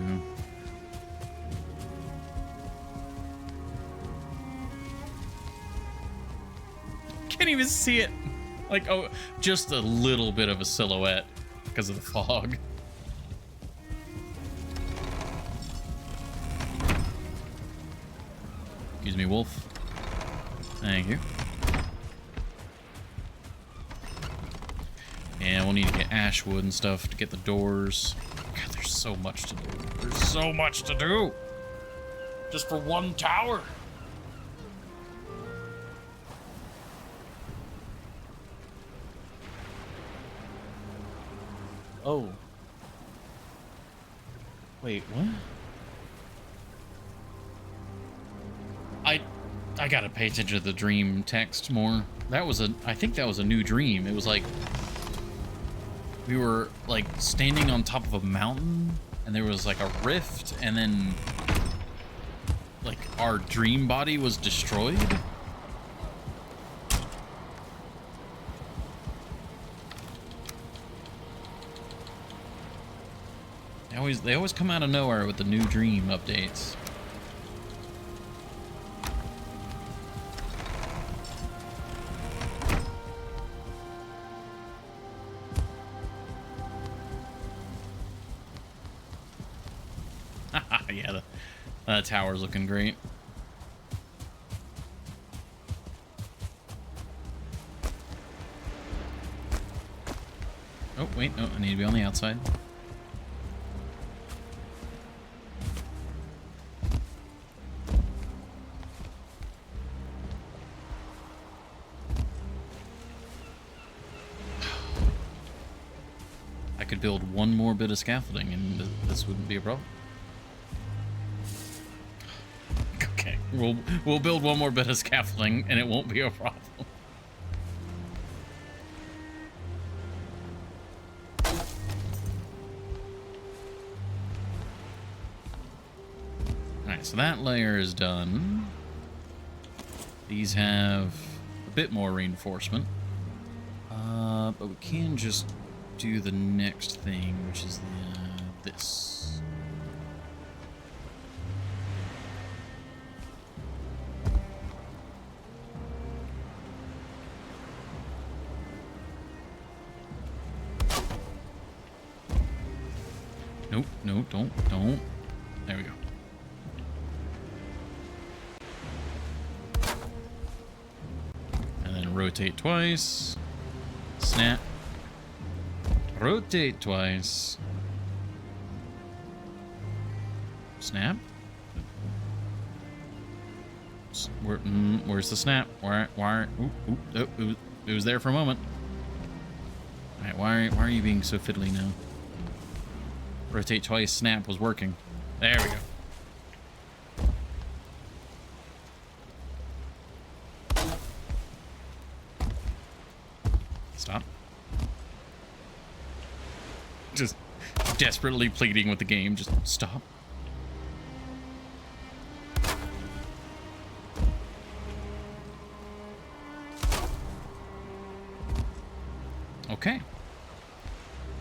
Can't even see it. Like, oh, just a little bit of a silhouette because of the fog. Excuse me, wolf. Thank you. And we'll need to get ash wood and stuff to get the doors. God, there's so much to do. There's so much to do. Just for one tower. Oh. Wait, what? I gotta pay attention to the dream text more. I think that was a new dream. It was like we were like standing on top of a mountain and there was like a rift and then like our dream body was destroyed. They always come out of nowhere with the new dream updates. Yeah, the tower's looking great. Oh, wait, no, I need to be on the outside. I could build one more bit of scaffolding and this wouldn't be a problem. Okay, we'll build one more bit of scaffolding and it won't be a problem. Alright, so that layer is done. These have a bit more reinforcement. But we can just do the next thing, which is this. Nope, no, don't. There we go. And then rotate twice. Snap. Rotate twice. Snap. Where's the snap? Why? It was there for a moment. All right, why are you being so fiddly now? Rotate twice. Snap was working. There we go. Stop. Just desperately pleading with the game. Just stop. Okay.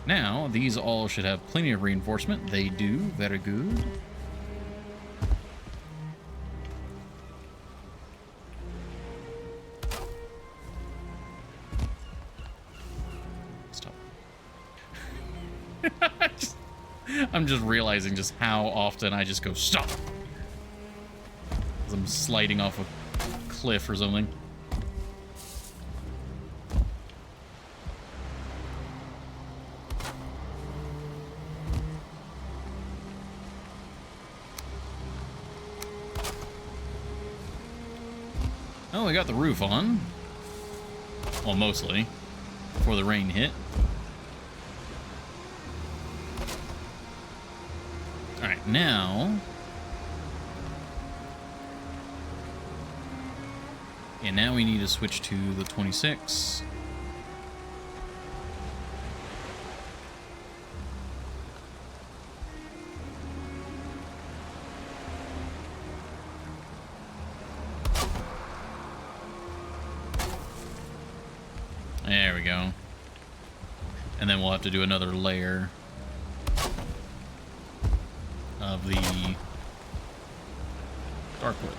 Now, these all should have plenty of reinforcement. They do. Very good. Stop. I'm just realizing just how often I just go, stop. As I'm sliding off a cliff or something. Oh, we got the roof on. Well, mostly. Before the rain hit. Alright, now... And now we need to switch to the 26. There we go. And then we'll have to do another layer of the darkwood.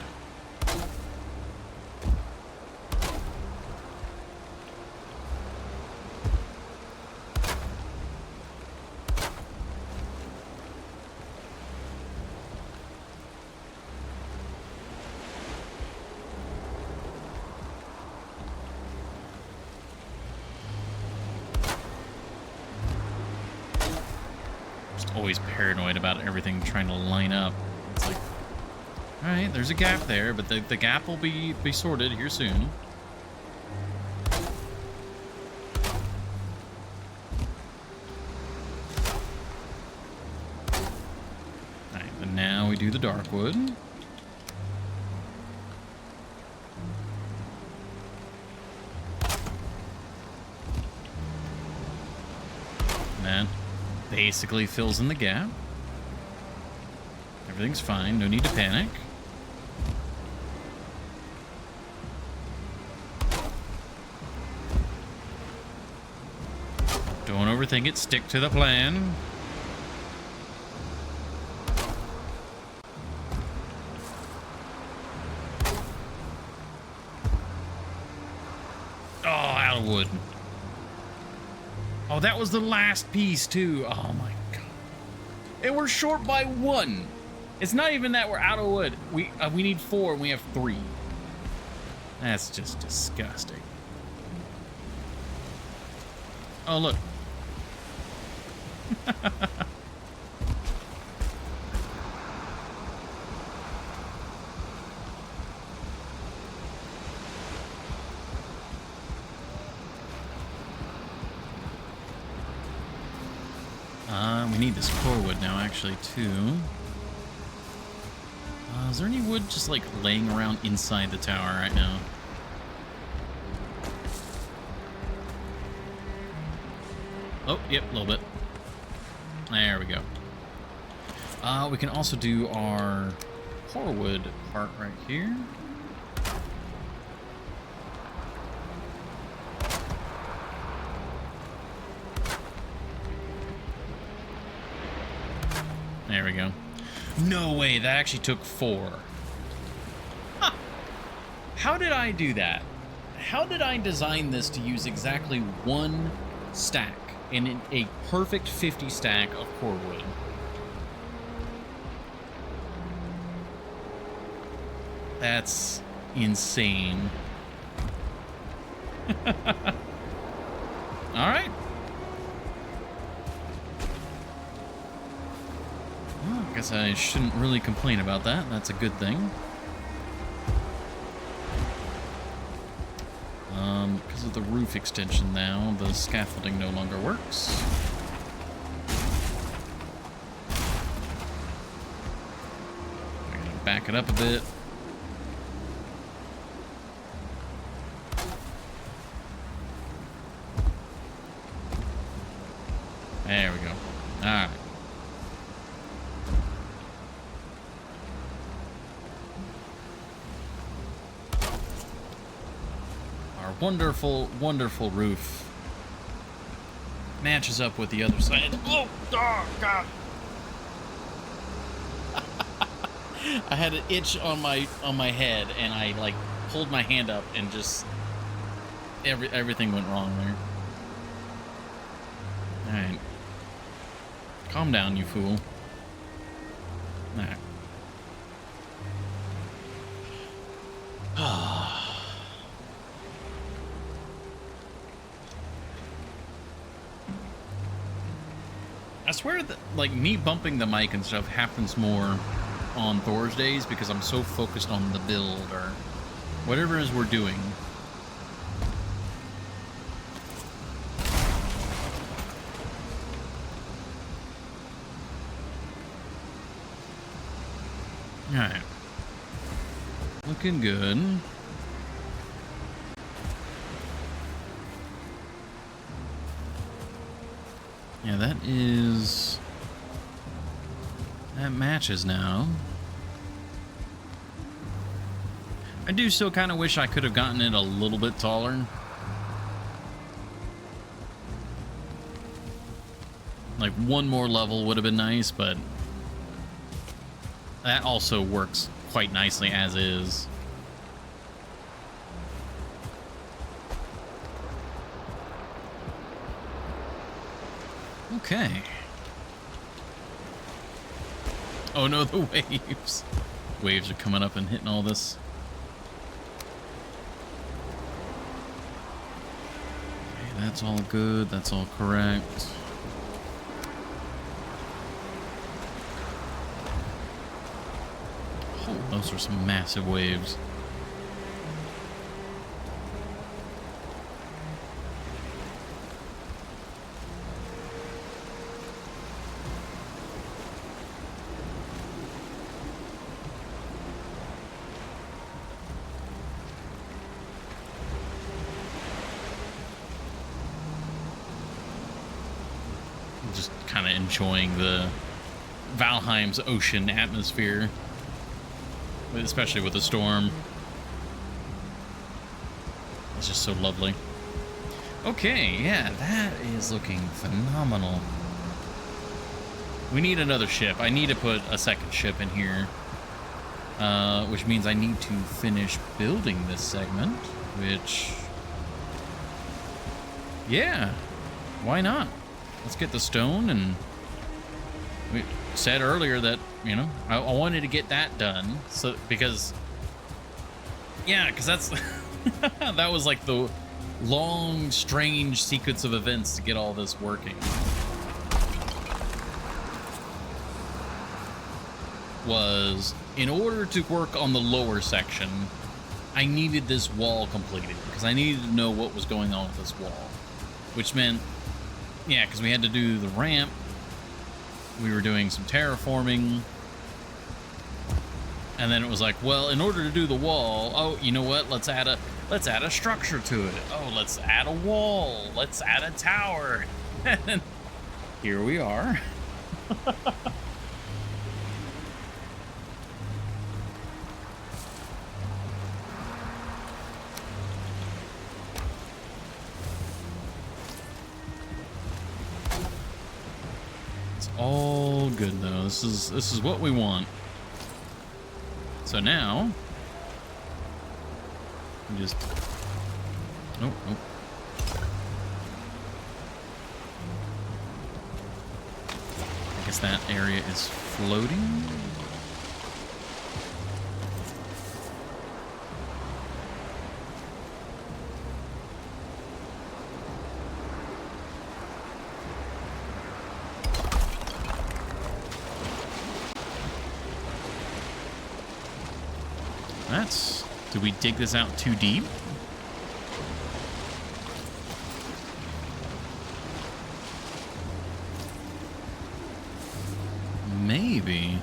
Always paranoid about everything trying to line up. It's like, all right, there's a gap there, but the gap will be sorted here soon. do the dark wood. That basically fills in the gap. Everything's fine, no need to panic. Don't overthink it, stick to the plan. Oh, out of wood. Oh, that was the last piece, too. Oh, my God. And we're short by 1. It's not even that we're out of wood. We need 4, and we have 3. That's just disgusting. Oh, look. We need this core wood now, actually, too. Is there any wood just, like, laying around inside the tower right now? Oh, yep, a little bit. There we go. We can also do our core wood part right here. There we go. No way, that actually took 4. Huh. How did I do that? How did I design this to use exactly 1 stack in a perfect 50 stack of core wood? That's insane. All right. Well, I guess I shouldn't really complain about that. That's a good thing. Because of the roof extension now, the scaffolding no longer works. I'm gonna back it up a bit. There we go. All right. Our wonderful, wonderful roof matches up with the other side. Oh, God. I had an itch on my head, and I like pulled my hand up, and just everything went wrong there. All right. Calm down, you fool. Alright. I swear that, like, me bumping the mic and stuff happens more on Thor's days because I'm so focused on the build or whatever it is we're doing. Alright. Looking good. Yeah, that matches now. I do still kind of wish I could have gotten it a little bit taller. Like, 1 more level would have been nice, but that also works quite nicely as is. Okay. Oh no, the waves. Waves are coming up and hitting all this. Okay, that's all good. That's all correct. Those are some massive waves. Just kind of enjoying the Valheim's ocean atmosphere, especially with the storm. It's just so lovely. Okay, yeah, that is looking phenomenal. We need another ship. I need to put a second ship in here, which means I need to finish building this segment, which, yeah, why not? Let's get the stone, and we said earlier that, you know, I wanted to get that done, so, because, yeah, because that's, that was like the long, strange sequence of events to get all this working. Was, in order to work on the lower section, I needed this wall completed, because I needed to know what was going on with this wall, which meant, yeah, because we had to do the ramp, we were doing some terraforming, and then it was like, well, in order to do the wall, oh, you know what, let's add a structure to it. Oh, let's add a wall, let's add a tower. And here we are. All good though. This is what we want. So now we just oh. I guess that area is floating. Did we dig this out too deep? Maybe.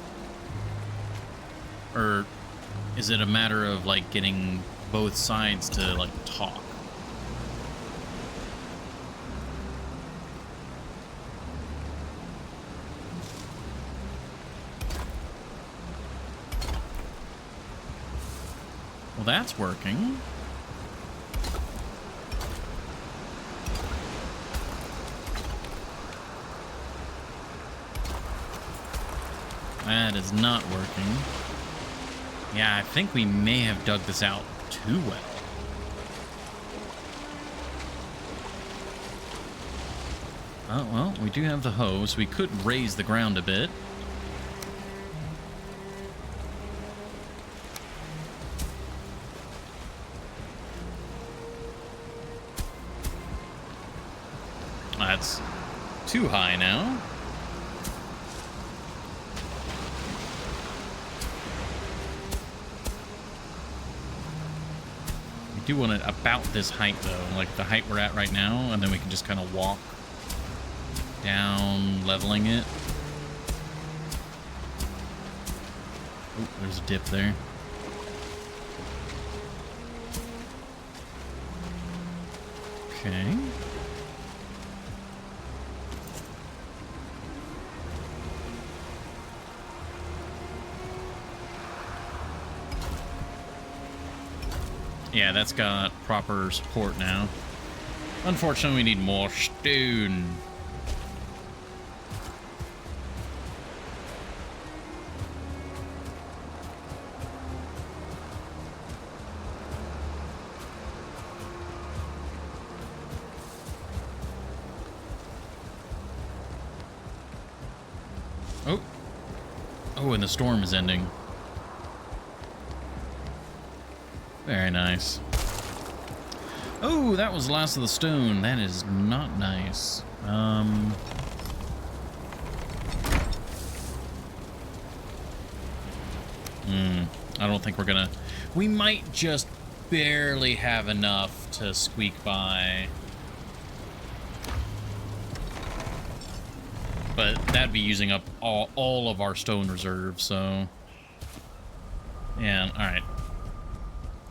Or is it a matter of like getting both sides to like talk? That's working. That is not working. Yeah, I think we may have dug this out too well. Oh, well, we do have the hose. We could raise the ground a bit. That's too high now. We do want it about this height, though, like the height we're at right now, and then we can just kind of walk down, leveling it. Oh, there's a dip there. Okay. Yeah, that's got proper support now. Unfortunately, we need more stone. Oh. Oh, and the storm is ending. Very nice. Oh, that was the last of the stone. That is not nice. I don't think we're gonna... We might just barely have enough to squeak by. But that'd be using up all of our stone reserves, so... Yeah, alright.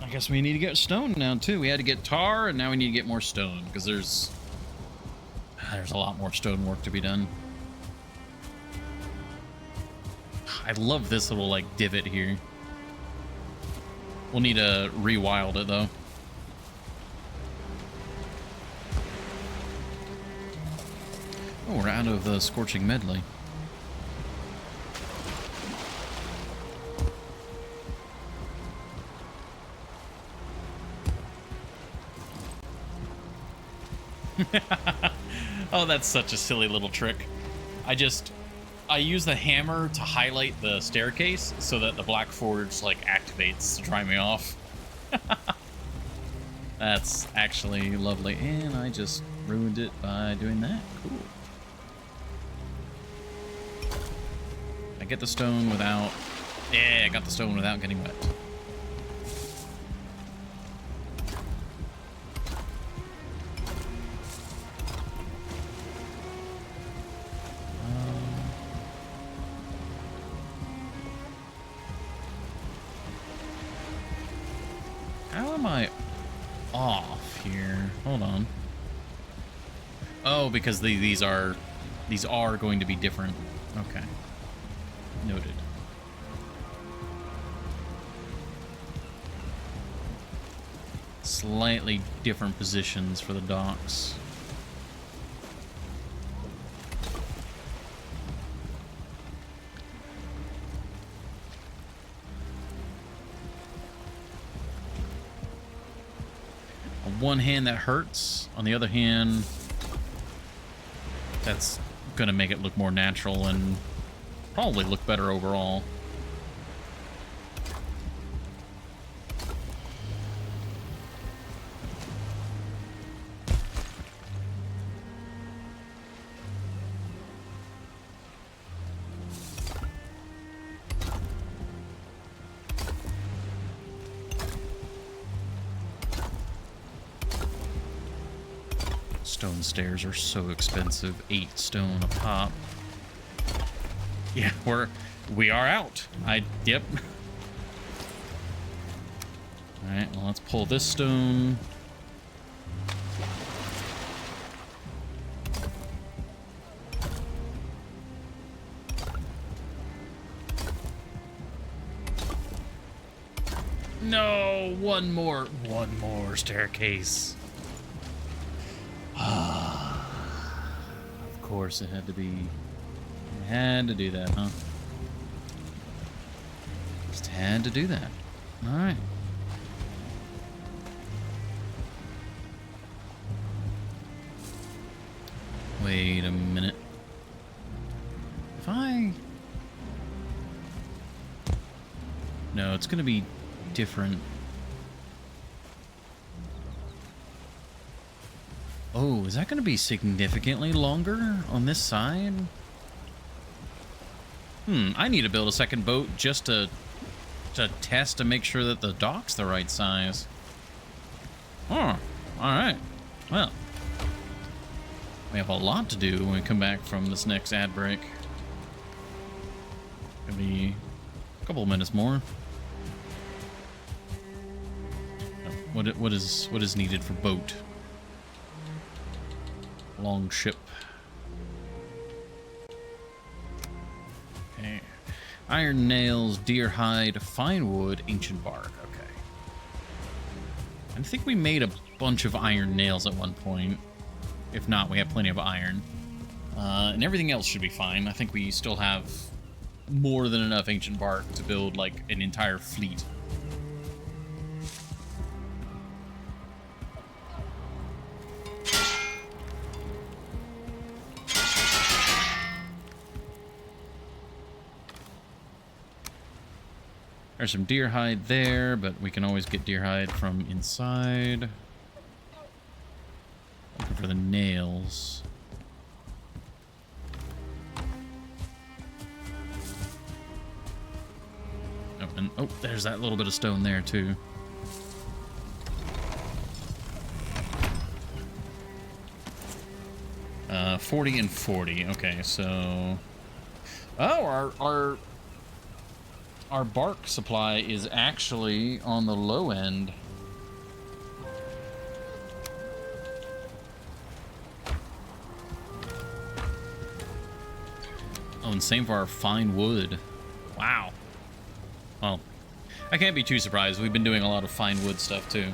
I guess we need to get stone now, too. We had to get tar, and now we need to get more stone, because there's a lot more stone work to be done. I love this little, like, divot here. We'll need to rewild it, though. Oh, we're out of the Scorching Medley. Oh, that's such a silly little trick. I use the hammer to highlight the staircase so that the Black Forge, like, activates to dry me off. That's actually lovely. And I just ruined it by doing that. Cool. I get the stone without... Yeah, I got the stone without getting wet. How am I off here? Hold on. Oh, because these are going to be different. Okay. Noted. Slightly different positions for the docks. On one hand, that hurts. On the other hand, that's gonna make it look more natural and probably look better overall. Stone stairs are so expensive. 8 stone a pop. Yeah, we are out. Yep. Alright, well, let's pull this stone. No, one more staircase. Of course it had to be. It had to do that, huh? Just had to do that. Alright. Wait a minute. If I... No, it's gonna be different. Oh, is that going to be significantly longer on this side? I need to build a second boat just to test to make sure that the dock's the right size. Oh, alright. Well, we have a lot to do when we come back from this next ad break. Gonna be a couple of minutes more. What is needed for boat? Long ship. Okay. Iron nails, deer hide, fine wood, ancient bark. Okay. I think we made a bunch of iron nails at one point. If not, we have plenty of iron. And everything else should be fine. I think we still have more than enough ancient bark to build, like, an entire fleet. There's some deer hide there, but we can always get deer hide from inside. Looking for the nails. Oh, and oh, there's that little bit of stone there too. Uh, 40 and 40. Okay, so oh, our bark supply is actually on the low end. Oh, and same for our fine wood. Wow. Wow. Well, I can't be too surprised. We've been doing a lot of fine wood stuff, too.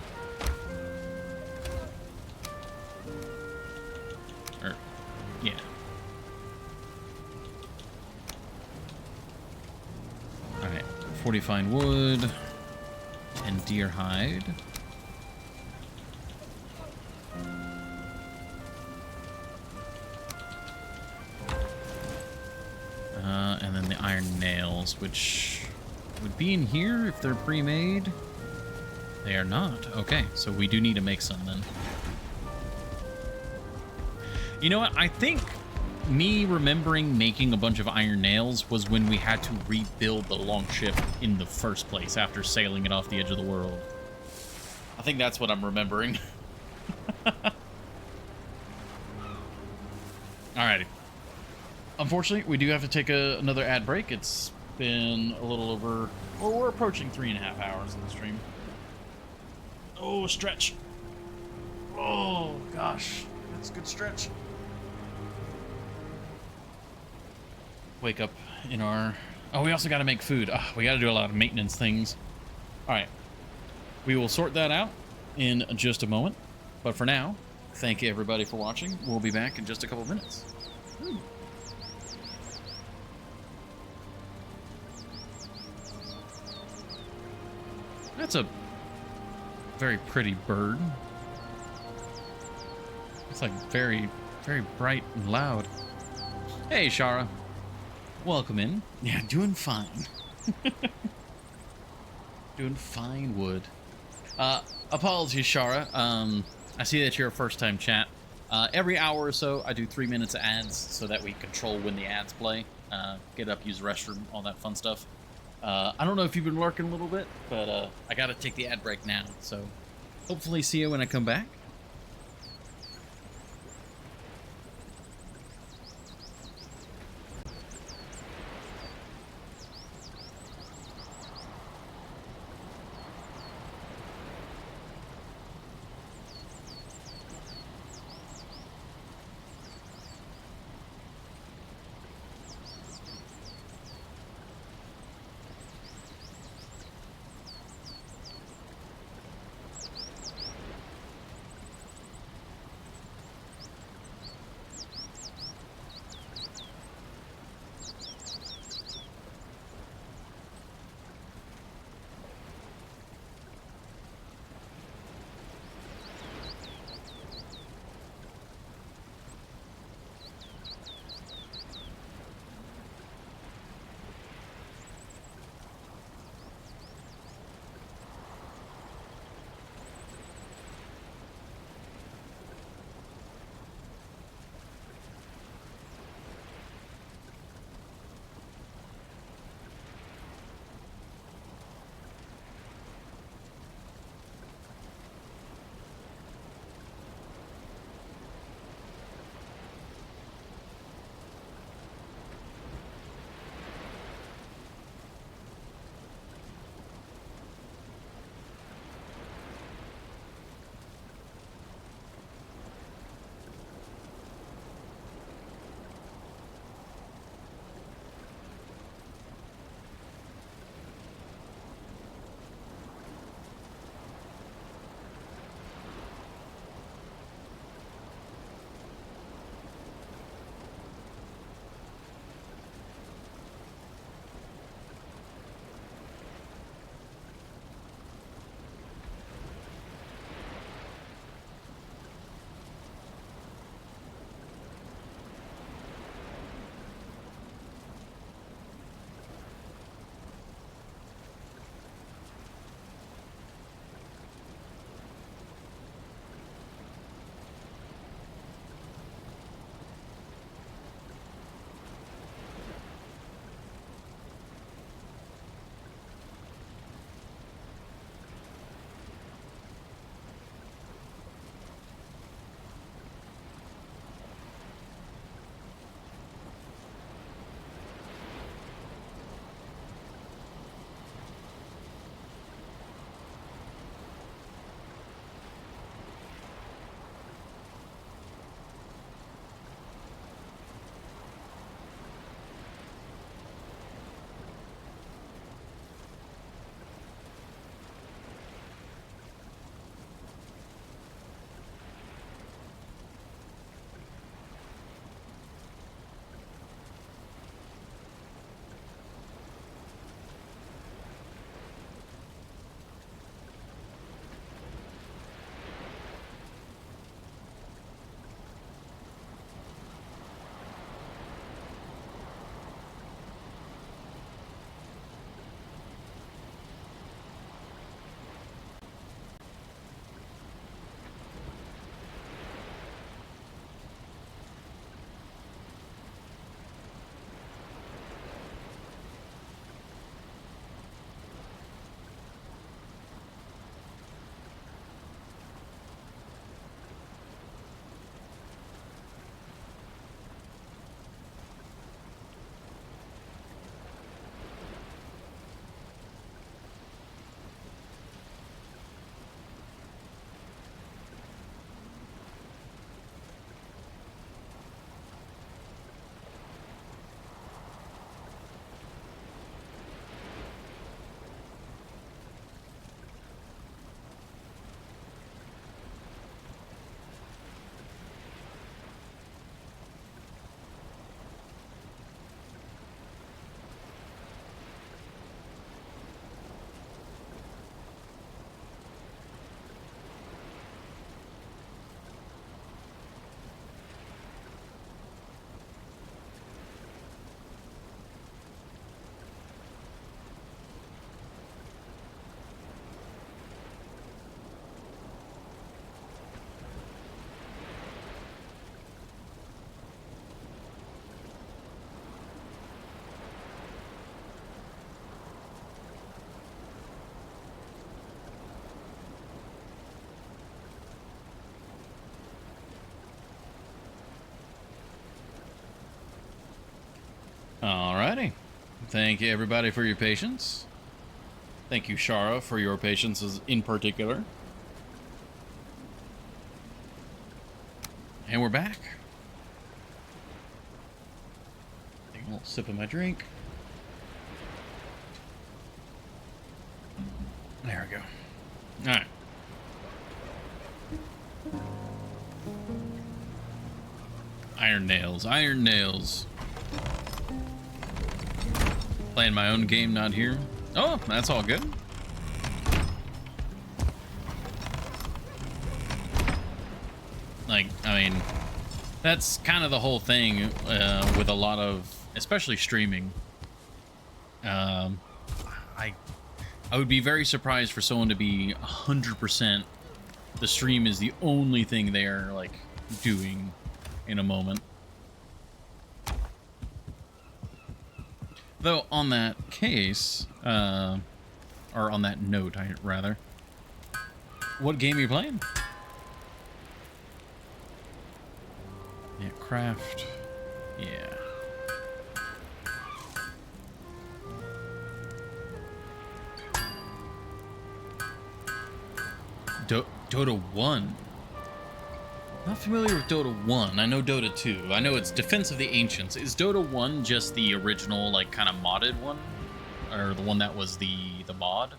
Yeah. Alright, 40 fine wood and deer hide. And then the iron nails, which would be in here if they're pre-made. They are not. Okay, so we do need to make some then. You know what? I think me remembering making a bunch of iron nails was when we had to rebuild the longship in the first place after sailing it off the edge of the world. I think that's what I'm remembering. Alrighty. Unfortunately, we do have to take another ad break. It's been a little over... Well, we're approaching 3.5 hours in the stream. Oh, stretch. Oh, gosh. That's a good stretch. Wake up in our... Oh, we also got to make food. We got to do a lot of maintenance things. All right. We will sort that out in just a moment. But for now, thank you everybody for watching. We'll be back in just a couple minutes. That's a very pretty bird. It's like very, very bright and loud. Hey, Shara. Welcome in. Yeah, doing fine. Doing fine wood. Apologies, Shara. I see that you're a first-time chat. Every hour or so, I do 3 minutes of ads so that we control when the ads play. Get up, use the restroom, all that fun stuff. I don't know if you've been lurking a little bit, but I gotta take the ad break now, so hopefully see you when I come back. Thank you, everybody, for your patience. Thank you, Shara, for your patience in particular. And we're back. Take a little sip of my drink. There we go. All right. Iron nails, iron nails. Playing my own game, not here. Oh, that's all good. Like, I mean, that's kind of the whole thing with a lot of, especially streaming. I would be very surprised for someone to be 100% the stream is the only thing they're like doing in a moment. Though on that case, or on that note, rather, what game are you playing? Yeah, craft. Yeah. Dota 1. Not familiar with Dota 1. I know Dota 2. I know it's Defense of the Ancients. Is Dota 1 just the original, like, kind of modded one? Or the one that was the mod?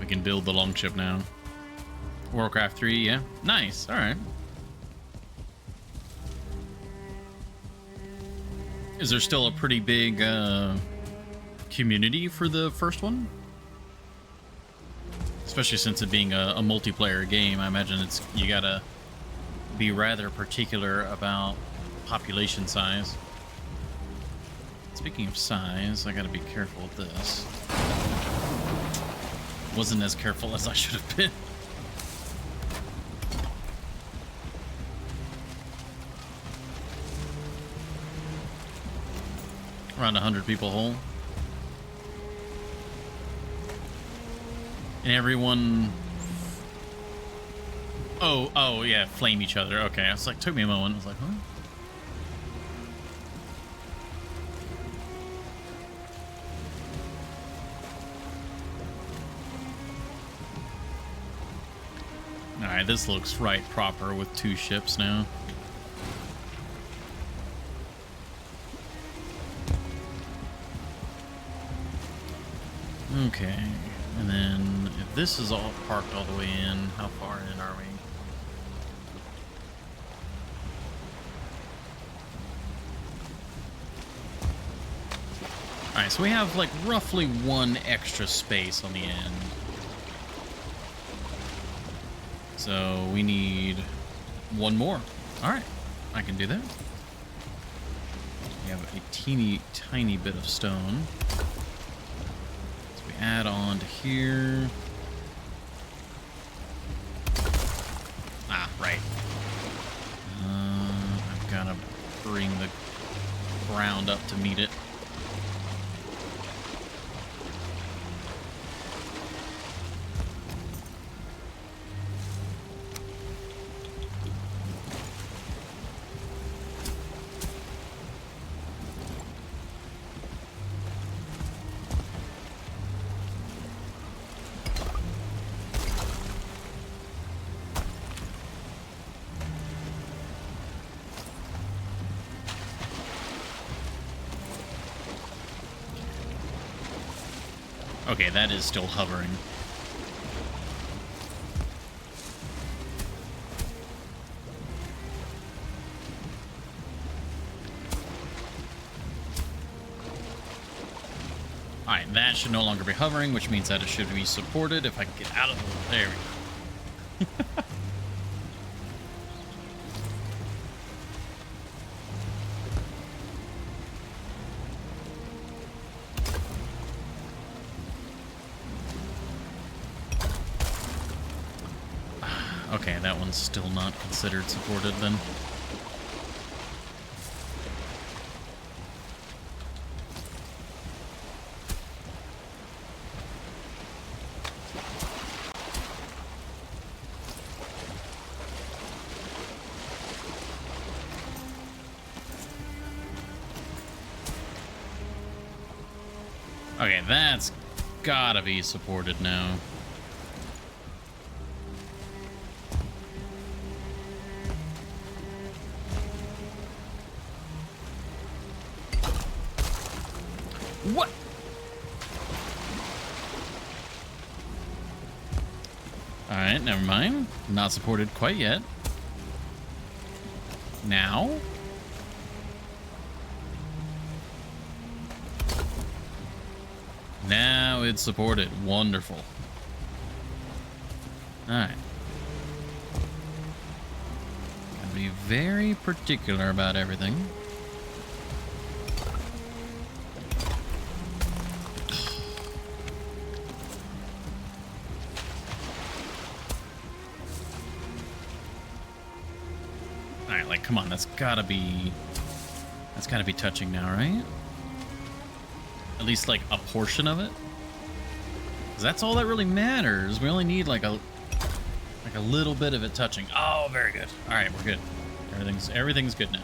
We can build the longship now. Warcraft 3, yeah. Nice, alright. Is there still a pretty big community for the first one? Especially since it being a multiplayer game, I imagine you gotta be rather particular about population size. Speaking of size, I gotta be careful with this. Wasn't as careful as I should have been. Around 100 people whole. And everyone... Oh, yeah, flame each other. Okay, I was like, took me a moment. I was like, huh? Alright, this looks right proper with 2 ships now. Okay, and then if this is all parked all the way in, how far in are we? Alright, so we have like roughly 1 extra space on the end. So we need 1 more. Alright, I can do that. We have a teeny tiny bit of stone. Add on to here. Ah, right. I've got to bring the ground up to meet it. Okay, that is still hovering. Alright, that should no longer be hovering, which means that it should be supported if I can get out of the... There we go. Okay, that one's still not considered supported then. Okay, that's gotta be supported now. What? Alright, never mind. Not supported quite yet. Now? Now it's supported. Wonderful. Alright. Gotta be very particular about everything. Alright, like, come on, that's gotta be touching now, right? At least, like, a portion of it? 'Cause that's all that really matters. We only need, like a little bit of it touching. Oh, very good. Alright, we're good. Everything's good now.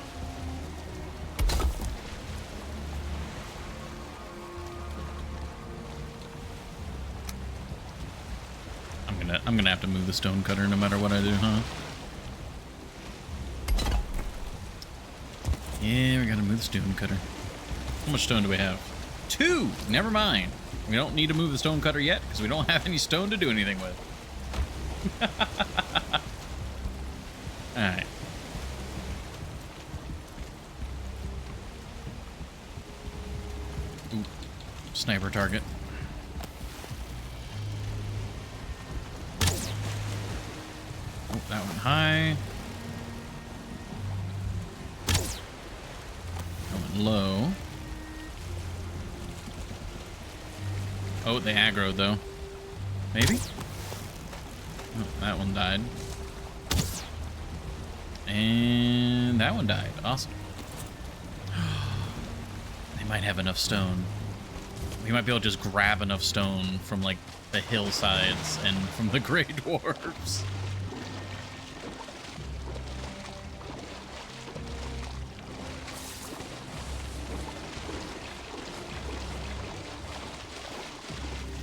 I'm gonna have to move the stone cutter no matter what I do, huh? Yeah, we gotta move the stone cutter. How much stone do we have? 2! Never mind. We don't need to move the stone cutter yet because we don't have any stone to do anything with. Alright. Ooh. Sniper target. Oh, that went high. Low. Oh, they aggroed though. Maybe? Oh, that one died. And that one died. Awesome. They might have enough stone. We might be able to just grab enough stone from like the hillsides and from the Grey Dwarves.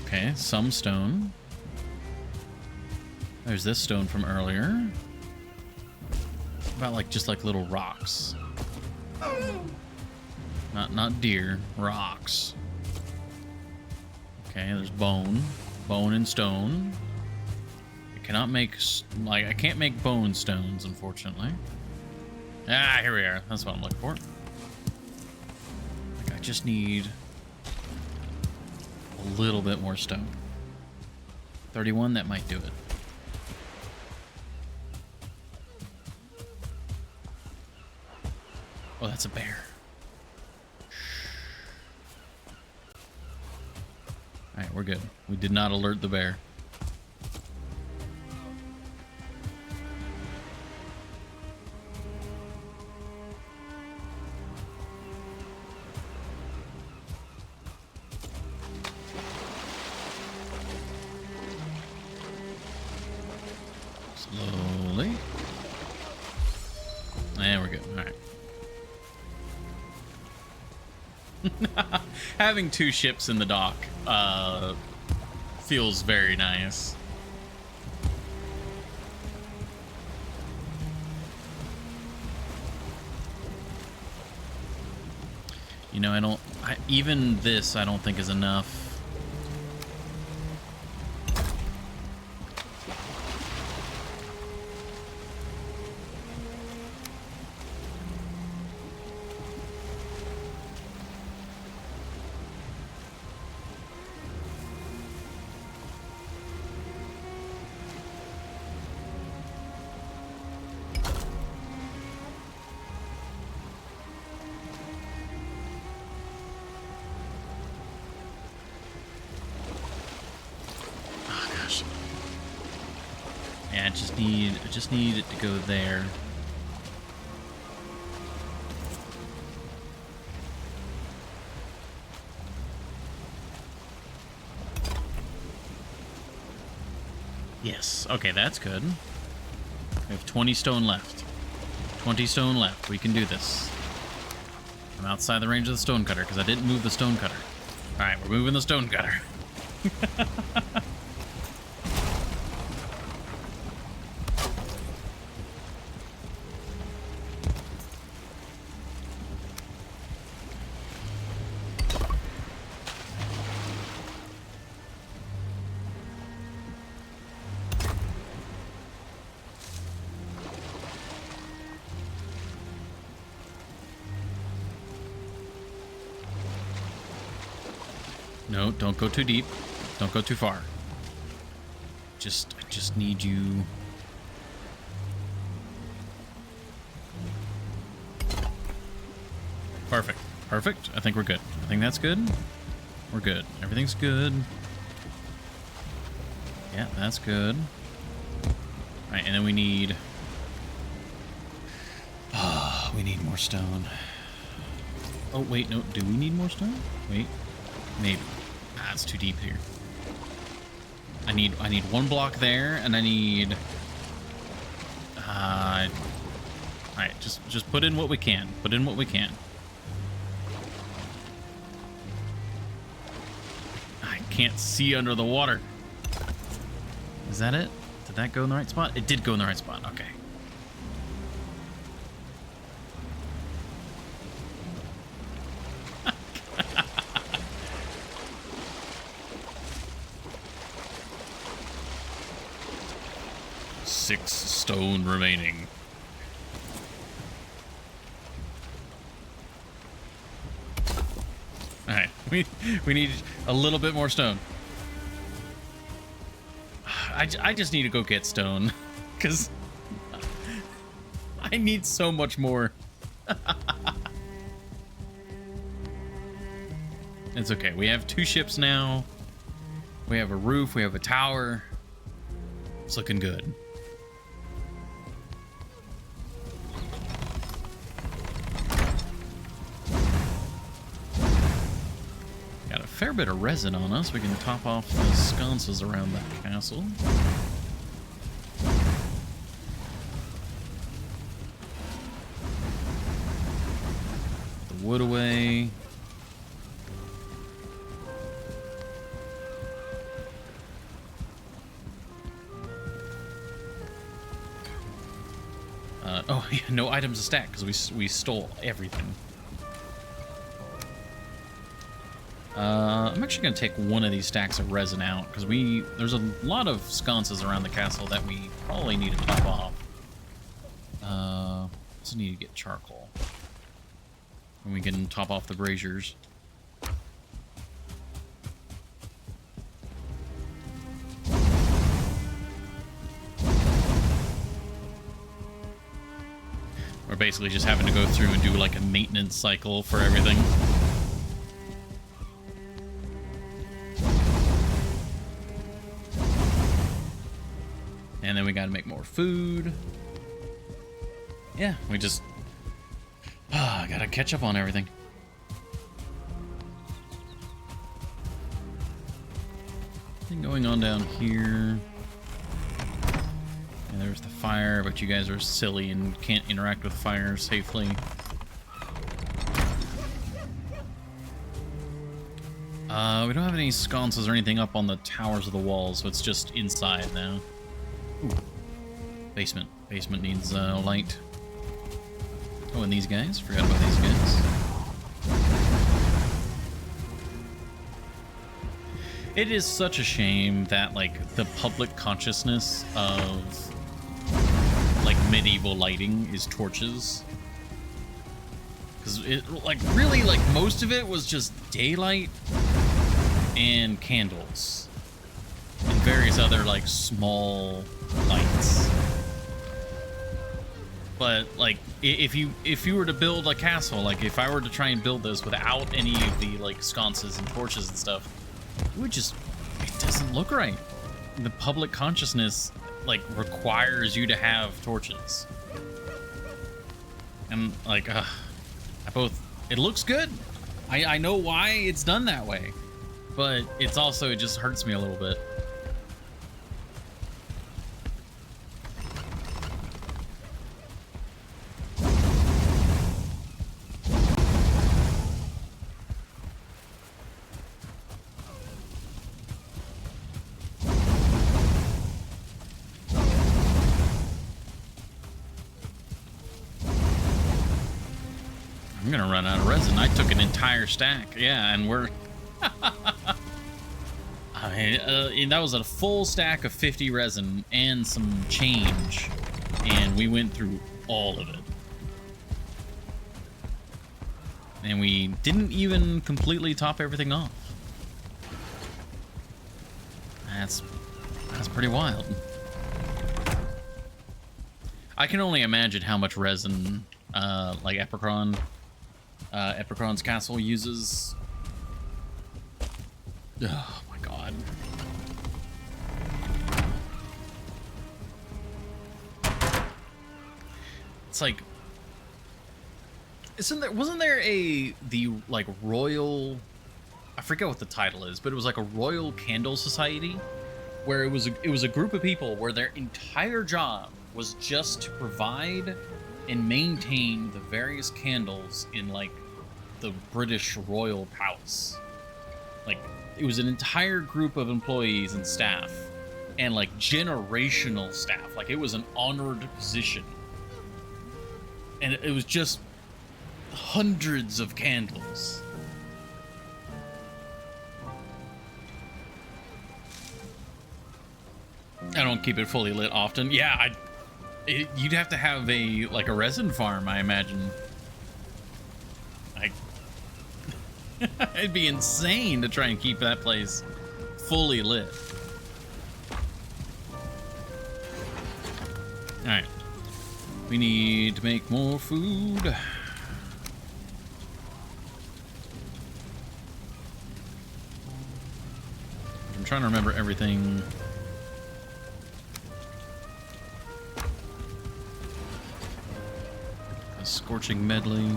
Okay, some stone. There's this stone from earlier. About like just like little rocks. Not deer, rocks. Okay, there's bone and stone. I cannot make I can't make bone stones, unfortunately. Ah, here we are. That's what I'm looking for. Like, I just need a little bit more stone. 31, that might do it. Oh, that's a bear. Alright, we're good. We did not alert the bear. Slowly. And we're good. Alright. Having 2 ships in the dock feels very nice. You know, even this I don't think is enough. Yeah, I just need it to go there. Yes. Okay, that's good. We have 20 stone left. 20 stone left. We can do this. I'm outside the range of the stone cutter because I didn't move the stone cutter. Alright, we're moving the stone cutter. No, don't go too deep. Don't go too far. I just need you. Perfect. Perfect. I think we're good. I think that's good. We're good. Everything's good. Yeah, that's good. Alright, and then we need... we need more stone. Oh, wait, no. Do we need more stone? Wait. Maybe. Ah, it's too deep here. I need one block there, and I need... Alright, just put in what we can. Put in what we can. I can't see under the water. Is that it? Did that go in the right spot? It did go in the right spot. Okay. Six stone remaining. Alright, we need a little bit more stone. I just need to go get stone, because I need so much more. It's okay. We have 2 ships now. We have a roof. We have a tower. It's looking good. Got a fair bit of resin on us. We can top off the sconces around that castle. The wood away. Oh, yeah, no items to stack because we stole everything. I'm actually going to take one of these stacks of resin out because there's a lot of sconces around the castle that we probably need to top off. Just need to get charcoal. And we can top off the braziers. We're basically just having to go through and do like a maintenance cycle for everything. And then we gotta make more food. Yeah, we just... gotta catch up on everything. Nothing going on down here. And there's the fire, but you guys are silly and can't interact with fire safely. We don't have any sconces or anything up on the towers of the walls, so it's just inside now. Ooh. Basement. Basement needs light. Oh, and these guys. Forgot about these guys. It is such a shame that, like, the public consciousness of, like, medieval lighting is torches. Because it, like, really, like, most of it was just daylight and candles. And various other, like, small lights. But, like, if you were to build a castle, like, if I were to try and build this without any of the, like, sconces and torches and stuff, it would just, it doesn't look right. The public consciousness, like, requires you to have torches. And, like, it looks good. I know why it's done that way. But it's also, it just hurts me a little bit. I'm gonna run out of resin. I took an entire stack. Yeah, and we're... and that was a full stack of 50 resin and some change. And we went through all of it. And we didn't even completely top everything off. That's pretty wild. I can only imagine how much resin, like Epicron's castle uses. Oh my god. It's like, wasn't there the like royal, I forget what the title is, but it was like a royal candle society where it was a group of people where their entire job was just to provide and maintain the various candles in like the British royal palace. Like it was an entire group of employees and staff, and like generational staff. Like it was an honored position, and it was just hundreds of candles. I don't keep it fully lit often. Yeah, you'd have to have a resin farm, I imagine. Like, it'd be insane to try and keep that place fully lit. All right, we need to make more food. I'm trying to remember everything. A scorching medley.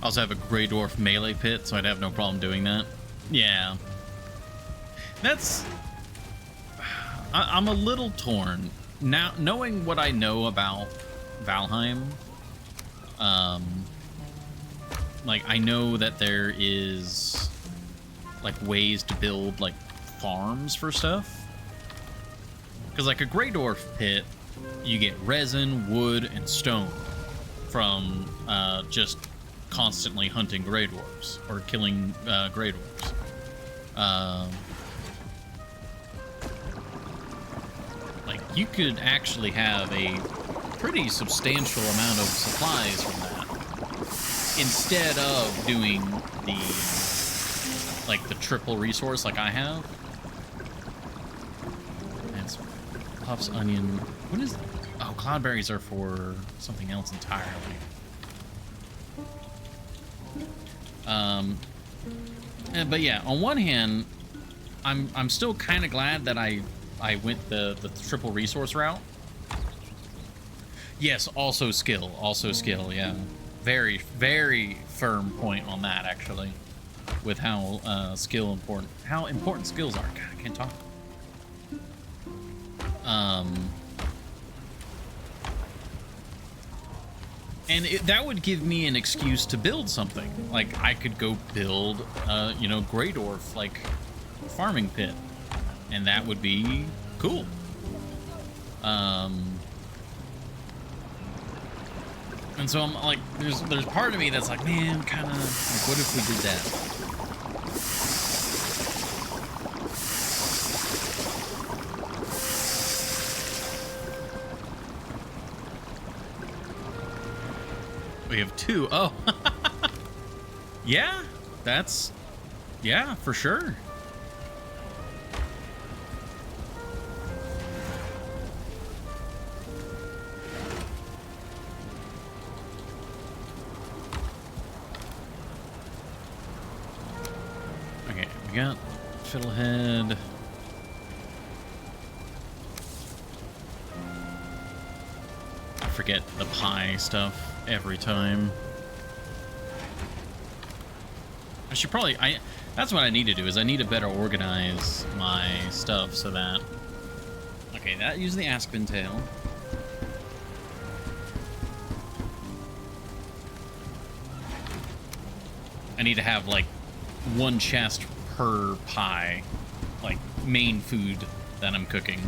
I also have a Grey Dwarf melee pit, so I'd have no problem doing that. Yeah. That's... I'm a little torn. Now, knowing what I know about Valheim, like, I know that there is, like, ways to build, like, farms for stuff. Because, like, a Grey Dwarf pit, you get resin, wood, and stone from just constantly hunting Grey Dwarves, or killing Grey Dwarves. Like, you could actually have a pretty substantial amount of supplies from that, instead of doing the triple resource like I have. That's puffs, onion. What is that? Oh, cloudberries are for something else entirely. But yeah, on one hand, I'm still kind of glad that I went the triple resource route. Yes, also skill, yeah. Very, very firm point on that, actually, with how how important skills are. God, I can't talk. And that would give me an excuse to build something. Like, I could go build, Grey Dwarf, like, farming pit. And that would be cool. And so I'm like, there's part of me that's like, man, kind of, like, what if we did that? We have two. Oh. Yeah, yeah, for sure. Okay, we got Fiddlehead. I forget the pie stuff every time. I should probably, that's what I need to do, is I need to better organize my stuff so that, okay, that used the aspen tail. I need to have like one chest per pie, like main food that I'm cooking.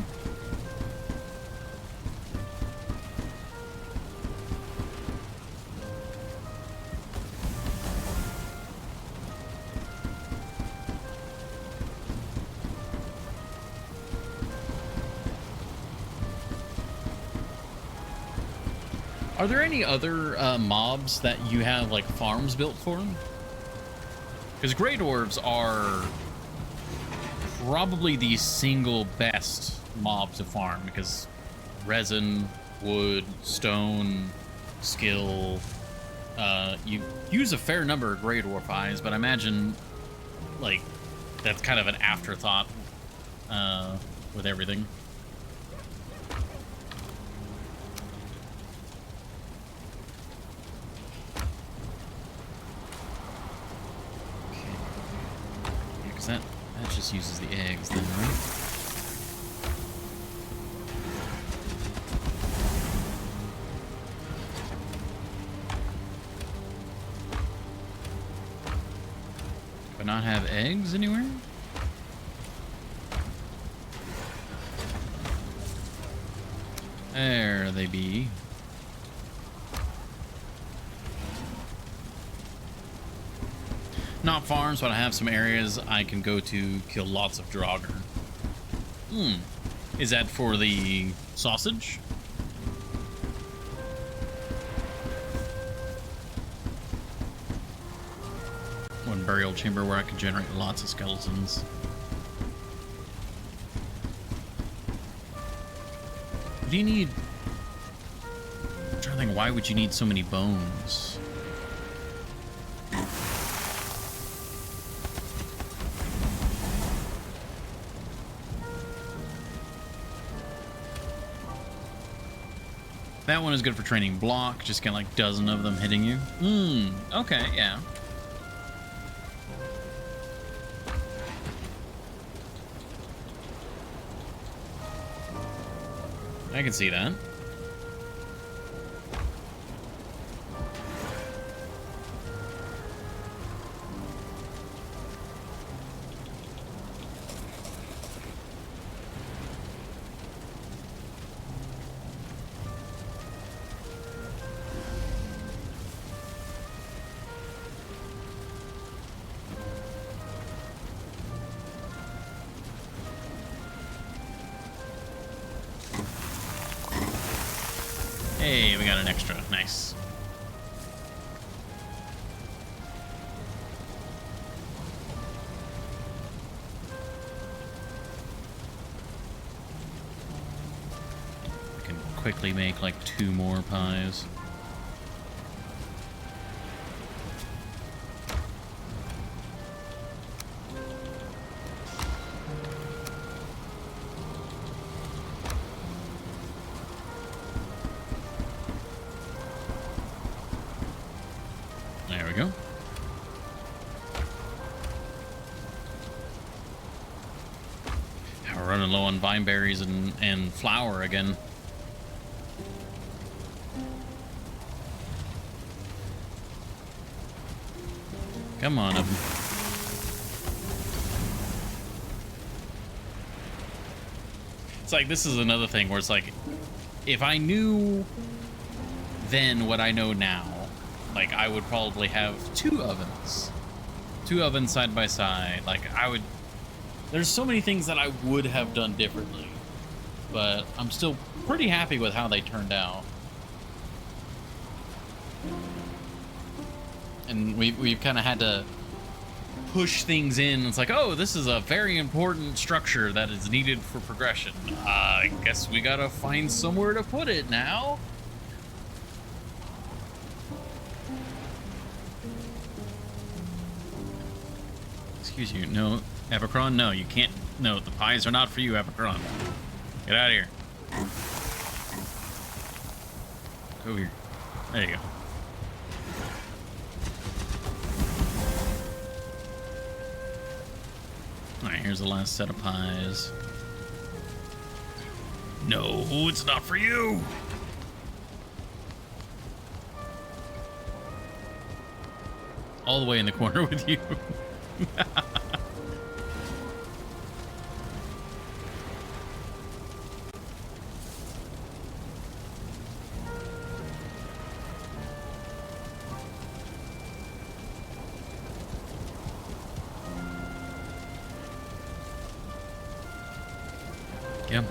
Are there any other mobs that you have like farms built for? Because Grey Dwarves are probably the single best mob to farm, because resin, wood, stone, skill. You use a fair number of Grey Dwarf eyes, but I imagine like that's kind of an afterthought with everything. That just uses the eggs then, right? Do I not have eggs anywhere? There they be. Not farms, but I have some areas I can go to kill lots of Draugr. Is that for the sausage? One burial chamber where I can generate lots of skeletons. What do you need? I'm trying to think, why would you need so many bones? That one is good for training block, just get like a dozen of them hitting you. Okay, yeah. I can see that. Hey, we got an extra. Nice. I can quickly make like 2 more pies. There we go. We're running low on vine berries and flour again. Come on, Evan. It's like, this is another thing where it's like, if I knew then what I know now, like, I would probably have 2 ovens. 2 ovens side by side. Like, there's so many things that I would have done differently, but I'm still pretty happy with how they turned out. And we've kind of had to push things in. It's like, oh, this is a very important structure that is needed for progression. I guess we gotta find somewhere to put it now. Excuse you. No, Avacron, no, you can't. No, the pies are not for you, Avacron. Get out of here. Go here. There you go. Alright, here's the last set of pies. No, it's not for you! All the way in the corner with you. Yep.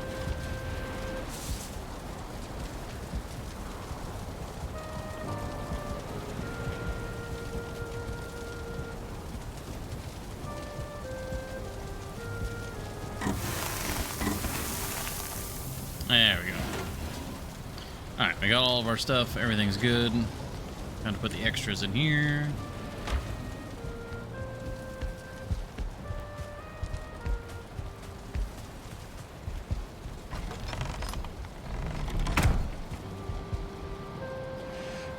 Alright, we got all of our stuff. Everything's good. Time to put the extras in here.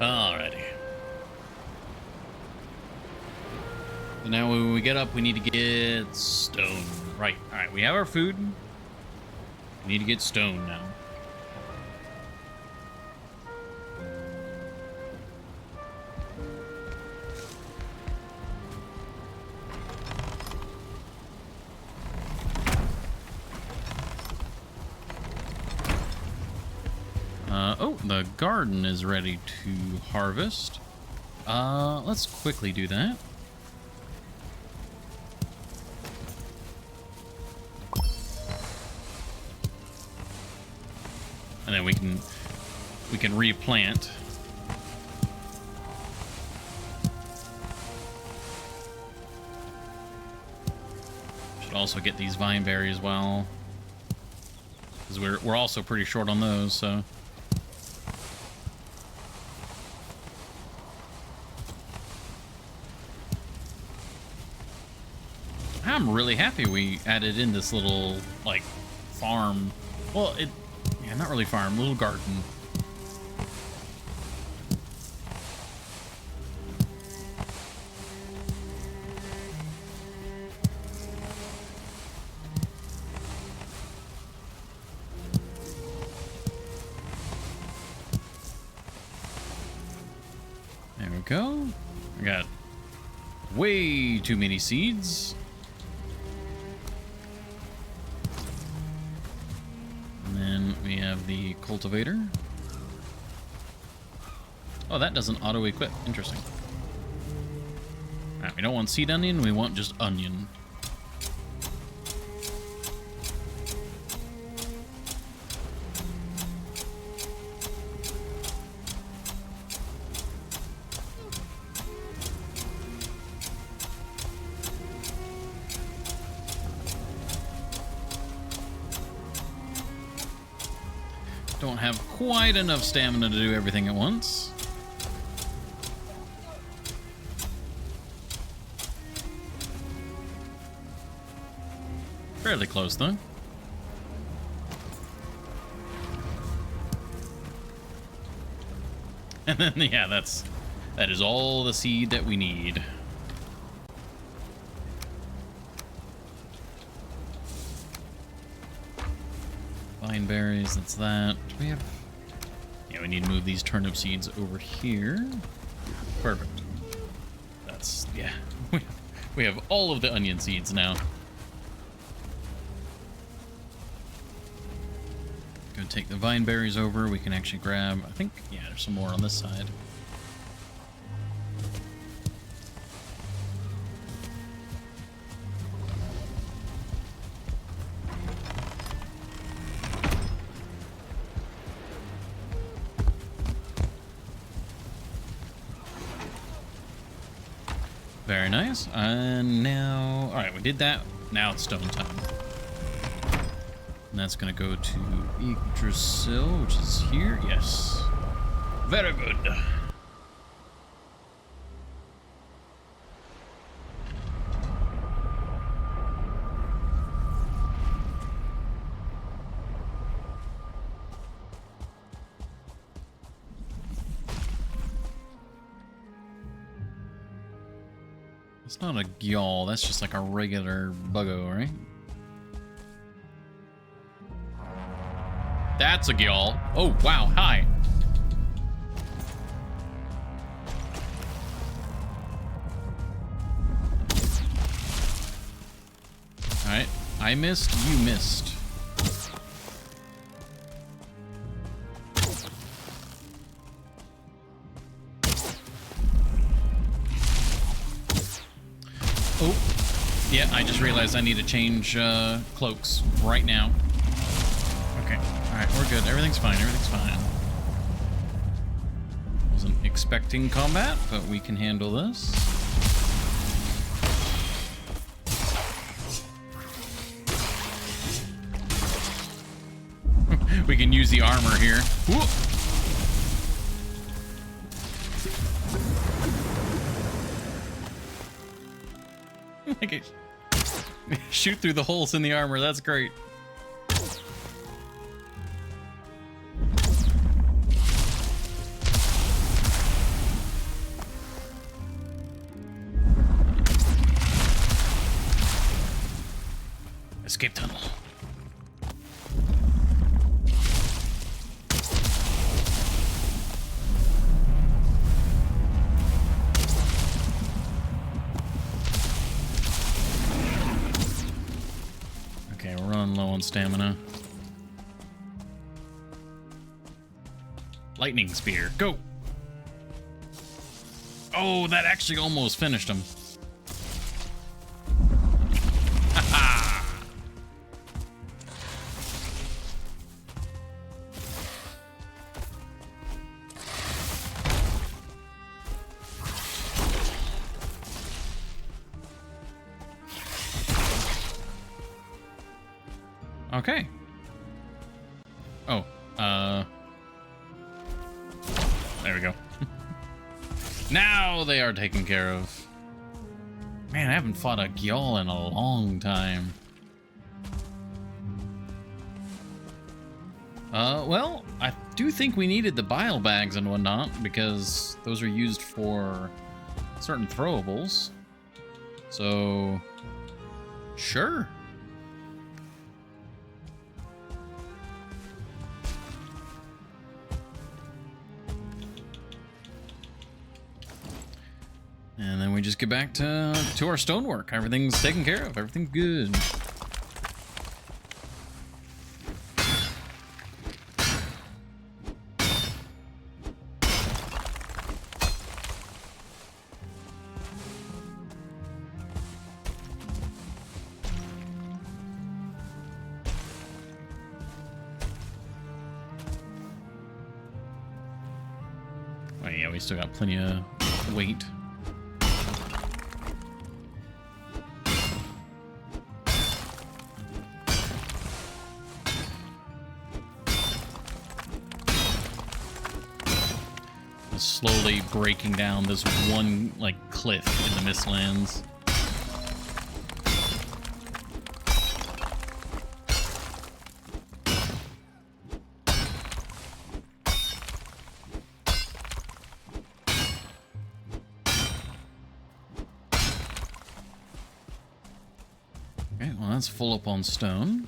Alrighty. So now when we get up, we need to get stone. Right. Alright, we have our food. We need to get stone now. Oh, the garden is ready to harvest. Let's quickly do that. And then we can replant. Should also get these vine berries as well, because we're also pretty short on those, so. I'm really happy we added in this little, like, farm. Well, yeah, not really farm, little garden. There we go. I got way too many seeds. We have the cultivator. Oh, that doesn't auto-equip. Interesting. Alright, we don't want seed onion, we want just onion. Don't have quite enough stamina to do everything at once. Fairly close, though. And then, yeah, that is all the seed that we need. Vine berries, that's that. Do we have... Yeah, we need to move these turnip seeds over here. Perfect. That's... yeah. We have all of the onion seeds now. Go take the vine berries over. We can actually grab... I think, yeah, there's some more on this side. Very nice. And now... Alright, we did that. Now it's stone time. And that's going to go to Yggdrasil, which is here. Yes. Very good. It's not a gyal, that's just like a regular buggo, right? That's a gyal. Oh, wow, hi. Alright, I missed, you missed. Oh, yeah, I just realized I need to change cloaks right now. Okay, alright, we're good. Everything's fine, everything's fine. Wasn't expecting combat, but we can handle this. We can use the armor here. Whoop. Like it shoot through the holes in the armor. That's great. Escape tunnel. Okay, we're running low on stamina. Lightning spear, go! Oh, that actually almost finished him. Okay. Oh, there we go. Now they are taken care of. Man, I haven't fought a Gyal in a long time. Well, I do think we needed the bile bags and whatnot, because those are used for certain throwables. So, sure. And then we just get back to our stonework. Everything's taken care of. Everything's good. Oh yeah, we still got plenty of weight. Slowly breaking down this one, like, cliff in the Mistlands. Okay, well, that's full up on stone.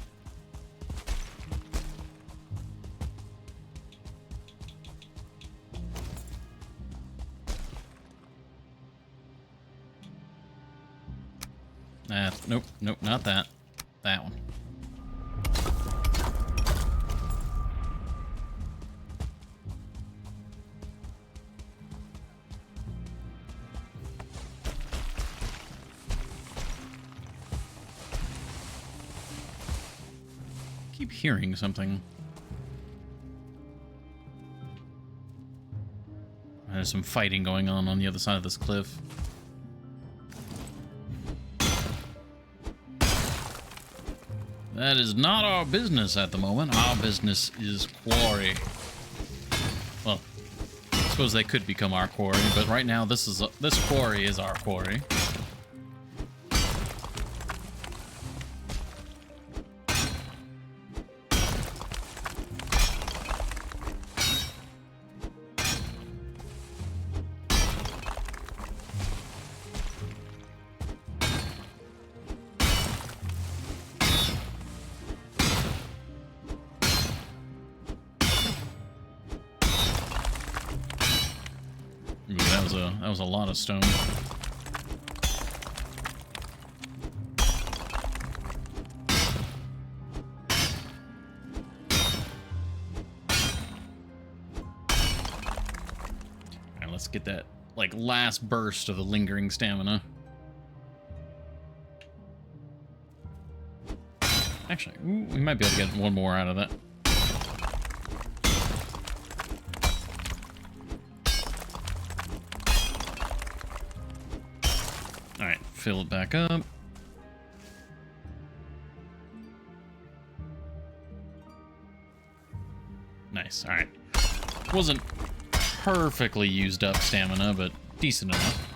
Nope, nope, not that. That one. Keep hearing something. There's some fighting going on the other side of this cliff. That is not our business at the moment. Our business is quarry. Well, I suppose they could become our quarry, but right now this quarry is our quarry. That was a lot of stone. Alright, let's get that, like, last burst of the lingering stamina. Actually, we might be able to get one more out of that. Alright, fill it back up. Nice, alright. Wasn't perfectly used up stamina, but decent enough.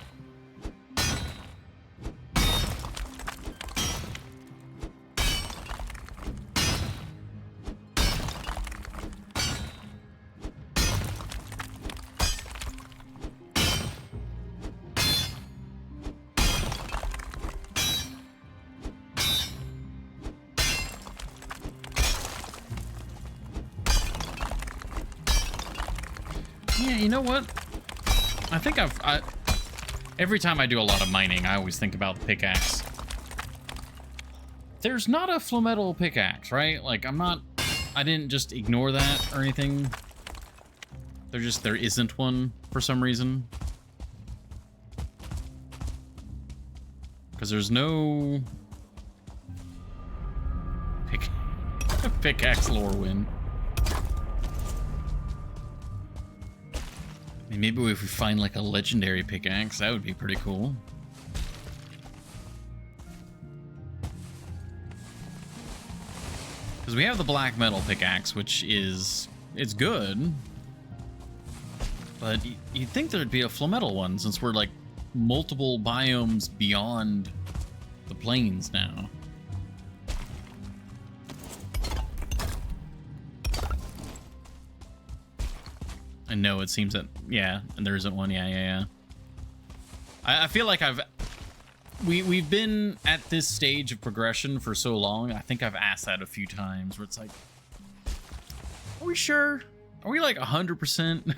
Yeah, you know what? I think every time I do a lot of mining, I always think about the pickaxe. There's not a flametal pickaxe, right? Like, I didn't just ignore that or anything. There isn't one for some reason. Because there's no pickaxe lore win. I mean, maybe if we find like a legendary pickaxe, that would be pretty cool. Because we have the black metal pickaxe, which it's good. But you'd think there'd be a flametal one, since we're like multiple biomes beyond the plains now. I know it seems that, yeah, and there isn't one. Yeah. I feel like we've been at this stage of progression for so long. I think I've asked that a few times where it's like, are we sure? Are we like 100%?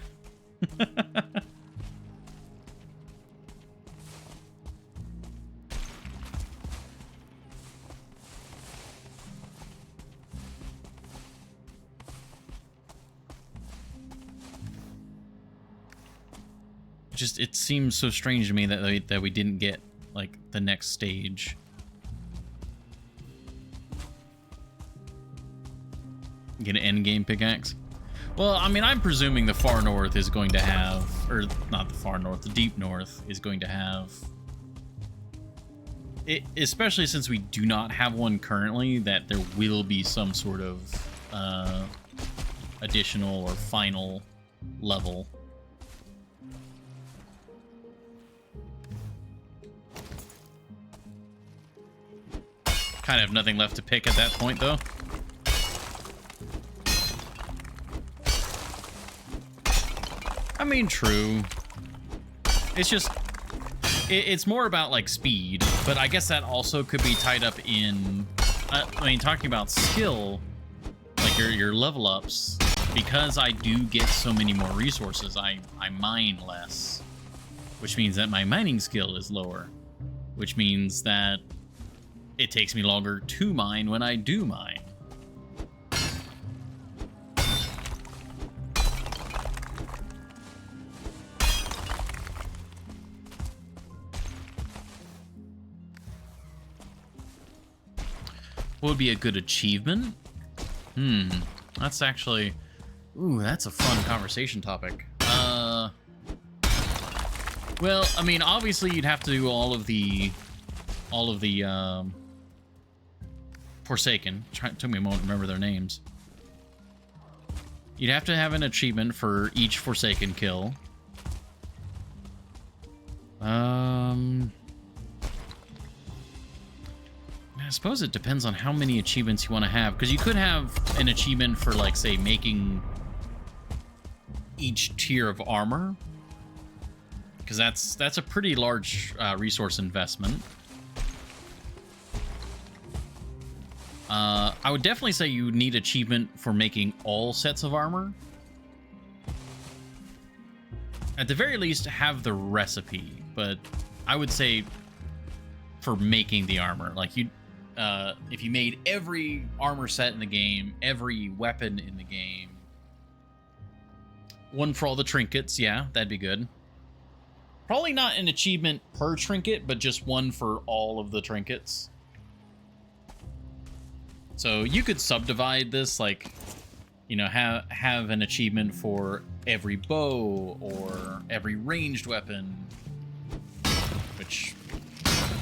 Just, it seems so strange to me that we didn't get like the next stage. Get an end game pickaxe. Well, I mean, I'm presuming the far north is going to have, or not the far north, the deep north is going to have it, especially since we do not have one currently, that there will be some sort of additional or final level. Kind of nothing left to pick at that point, though. I mean, true. It's just, it's more about like speed, but I guess that also could be tied up in, I mean, talking about skill, like your level ups, because I do get so many more resources, I mine less, which means that my mining skill is lower, which means that it takes me longer to mine when I do mine. What would be a good achievement? That's actually... Ooh, that's a fun conversation topic. Well, I mean, obviously you'd have to do all of the Forsaken. Took me a moment to remember their names. You'd have to have an achievement for each Forsaken kill. I suppose it depends on how many achievements you want to have, because you could have an achievement for, like, say, making each tier of armor, because that's a pretty large resource investment. I would definitely say you need achievement for making all sets of armor. At the very least, have the recipe, but I would say for making the armor, like you, if you made every armor set in the game, every weapon in the game, one for all the trinkets, yeah, that'd be good. Probably not an achievement per trinket, but just one for all of the trinkets. So you could subdivide this, like, you know, have an achievement for every bow or every ranged weapon, which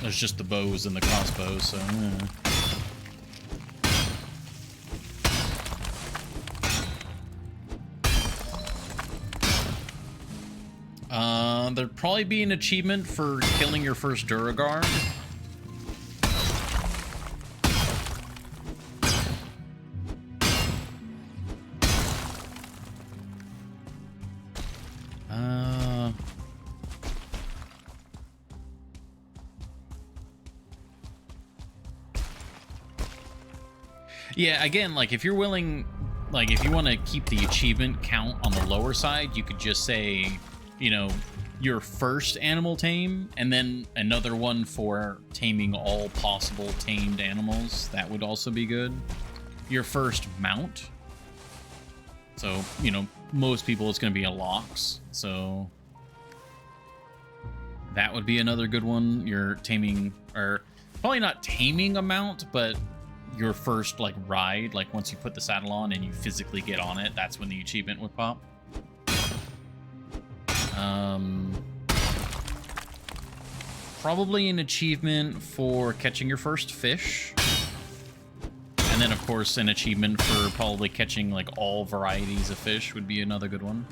there's just the bows and the crossbows, so there'd probably be an achievement for killing your first Duragard. Yeah, again, like, if you're willing like, if you want to keep the achievement count on the lower side, you could just say, you know, your first animal tame, and then another one for taming all possible tamed animals. That would also be good. Your first mount. So, you know, most people it's going to be a Lox. So that would be another good one. You're taming, or probably not taming a mount, but your first, like, ride, like, once you put the saddle on and you physically get on it, that's when the achievement would pop. Probably an achievement for catching your first fish. And then, of course, an achievement for probably catching, like, all varieties of fish would be another good one.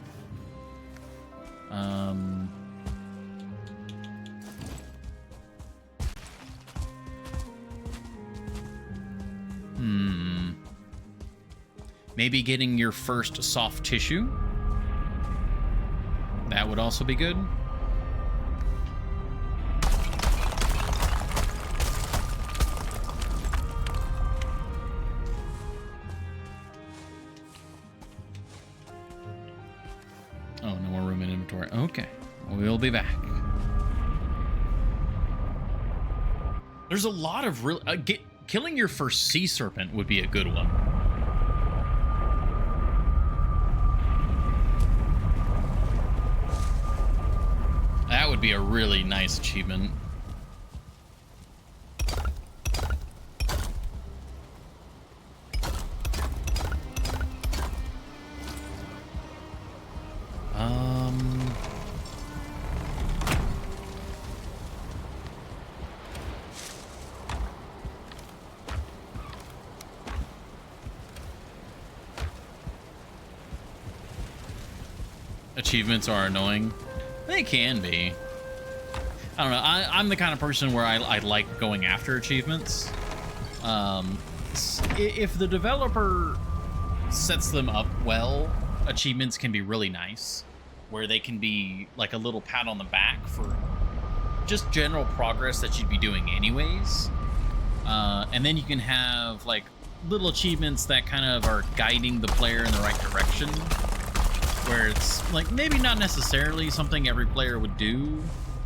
Maybe getting your first soft tissue. That would also be good. Oh, no more room in inventory. Okay, we'll be back. There's a lot of real... killing your first sea serpent would be a good one. That would be a really nice achievement. Achievements are annoying. They can be. I don't know. I'm the kind of person where I like going after achievements. If the developer sets them up well, achievements can be really nice, where they can be like a little pat on the back for just general progress that you'd be doing anyways. And then you can have like little achievements that kind of are guiding the player in the right direction, where it's like maybe not necessarily something every player would do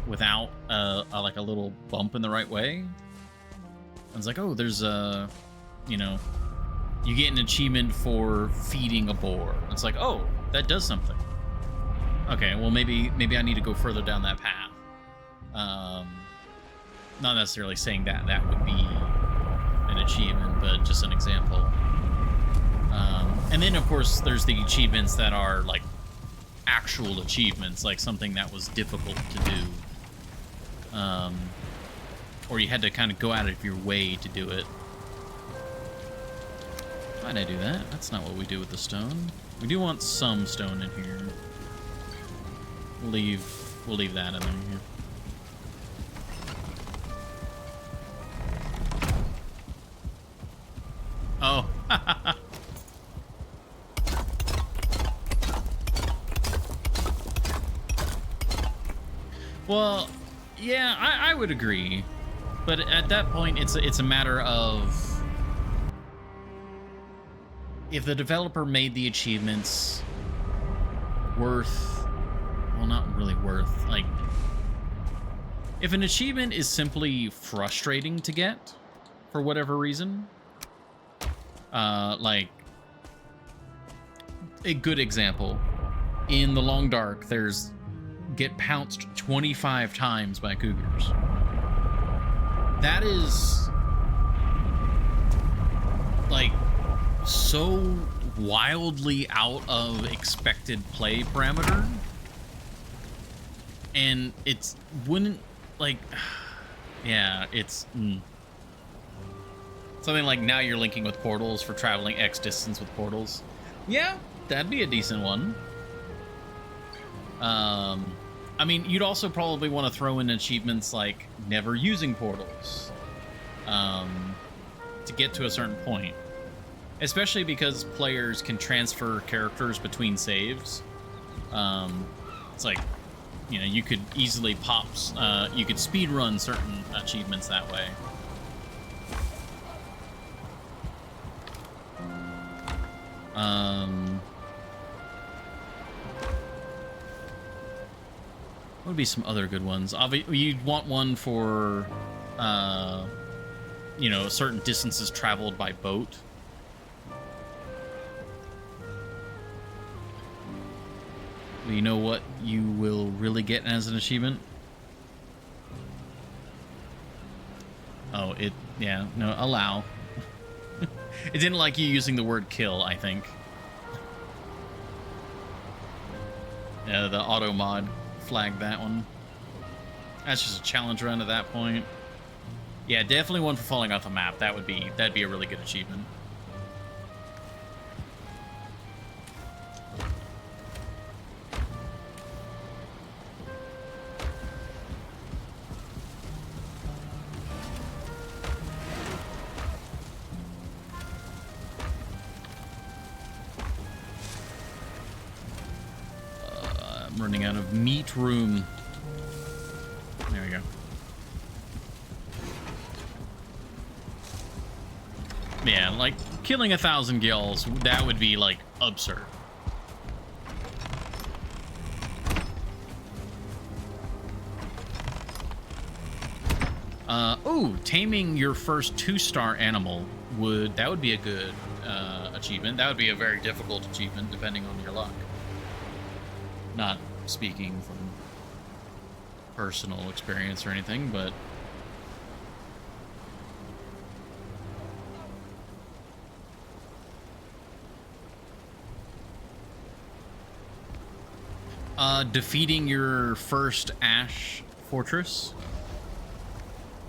without like a little bump in the right way. And it's like, oh, there's a, you know, you get an achievement for feeding a boar. It's like, oh, that does something. Okay, well, maybe I need to go further down that path. Not necessarily saying that that would be an achievement, but just an example. And then, of course, there's the achievements that are like actual achievements, like something that was difficult to do. Or you had to kind of go out of your way to do it. Why'd I do that? That's not what we do with the stone. We do want some stone in here. We'll leave that in there. Oh. Well, yeah, I would agree. But at that point, it's a matter of if the developer made the achievements worth, well, not really worth, like, if an achievement is simply frustrating to get for whatever reason, like, a good example, in the Long Dark, there's get pounced 25 times by cougars. That is like so wildly out of expected play parameter, and it's wouldn't like yeah, it's something like now you're linking with portals for traveling X distance with portals. Yeah, that'd be a decent one. I mean, you'd also probably want to throw in achievements like never using portals to get to a certain point, especially because players can transfer characters between saves. It's like, you know, you could easily you could speed run certain achievements that way. What would be some other good ones? You'd want one for, you know, certain distances traveled by boat. You know what you will really get as an achievement? Oh, yeah, no, allow. It didn't like you using the word kill, I think. Yeah, the auto mod flagged that one. That's just a challenge run at that point. Yeah, definitely one for falling off the map. That'd be a really good achievement. I'm running out of meat room. There we go. Yeah, like, killing 1,000 gills, that would be, like, absurd. Oh, taming your first 2-star animal would be a good achievement. That would be a very difficult achievement, depending on your luck. Not speaking from personal experience or anything, but defeating your first ash fortress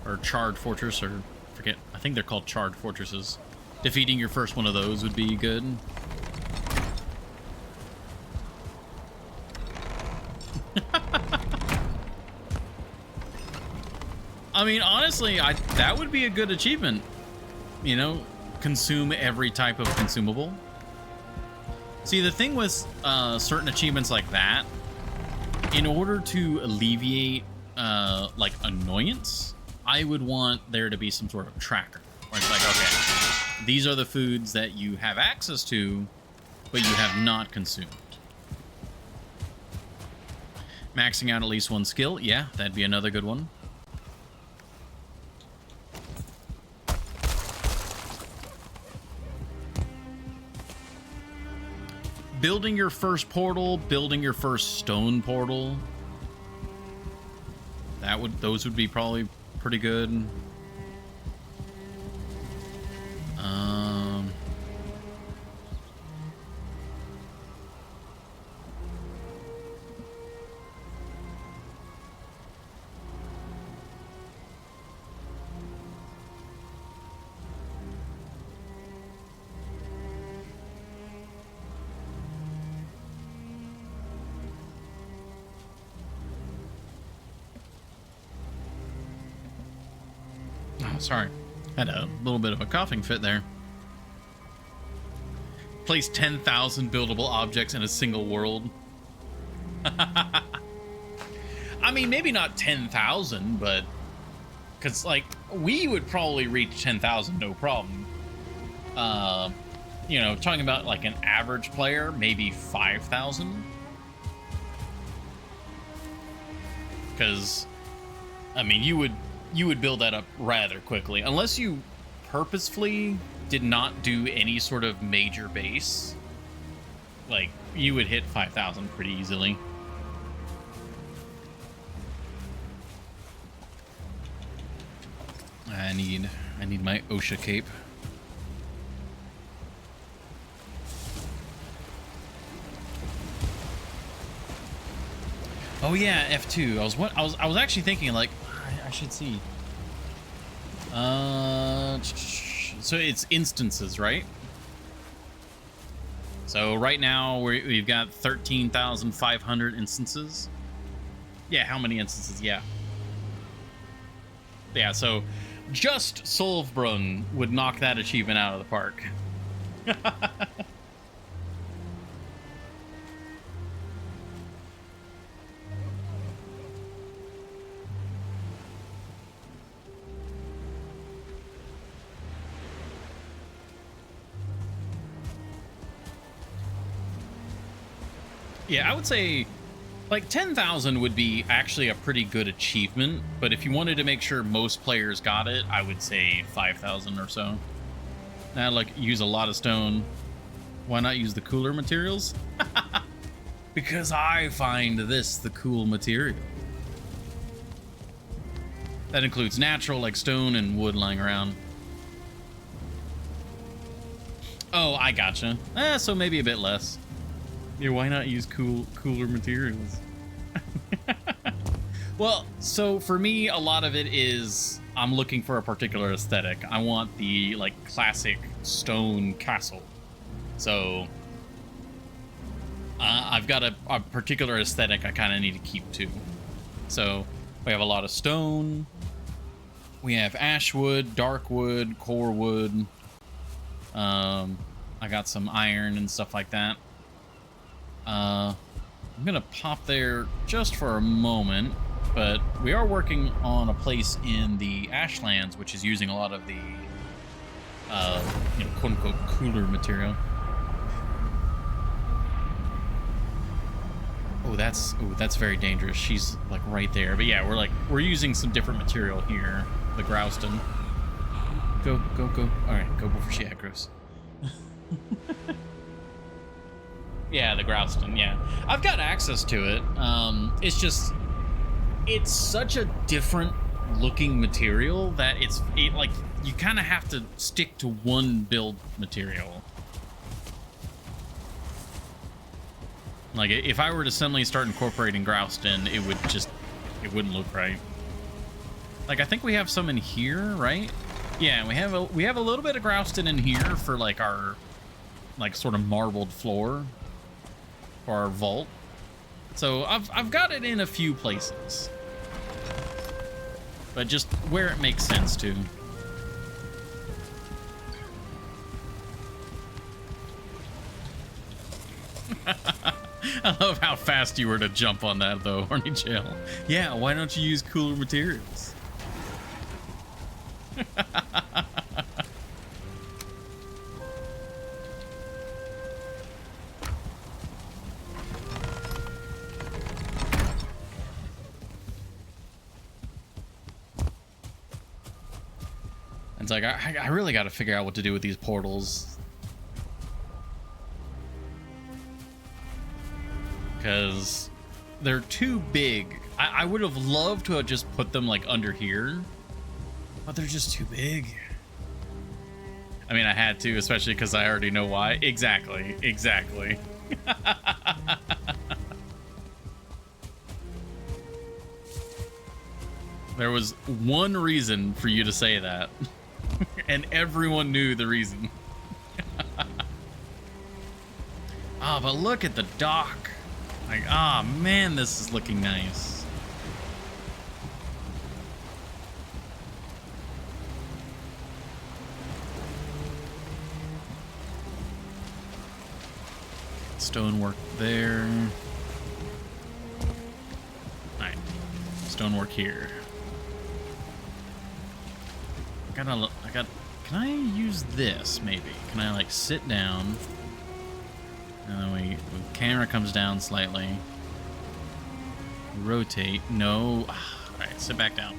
or charred fortress, or forget, I think they're called charred fortresses. Defeating your first one of those would be good. I mean, honestly, that would be a good achievement. You know, consume every type of consumable. See, the thing with certain achievements like that, in order to alleviate like annoyance, I would want there to be some sort of tracker where it's like, okay, these are the foods that you have access to, but you have not consumed. Maxing out at least one skill, yeah, that'd be another good one. Building your first portal, building your first stone portal. Those would be probably pretty good. Sorry, had a little bit of a coughing fit there. Place 10,000 buildable objects in a single world. I mean, maybe not 10,000, but because like we would probably reach 10,000 no problem. You know, talking about like an average player, maybe 5,000. Because I mean, you would build that up rather quickly, unless you purposefully did not do any sort of major base. Like, you would hit 5,000 pretty easily. I need my OSHA cape. Oh yeah, F2. I was actually thinking, like, I should see. So it's instances, right? So right now we've got 13,500 instances. Yeah, how many instances? Yeah. Yeah, so just Solvbrunn would knock that achievement out of the park. Yeah, I would say like 10,000 would be actually a pretty good achievement, but if you wanted to make sure most players got it, I would say 5,000 or so. Now, like, use a lot of stone. Why not use the cooler materials? Because I find this the cool material. That includes natural, like stone and wood lying around. Oh, I gotcha. So maybe a bit less. Yeah, why not use cooler materials? Well, so for me, a lot of it is I'm looking for a particular aesthetic. I want the like classic stone castle. So I've got a particular aesthetic I kind of need to keep to. So we have a lot of stone. We have ash wood, dark wood, core wood. I got some iron and stuff like that. I'm gonna pop there just for a moment, but we are working on a place in the Ashlands, which is using a lot of the, quote unquote, cooler material. Oh, that's very dangerous. She's like right there. But yeah, we're using some different material here. The Grouston. Go. All right, go before she aggroes. Yeah, the Grouston, yeah. I've got access to it. It's such a different looking material that like you kind of have to stick to one build material. Like if I were to suddenly start incorporating Grouston, it wouldn't look right. Like I think we have some in here, right? Yeah, we have a little bit of Grouston in here for like our like sort of marbled floor for our vault. So I've got it in a few places, but just where it makes sense to. I love how fast you were to jump on that though, Horny Jail. Yeah, why don't you use cooler materials? It's like, I really got to figure out what to do with these portals. Because they're too big. I would have loved to have just put them like under here, but they're just too big. I mean, I had to, especially because I already know why. Exactly. There was one reason for you to say that. And everyone knew the reason. Oh, but look at the dock. Like, ah, oh, man, this is looking nice. Stonework there. All right, stonework here. Can I use this, maybe? Can I, like, sit down? And then the camera comes down slightly. Rotate. No. Alright, sit back down.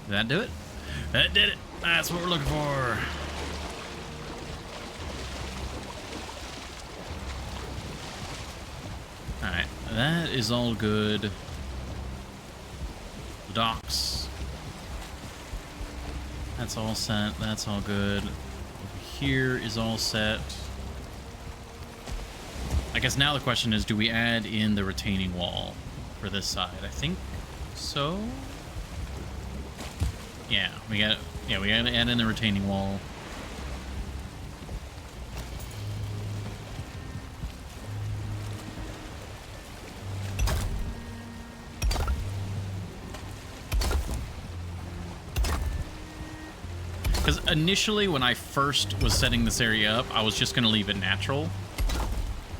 Did that do it? That did it. That's what we're looking for. Alright, that is all good. Docks. That's all set. That's all good. Over here is all set. I guess now the question is, do we add in the retaining wall for this side? I think so. Yeah, we gotta add in the retaining wall. Because initially, when I first was setting this area up, I was just gonna leave it natural.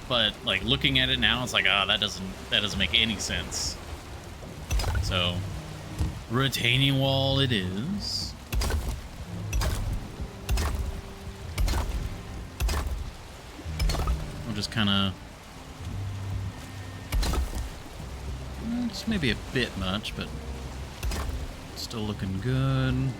But like looking at it now, it's like, ah, that doesn't make any sense. So Retaining wall it is. We'll just kind of... It's maybe a bit much, but still looking good.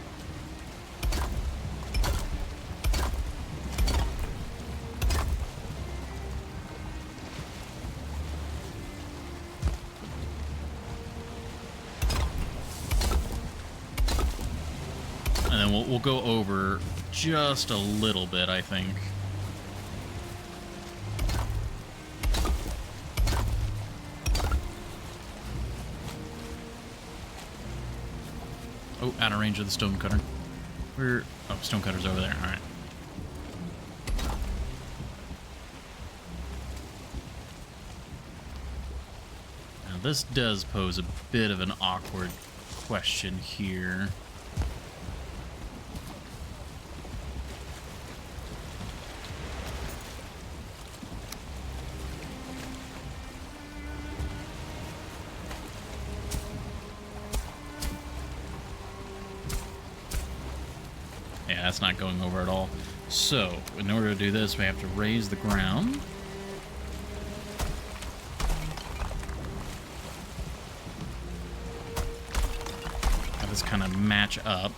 And then we'll go over just a little bit, I think. Oh, out of range of the stone cutter. Oh, stone cutter's over there. All right. Now this does pose a bit of an awkward question here. Yeah, that's not going over at all. So, in order to do this, we have to raise the ground. Have this kind of match up.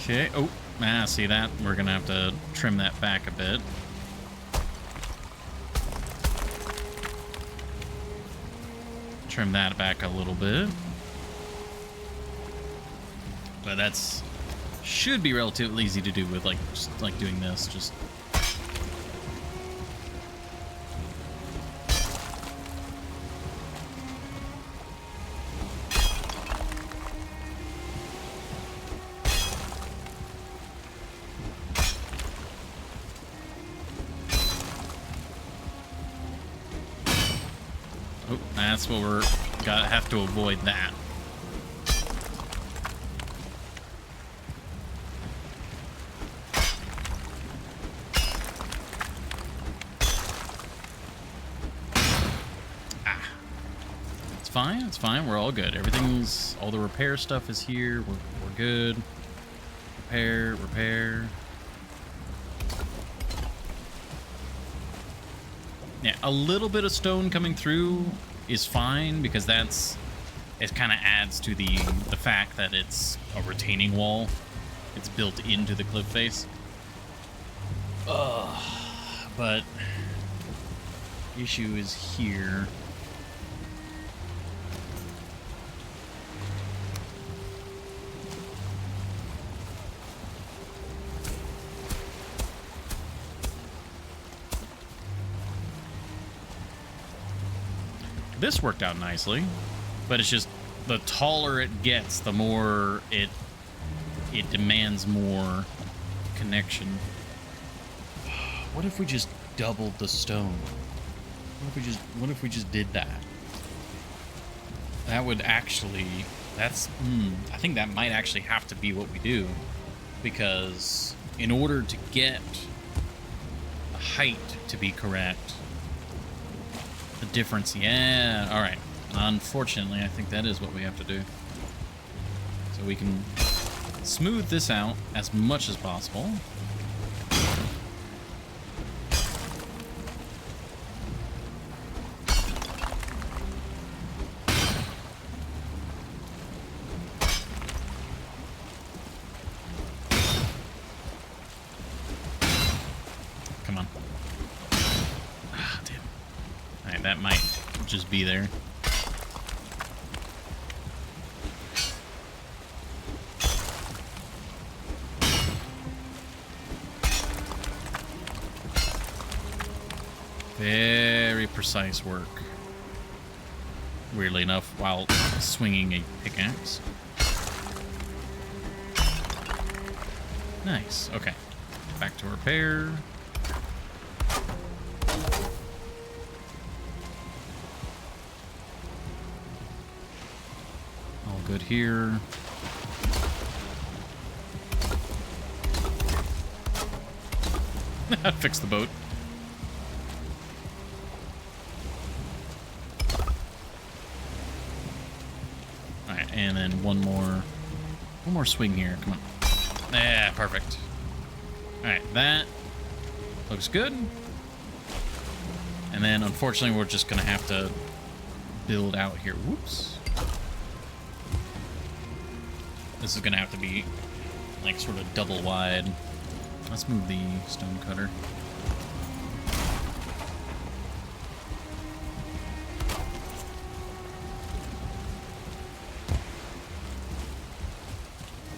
Okay. Oh, see that? We're gonna have to trim that back a bit. Trim that back a little bit. But that's should be relatively easy to do with just like doing this. Just that's what we're gotta have to avoid that. It's fine. It's fine. We're all good. Everything's all the repair stuff is here. We're good. Repair. Yeah, a little bit of stone coming through is fine because it kind of adds to the fact that it's a retaining wall. It's built into the cliff face. But the issue is here. This worked out nicely, but it's just the taller it gets, the more it demands more connection. What if we just doubled the stone? What if we just did that? That would actually, I think that might actually have to be what we do, because in order to get the height to be correct, the difference, yeah, all right. Unfortunately, I think that is what we have to do. So we can smooth this out as much as possible. Come on. Ah, damn. All right, that might just be there. Very precise work. Weirdly enough, while swinging a pickaxe. Nice. Okay. Back to repair. here. Fix the boat. Alright, and then one more swing here. Come on. Yeah, perfect. Alright, that looks good. And then, unfortunately, we're just gonna have to build out here. Whoops. This is gonna have to be, like, sort of double wide. Let's move the stone cutter.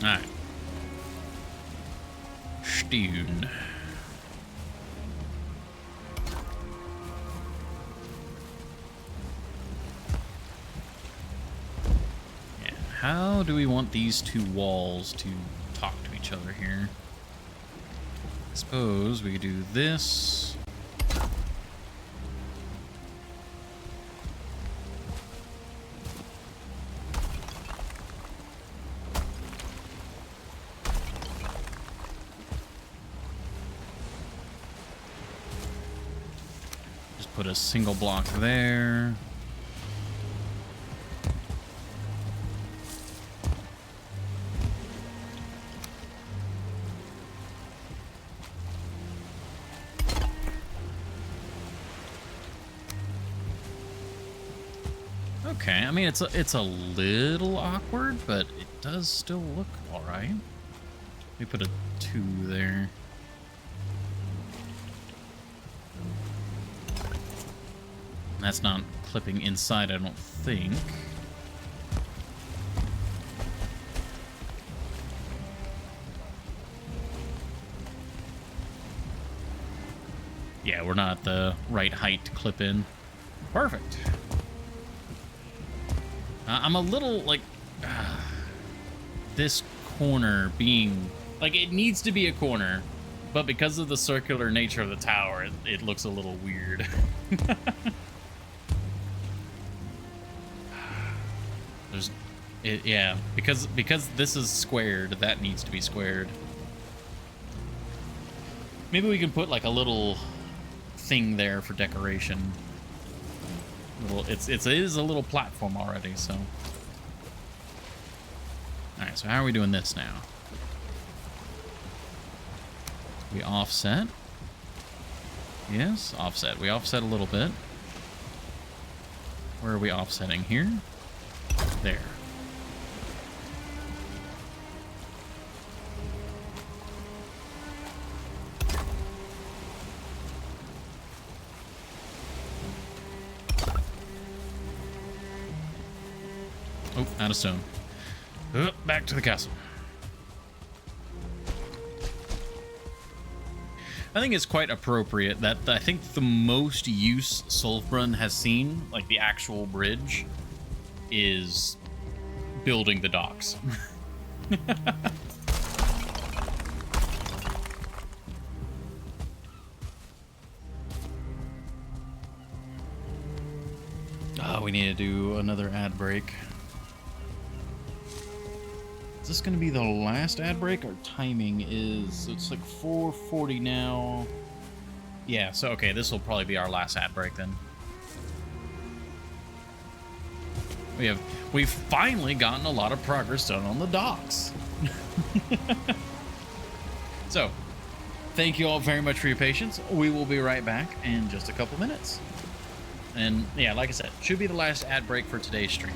Alright. Stone. Yeah, how do we want these two walls to talk to each other here? I suppose we could do this. Just put a single block there. Okay, I mean, it's a little awkward, but it does still look all right. Let me put a 2 there. That's not clipping inside, I don't think. Yeah, we're not the right height to clip in. Perfect. I'm a little, like, this corner being, like, it needs to be a corner, but because of the circular nature of the tower, it looks a little weird. Yeah, because this is squared, that needs to be squared. Maybe we can put, like, a little thing there for decoration. It is a little platform already, so. Alright, so how are we doing this now? We offset. Yes, offset. We offset a little bit. Where are we offsetting here? There. Oh, out of stone. Back to the castle. I think it's quite appropriate that I think the most use Solfbrun has seen, like the actual bridge, is building the docks. Oh, we need to do another ad break. Is this going to be the last ad break? Our timing is, it's like 4:40 now. Yeah, so okay, this will probably be our last ad break then. We've finally gotten a lot of progress done on the docks. So, thank you all very much for your patience. We will be right back in just a couple minutes. And yeah, like I said, should be the last ad break for today's stream.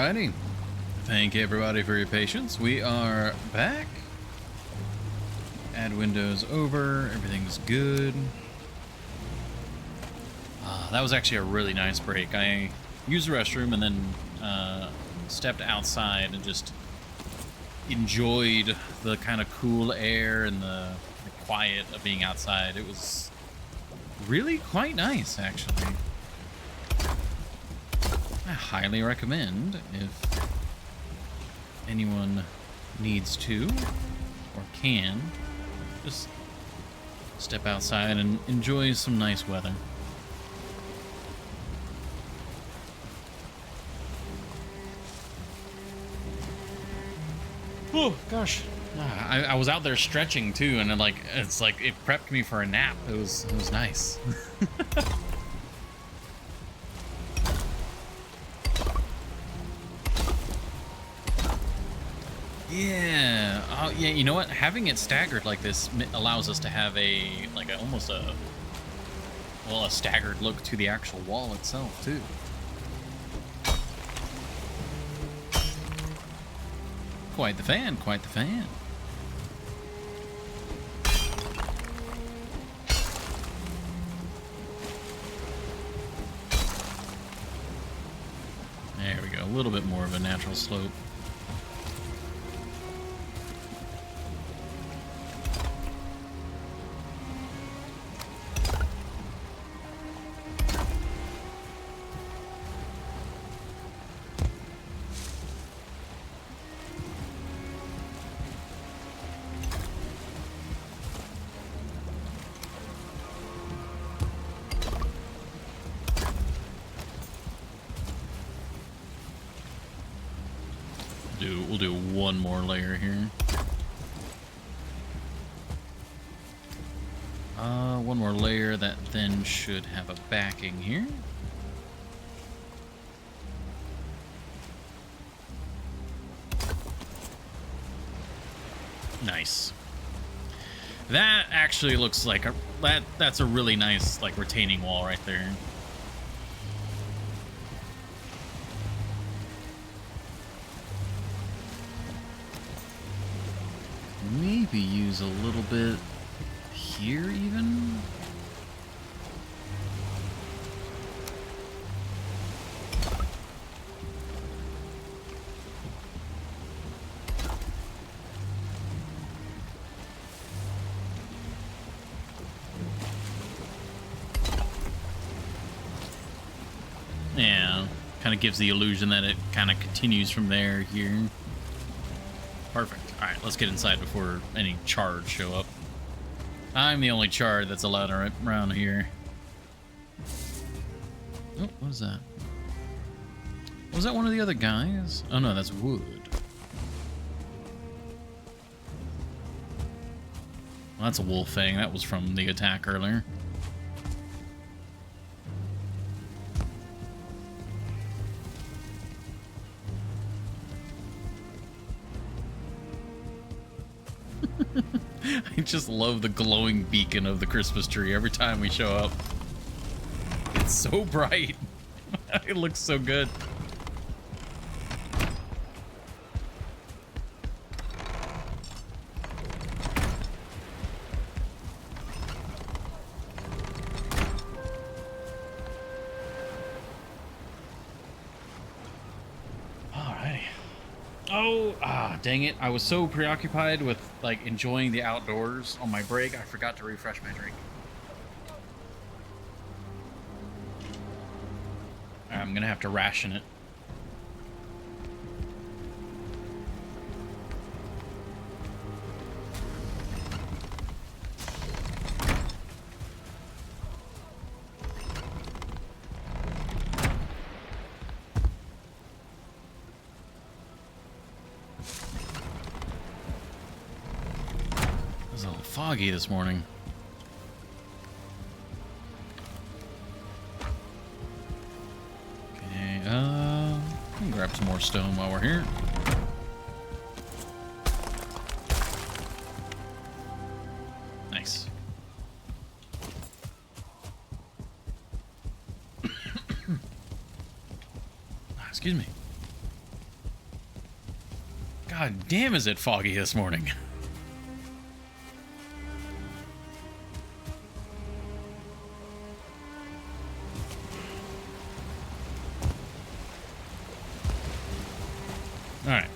Alrighty. Thank you everybody for your patience. We are back. Add windows over. Everything's good. That was actually a really nice break. I used the restroom and then stepped outside and just enjoyed the kind of cool air and the quiet of being outside. It was really quite nice, actually. I highly recommend if anyone needs to or can, just step outside and enjoy some nice weather. Oh gosh, I was out there stretching too, and it's like it prepped me for a nap. It was nice. Yeah. Oh yeah. You know what? Having it staggered like this allows us to have almost a staggered look to the actual wall itself too. Quite the fan, quite the fan. There we go, a little bit more of a natural slope. We'll do one more layer here. One more layer that then should have a backing here. Nice. That actually looks like that's a really nice retaining wall right there. Maybe use a little bit here even. Yeah, kind of gives the illusion that it kind of continues from there here. Perfect. All right, let's get inside before any chards show up. I'm the only chard that's allowed around here. Oh, what is that? Was that one of the other guys? Oh no, that's wood. Well, that's a wolf fang. That was from the attack earlier. I just love the glowing beacon of the Christmas tree every time we show up. It's so bright. It looks so good. Dang it, I was so preoccupied with enjoying the outdoors on my break, I forgot to refresh my drink. I'm gonna have to ration it. Foggy this morning. Okay, can grab some more stone while we're here. Nice. Excuse me. God damn, is it foggy this morning? Alright.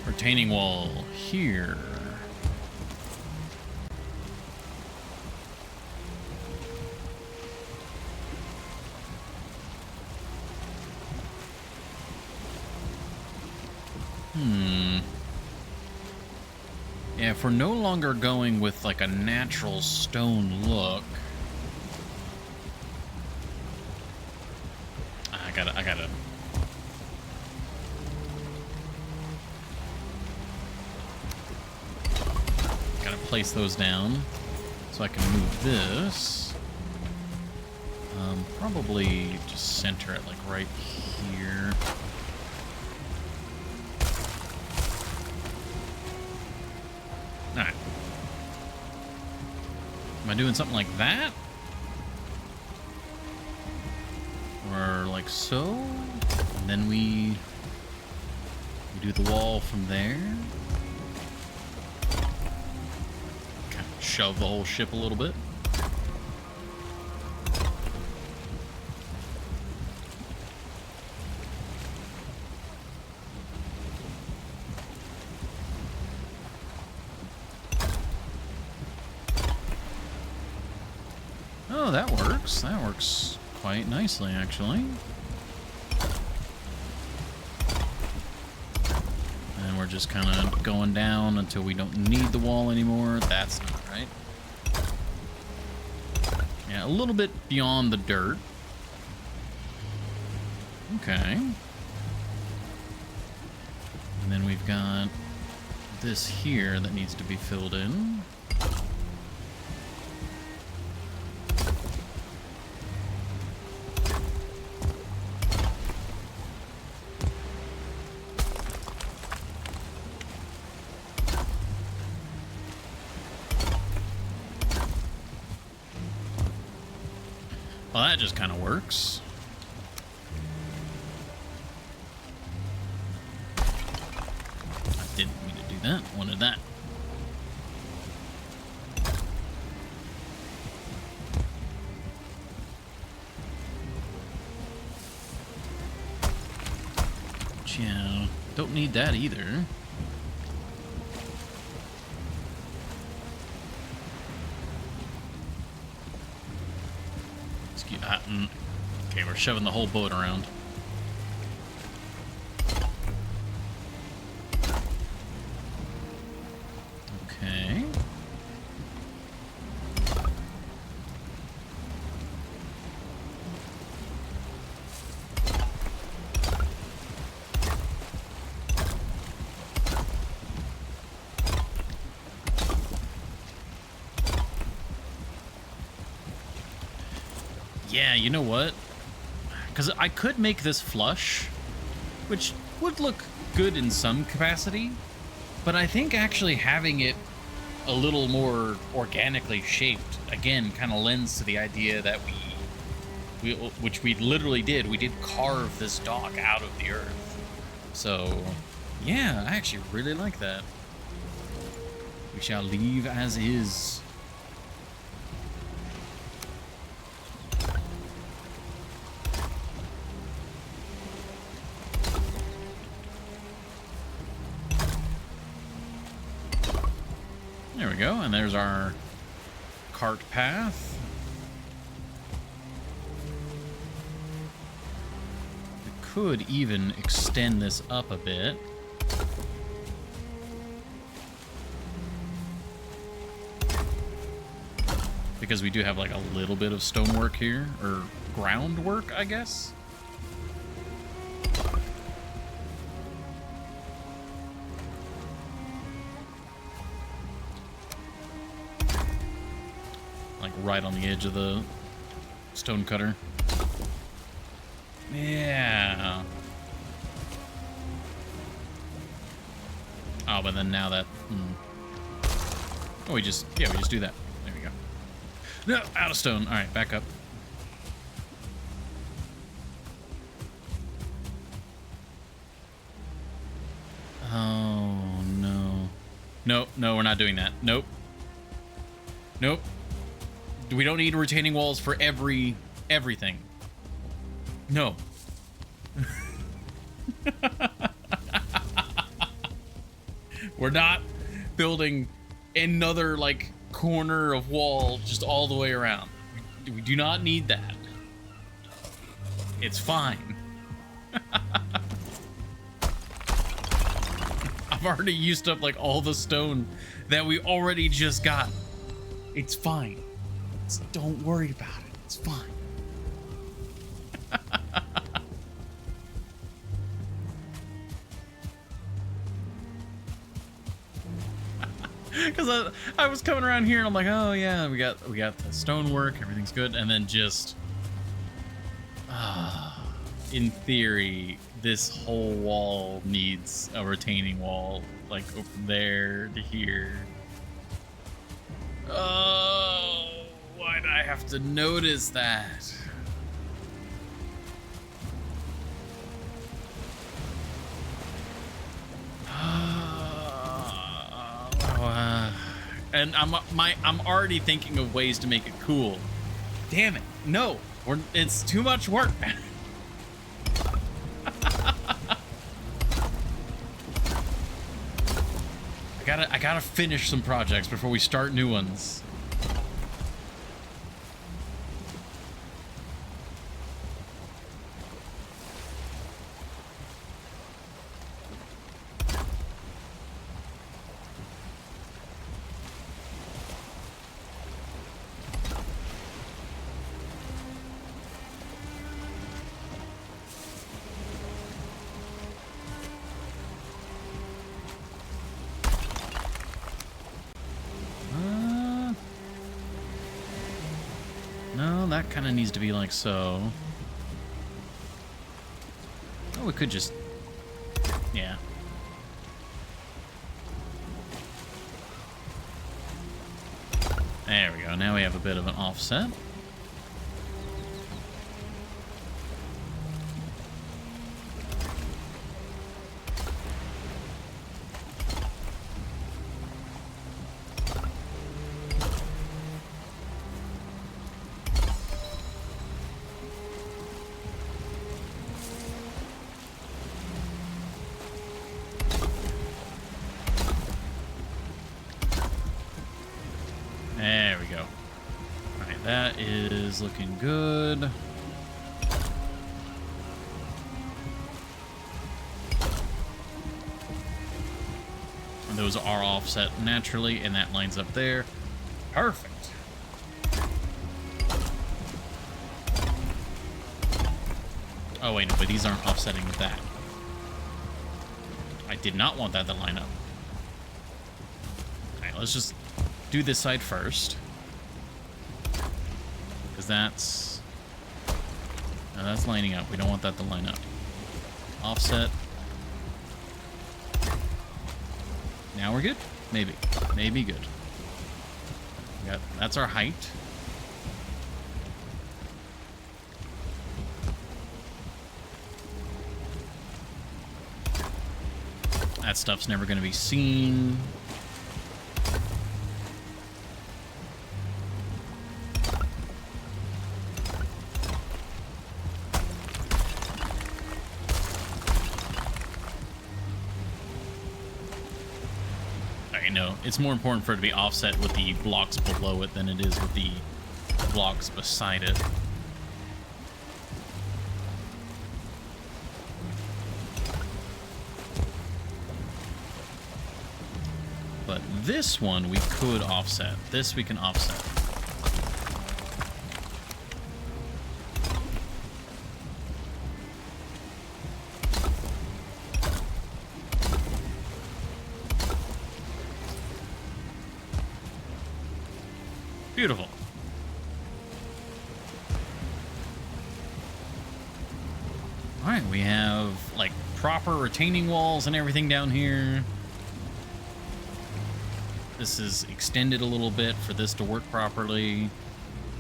Retaining wall here. Yeah, if we're no longer going with like a natural stone look. I gotta. Gotta place those down so I can move this. Probably just center it like right here. Alright. Am I doing something like that? Or like so? And then we do the wall from there. Kind of shove the whole ship a little bit. Oh, that works. That works quite nicely, actually. And we're just kind of going down until we don't need the wall anymore. That's not right. Yeah, a little bit beyond the dirt. Okay. And then we've got this here that needs to be filled in. Well, that just kind of works. I didn't mean to do that. I wanted that. But yeah, don't need that either. Okay, we're shoving the whole boat around. Okay. Yeah, you know what? Because I could make this flush, which would look good in some capacity, but I think actually having it a little more organically shaped, again, kind of lends to the idea that which we literally did, we did carve this dock out of the earth. So, yeah, I actually really like that. We shall leave as is. There we go, and there's our cart path. We could even extend this up a bit. Because we do have like a little bit of stonework here, or groundwork, I guess. Like right on the edge of the stone cutter. Yeah. Oh, but then now that... Oh, we just do that. There we go. No, out of stone. All right, back up. Oh, no. Nope, no, we're not doing that. Nope. Nope. We don't need retaining walls for everything. No. We're not building another, like, corner of wall just all the way around. We do not need that. It's fine. I've already used up, like, all the stone that we already just got. It's fine. Don't worry about it. It's fine. Because I was coming around here and I'm like, oh yeah, we got the stonework, everything's good, and then just in theory, this whole wall needs a retaining wall, like from there to here. Oh, why'd I have to notice that? And I'm already thinking of ways to make it cool. Damn it! No, it's too much work. I gotta finish some projects before we start new ones. No, that kind of needs to be like so. Oh, we could just... yeah. There we go. Now we have a bit of an offset. There we go. All right, that is looking good. And those are offset naturally, and that lines up there. Perfect. Oh, wait, no, but these aren't offsetting with that. I did not want that to line up. All right, let's just do this side first, because that's lining up. We don't want that to line up. Offset. Now we're good. Maybe good. That's our height. That stuff's never going to be seen. No, it's more important for it to be offset with the blocks below it than it is with the blocks beside it. But this one we could offset. This we can offset. Beautiful. All right, we have like proper retaining walls and everything down here. This is extended a little bit for this to work properly.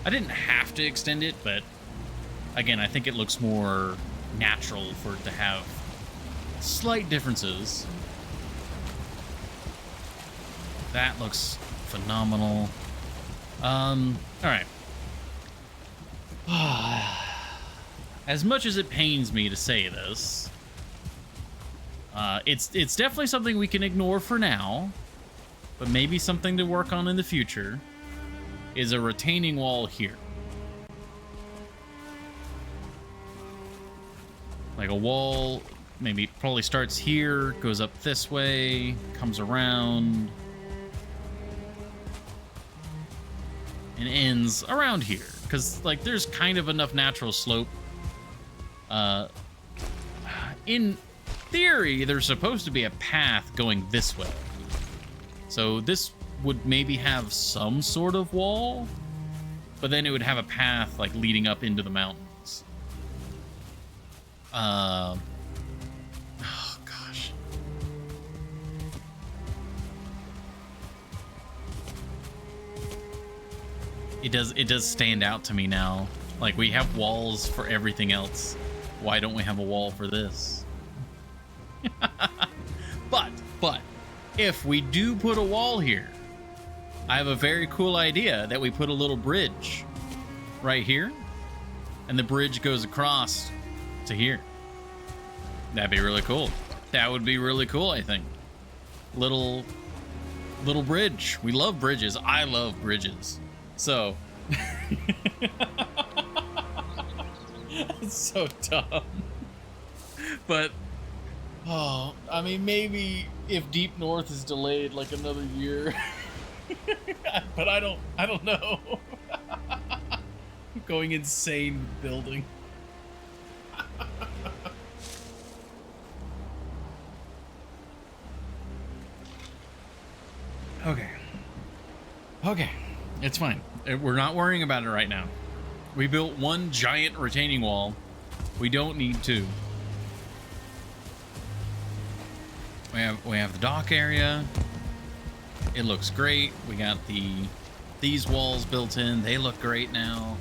I didn't have to extend it, but again, I think it looks more natural for it to have slight differences. That looks phenomenal. All right. As much as it pains me to say this, it's definitely something we can ignore for now, but maybe something to work on in the future is a retaining wall here. Like a wall, maybe probably starts here, goes up this way, comes around, and ends around here. Because, like, there's kind of enough natural slope. In theory, there's supposed to be a path going this way. So this would maybe have some sort of wall, but then it would have a path, like, leading up into the mountains. Oh, gosh. It does stand out to me now. Like, we have walls for everything else. Why don't we have a wall for this? But if we do put a wall here, I have a very cool idea that we put a little bridge right here, and the bridge goes across to here. That'd be really cool. That would be really cool, I think. Little bridge. We love bridges. I love bridges. So it's so dumb. But oh, I mean, maybe if Deep North is delayed like another year. But I don't know. I'm going insane with building. Okay, it's fine. We're not worrying about it right now. We built one giant retaining wall. We don't need two. We have the dock area. It looks great. We got these walls built in. They look great now.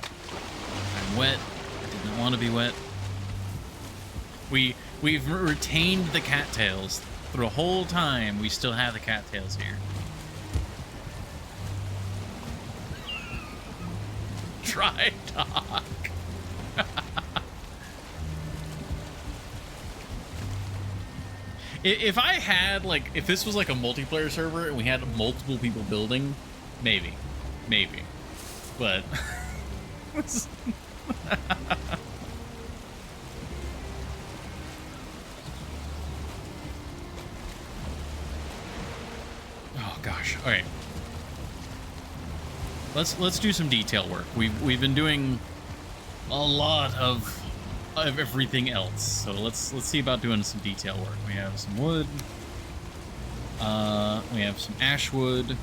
I'm wet. I didn't want to be wet. We've retained the cattails. Through the whole time, we still have the cattails here. Dry dock. If I had, like, if this was like a multiplayer server and we had multiple people building, maybe. But oh gosh. All right. Let's do some detail work. We've been doing a lot of everything else, so let's see about doing some detail work. We have some wood. We have some ash wood.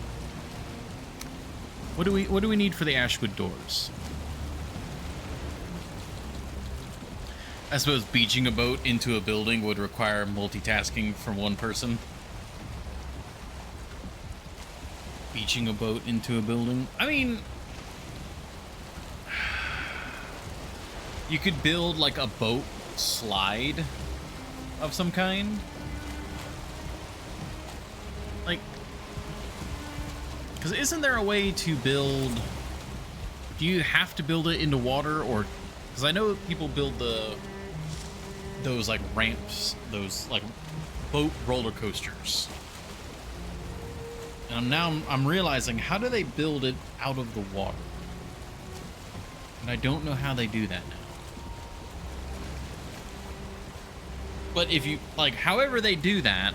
What do we need for the ash wood doors? I suppose beaching a boat into a building would require multitasking from one person. Beaching a boat into a building. I mean, you could build like a boat slide of some kind. Like, because isn't there a way to build? Do you have to build it into water, or? Because I know people build those like ramps, those like boat roller coasters. And now I'm realizing, how do they build it out of the water? And I don't know how they do that now. But if you, like, however they do that,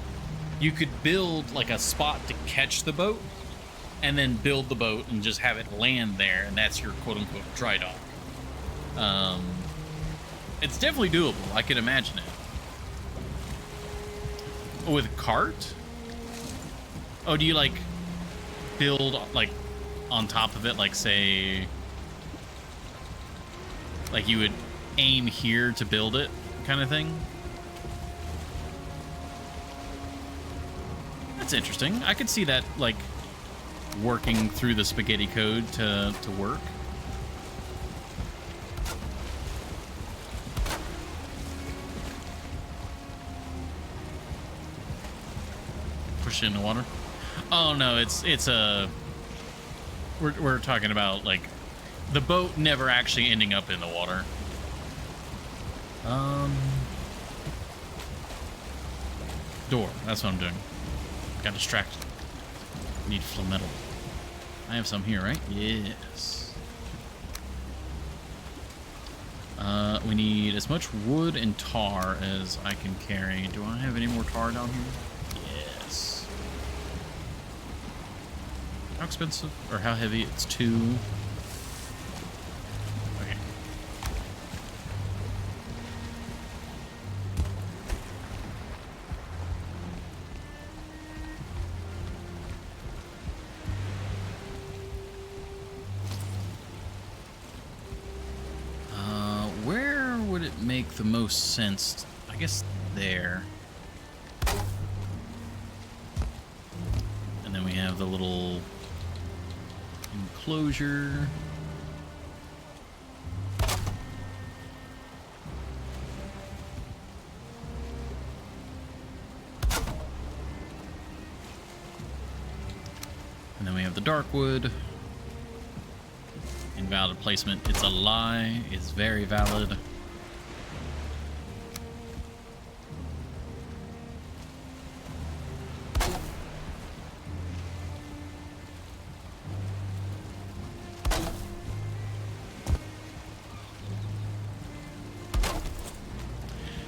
you could build like a spot to catch the boat and then build the boat and just have it land there, and that's your quote-unquote dry dock. It's definitely doable. I can imagine it. With a cart? Oh, do you like build like on top of it, like say, like you would aim here to build it, kind of thing? That's interesting. I could see that like working through the spaghetti code to work. For shit in the water. Oh no, it's a. We're talking about like the boat never actually ending up in the water. Door. That's what I'm doing. Got distracted. Need metal. I have some here, right? Yes. We need as much wood and tar as I can carry. Do I have any more tar down here? Yes. How expensive or how heavy? It's 2. Okay. Where would it make the most sense? I guess there. And then we have the little enclosure. And then we have the dark wood. Invalid placement. It's a lie. It's very valid.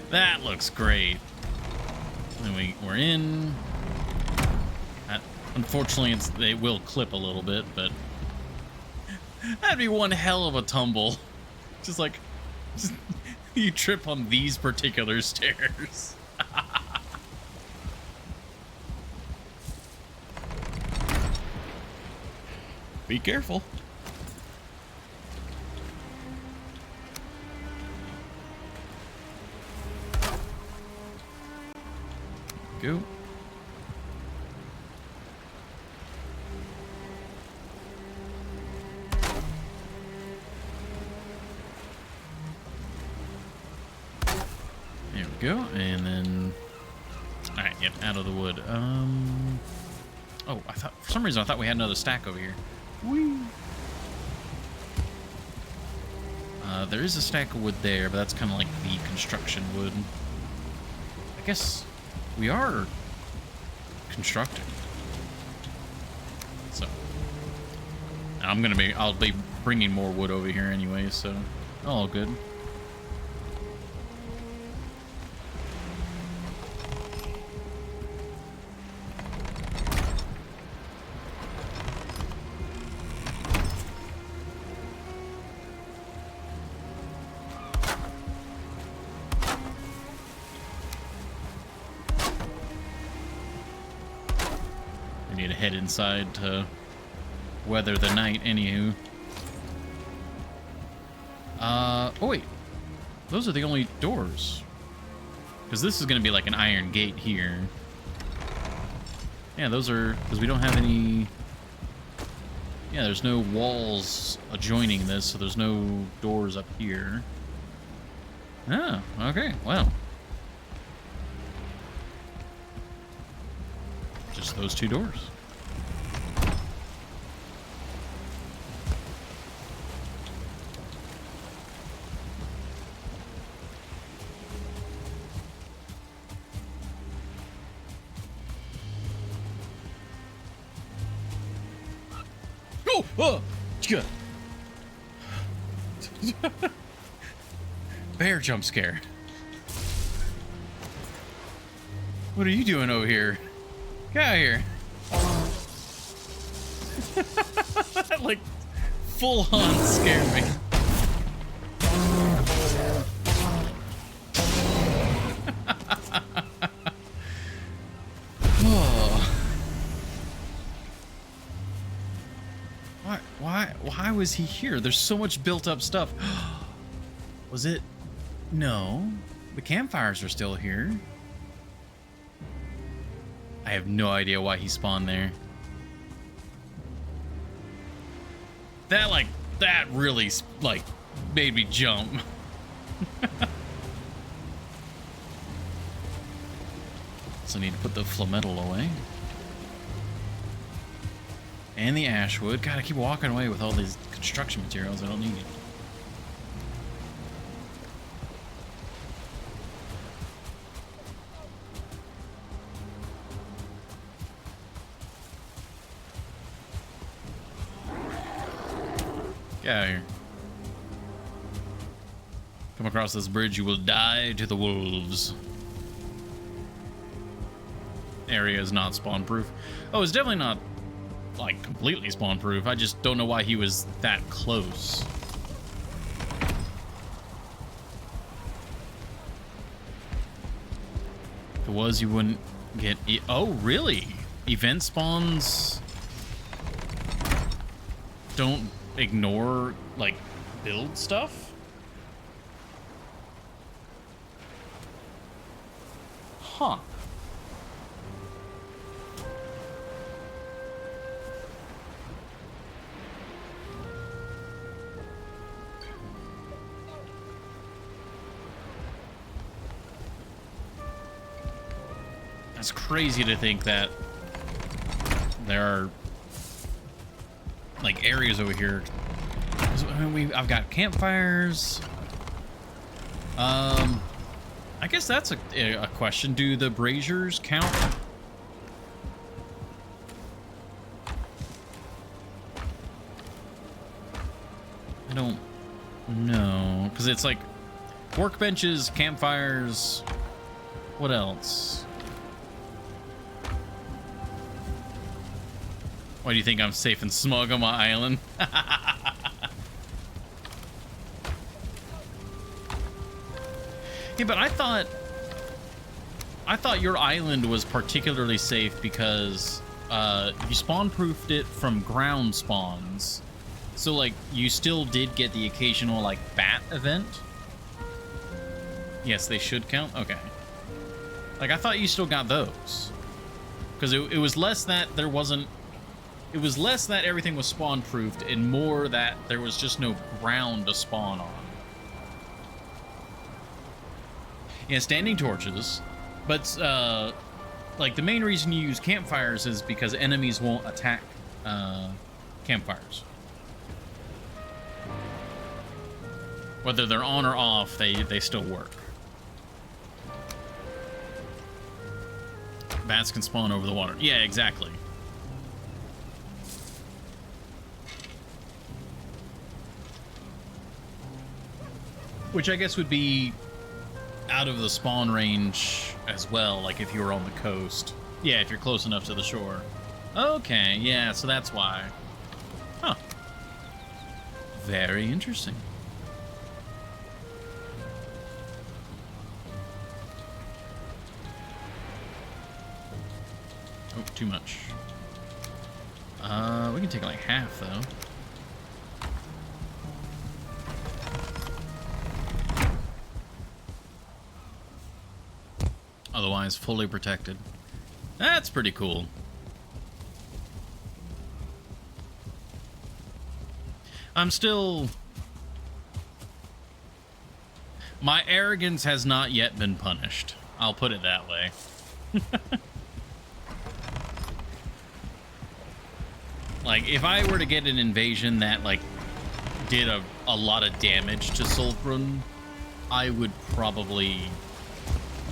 That looks great. And we're in. Unfortunately, they will clip a little bit, but that'd be one hell of a tumble. Just you trip on these particular stairs. Be careful. Go. There we go, and then all right, yep, out of the wood. Oh, I thought for some reason I thought we had another stack over here. Whee! There is a stack of wood there, but that's kind of like the construction wood. I guess we are constructing. So I'll be bringing more wood over here anyway, so all good. Need to head inside to weather the night, anywho. Oh wait, those are the only doors. Because this is going to be like an iron gate here. Yeah, those are, because we don't have any. Yeah, there's no walls adjoining this, so there's no doors up here. Oh, okay, well. Just those 2 doors. Oh! Oh! Good. Bear jump scare. What are you doing over here? Get out of here. That like full on scared me. Oh. Why was he here? There's so much built up stuff. Was it? No. The campfires are still here. I have no idea why he spawned there. That really, like, made me jump. So I need to put the flametal away. And the ash wood. God, I keep walking away with all these construction materials I don't need. Get out of here. Come across this bridge, you will die to the wolves. Area is not spawn proof. Oh, it's definitely not like completely spawn proof. I just don't know why he was that close. If it was, you wouldn't get oh really? Event spawns don't ignore like build stuff? Huh. It's crazy to think that there are like areas over here. I mean, I've got campfires. I guess that's a question. Do the braziers count? I don't know, because it's like workbenches, campfires. What else? Why do you think I'm safe and smug on my island? Yeah, but I thought your island was particularly safe because you spawn-proofed it from ground spawns. So, like, you still did get the occasional, like, bat event? Yes, they should count? Okay. Like, I thought you still got those. Because it was less that there wasn't... It was less that everything was spawn-proofed and more that there was just no ground to spawn on. Yeah, standing torches. But, like, the main reason you use campfires is because enemies won't attack campfires. Whether they're on or off, they still work. Bats can spawn over the water. Yeah, exactly. Which I guess would be out of the spawn range as well, like if you were on the coast. Yeah, if you're close enough to the shore. Okay, yeah, so that's why. Huh. Very interesting. Oh, too much. We can take like half, though. Otherwise fully protected. That's pretty cool. I'm still... My arrogance has not yet been punished. I'll put it that way. Like, if I were to get an invasion that, like, did a lot of damage to Solbrun, I would probably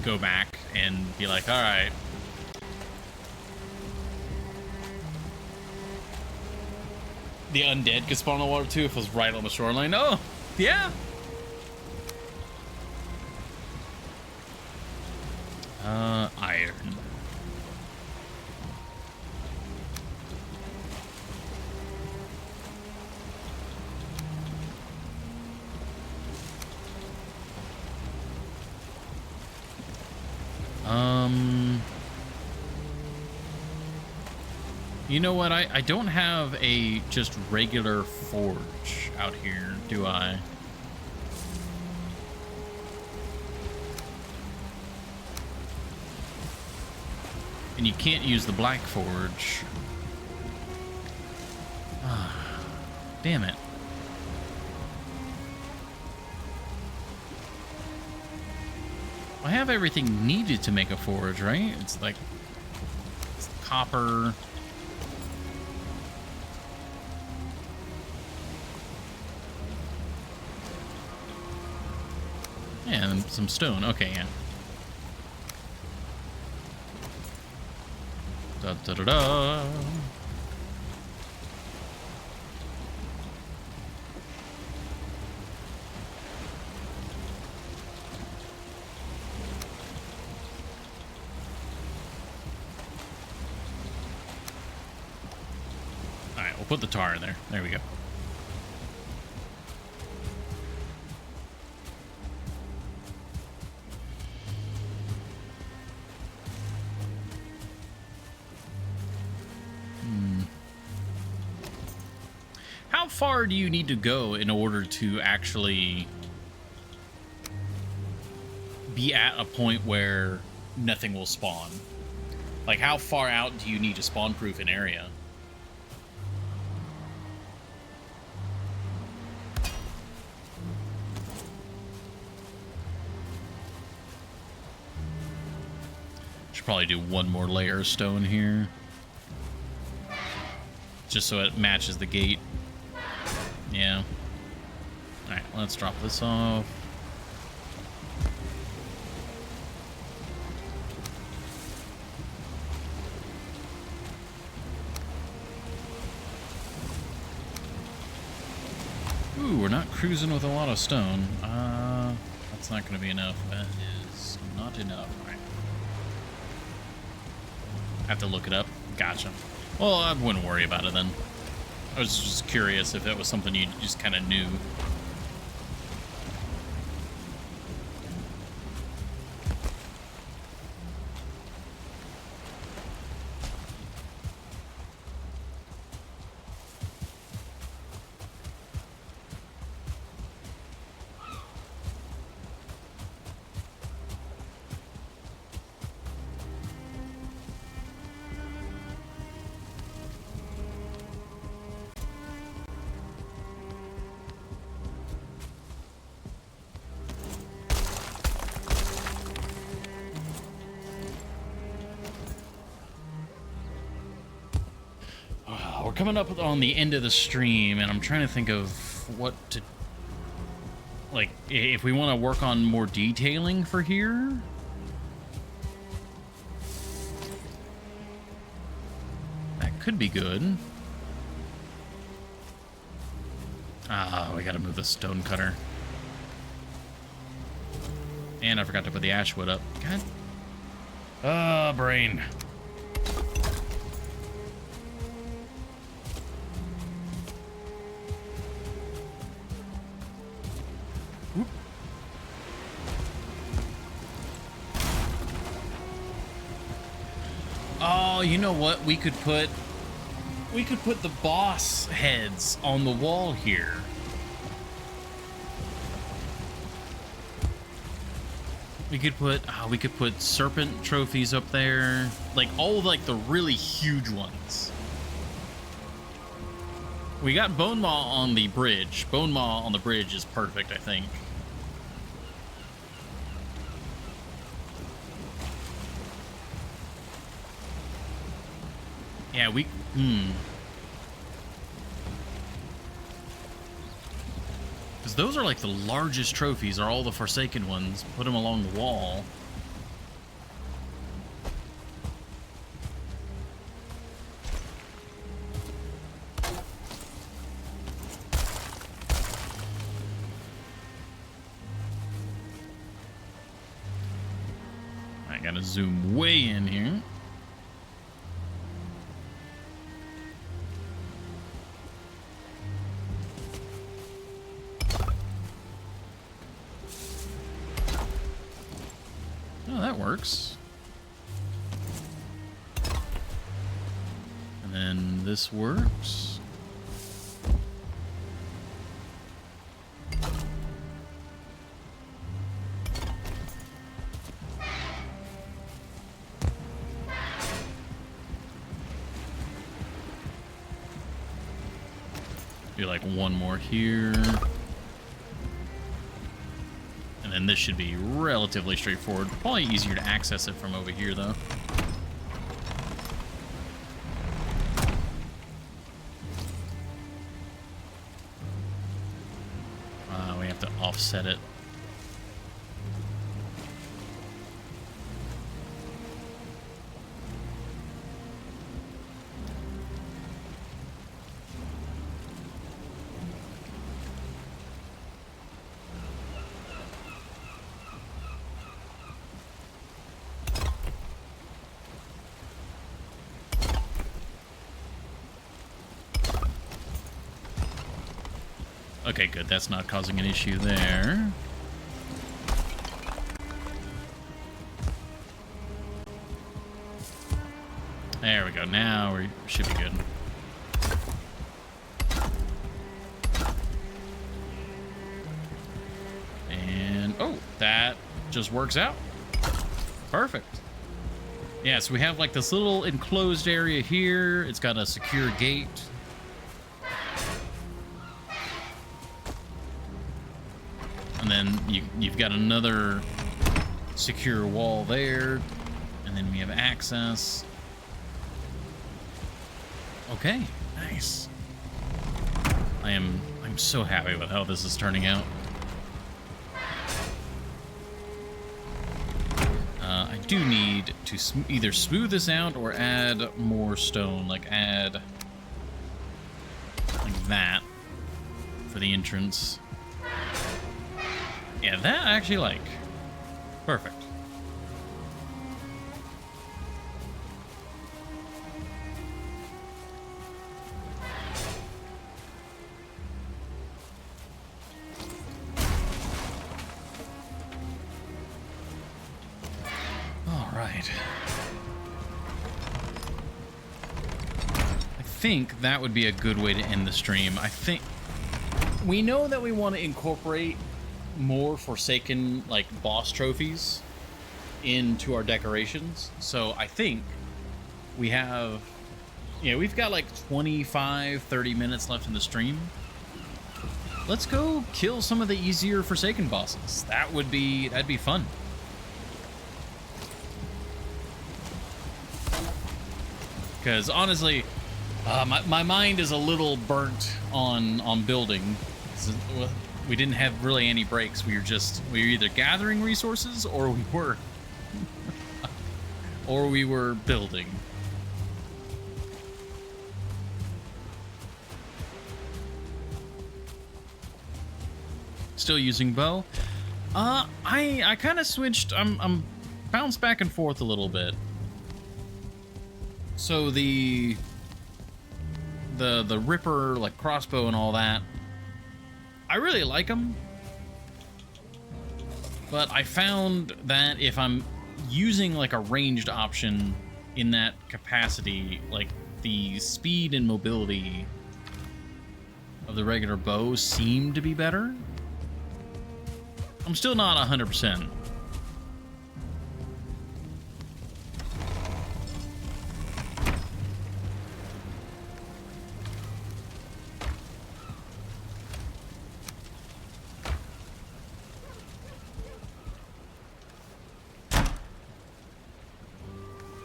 go back and be like, all right. The undead could spawn in the water too if it was right on the shoreline. Oh, yeah. Iron. You know what? I don't have a just regular forge out here, do I? And you can't use the black forge. Ah, damn it. I have everything needed to make a forge, right? It's like it's copper. Yeah, and some stone. Okay, yeah. Da da da da. All right, we'll put the tar in there. There we go. How far do you need to go in order to actually be at a point where nothing will spawn? Like, how far out do you need to spawn-proof an area? Should probably do one more layer of stone here, just so it matches the gate. Yeah. Alright, let's drop this off. Ooh, we're not cruising with a lot of stone. That's not going to be enough. That is not enough. Alright. I have to look it up. Gotcha. Well, I wouldn't worry about it then. I was just curious if that was something you just kind of knew. We're coming up on the end of the stream, and I'm trying to think of what to... Like, if we want to work on more detailing for here... That could be good. Ah, we gotta move the stone cutter. And I forgot to put the ash wood up. God. Ah, brain. Oh, you know what? We could put the boss heads on the wall here. We could put serpent trophies up there, like all of, like, the really huge ones. We got bone maw on the bridge. Bone maw on the bridge is perfect, I think. Yeah, because those are like the largest trophies, are all the Forsaken ones. Put them along the wall. I gotta zoom way in here. Oh, that works. And then this works. Do like one more here. And then this should be relatively straightforward. Probably easier to access it from over here, though. We have to offset it. Okay, good. That's not causing an issue there. There we go. Now we should be good. And, oh, that just works out. Perfect. Yeah, so we have like this little enclosed area here. It's got a secure gate. And then you've got another secure wall there. And then we have access. Okay, nice. I'm so happy with how this is turning out. I do need to either smooth this out or add more stone, like add like that for the entrance. Yeah, that I actually like. Perfect. I think that would be a good way to end the stream. I think we know that we want to incorporate more Forsaken like boss trophies into our decorations. So I think we have, we've got like 25-30 minutes left in the stream. Let's go kill some of the easier Forsaken bosses. That'd be fun. Because honestly, my mind is a little burnt on building. We didn't have really any breaks. We were either gathering resources or we were building. Still using bow. I kind of switched. I'm bounced back and forth a little bit. So the Ripper, like crossbow and all that, I really like them, but I found that if I'm using like a ranged option in that capacity, like the speed and mobility of the regular bow seem to be better. I'm still not 100%.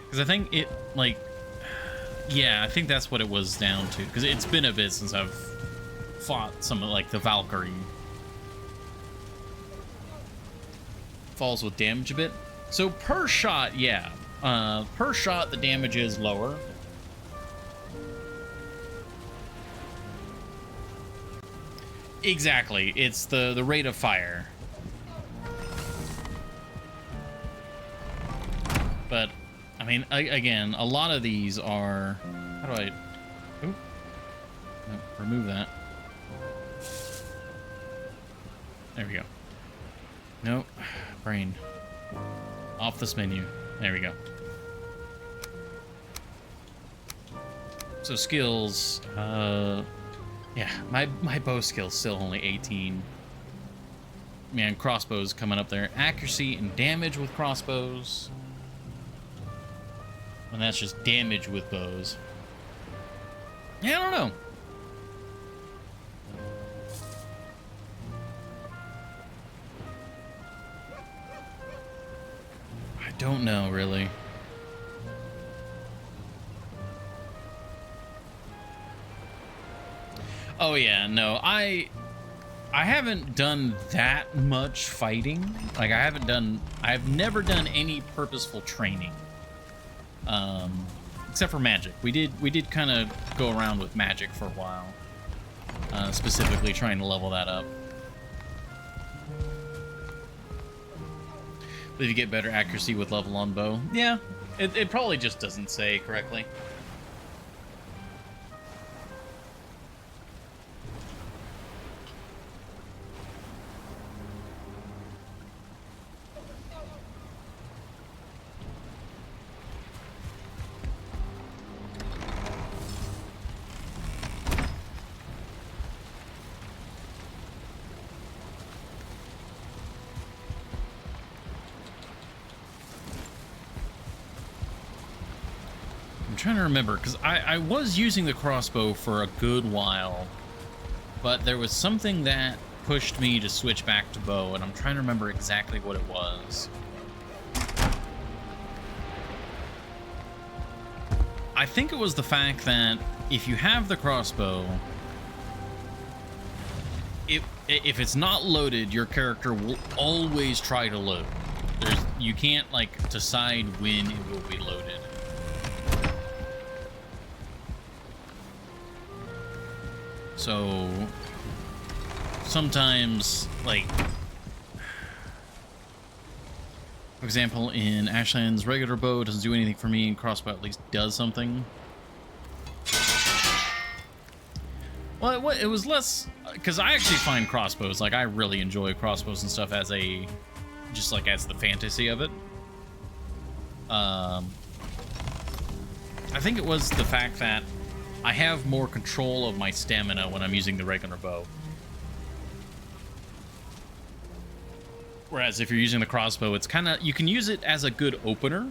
Because I think it, like, yeah, I think that's what it was down to. Because it's been a bit since I've fought some of, like, the Valkyrie. Falls with damage a bit. So per shot, yeah. Per shot, the damage is lower. Exactly. It's the rate of fire. But I mean, again, a lot of these are... How do I... Ooh. No, remove that. There we go. Nope. Brain. Off this menu. There we go. So skills... yeah, my bow skill's still only 18. Man, crossbows coming up there. Accuracy and damage with crossbows. And that's just damage with bows. Yeah, I don't know. I don't know, really. Oh yeah, no, I haven't done that much fighting. Like I've never done any purposeful training. Except for magic. We did kind of go around with magic for a while. Specifically trying to level that up. But if you get better accuracy with level on bow, yeah, it probably just doesn't say correctly. trying to remember, because I was using the crossbow for a good while, but there was something that pushed me to switch back to bow, and I'm trying to remember exactly what it was. I think it was the fact that if you have the crossbow, if it's not loaded, your character will always try to load. You can't, like, decide when it will be loaded. So sometimes, like, for example, in Ashland's regular bow, it doesn't do anything for me, and crossbow at least does something. Well, it was less, because I actually find crossbows, like, I really enjoy crossbows and stuff as a, just like as the fantasy of it. I think it was the fact that I have more control of my stamina when I'm using the regular bow. Whereas if you're using the crossbow, it's kind of, you can use it as a good opener,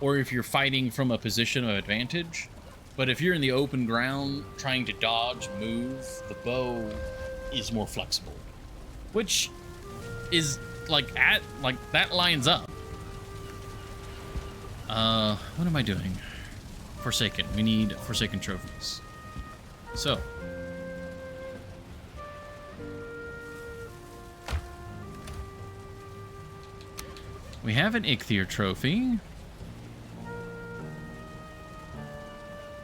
or if you're fighting from a position of advantage. But if you're in the open ground trying to dodge, move, the bow is more flexible, which is like that lines up. What am I doing? Forsaken. We need Forsaken trophies. So. We have an Ichthyr trophy.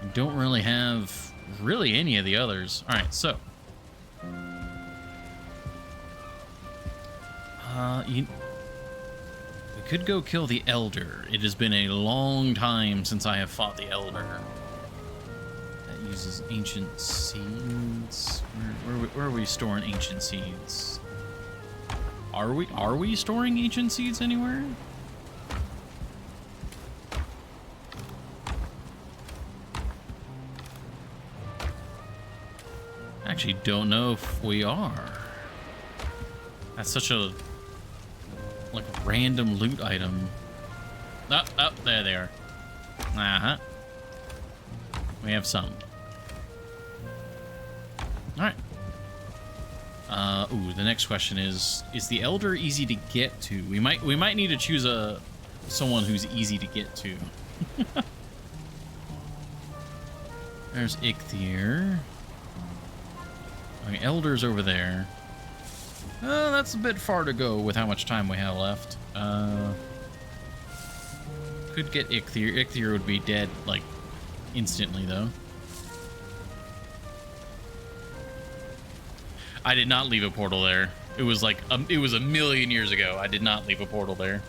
We don't really have any of the others. All right, so. We could go kill the Elder. It has been a long time since I have fought the Elder. That uses ancient seeds. Where are we storing ancient seeds? Are we storing ancient seeds anywhere? Actually, don't know if we are. That's such a like random loot item. Oh, there they are. Uh-huh. We have some. All right. Ooh, the next question is the Elder easy to get to? We might need to choose someone who's easy to get to. There's Ichthyr. Okay, Elder's over there. That's a bit far to go with how much time we have left. Could get Ichthyr. Ichthyr would be dead, like, instantly, though. I did not leave a portal there. It was like, it was a million years ago. I did not leave a portal there.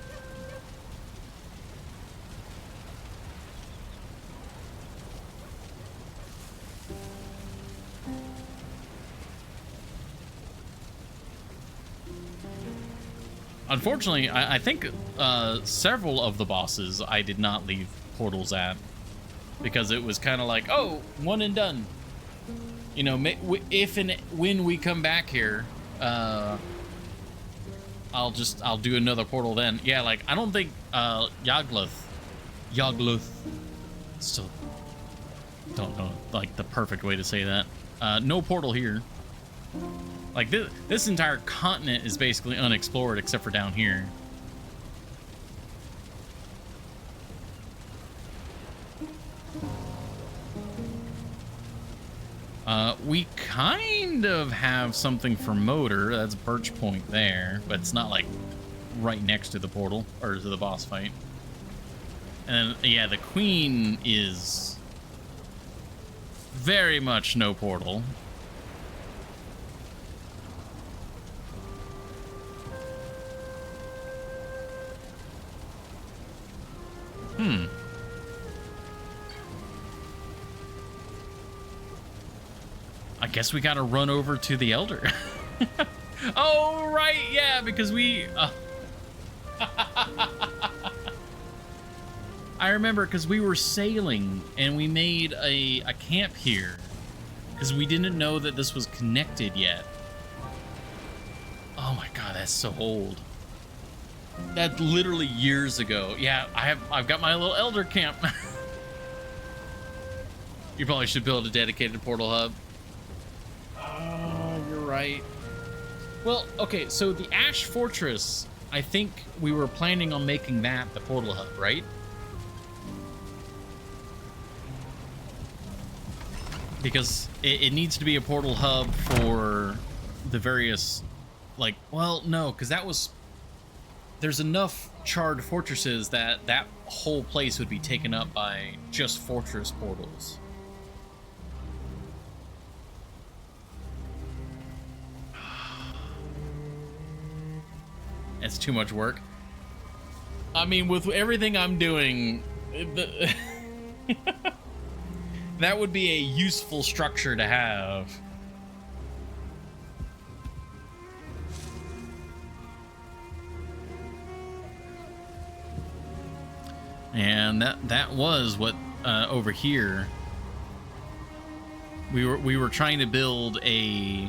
Unfortunately, I think several of the bosses I did not leave portals at, because it was kind of like, oh, one and done. You know, if and when we come back here, I'll do another portal then. Yeah, like, I don't think Yagluth, still don't know like the perfect way to say that. No portal here. Like, this entire continent is basically unexplored except for down here. We kind of have something for Motor. That's Birch Point there, but it's not like right next to the portal or to the boss fight. And yeah, the Queen is very much no portal. I guess we gotta run over to the Elder. Oh, right, yeah, because we... I remember, because we were sailing, and we made a camp here, because we didn't know that this was connected yet. Oh my god, that's so old. That's literally years ago. Yeah, I've got my little Elder camp. You probably should build a dedicated portal hub. Oh, you're right. Well, okay, so the Ash Fortress, I think we were planning on making that the portal hub, right? Because it needs to be a portal hub for the various, like, well, no, because that was, there's enough charred fortresses that that whole place would be taken up by just fortress portals. That's too much work. I mean, with everything I'm doing, that would be a useful structure to have. And that was what over here we were trying to build a.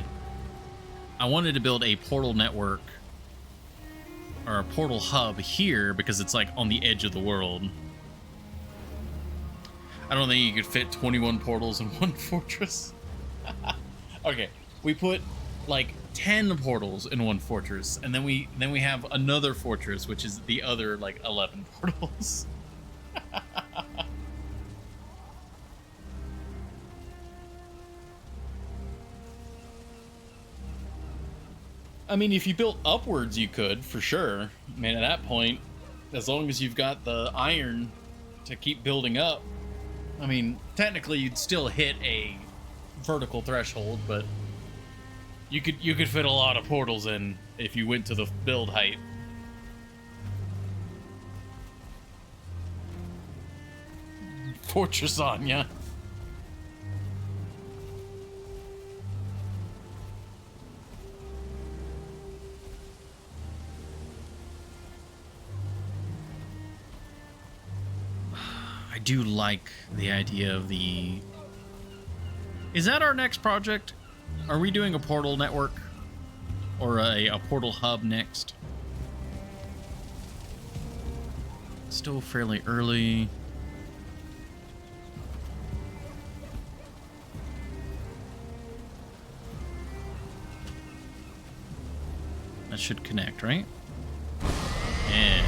I wanted to build a portal network or a portal hub here because it's like on the edge of the world. I don't think you could fit 21 portals in one fortress. Okay, we put like 10 portals in one fortress, and then we have another fortress, which is the other like 11 portals. I mean, if you built upwards, you could, for sure. I mean, at that point, as long as you've got the iron to keep building up, I mean, technically you'd still hit a vertical threshold, but you could fit a lot of portals in if you went to the build height. Fortress Anya. I do like the idea of the... Is that our next project? Are we doing a portal network? Or a portal hub next? Still fairly early. That should connect, right? Yeah.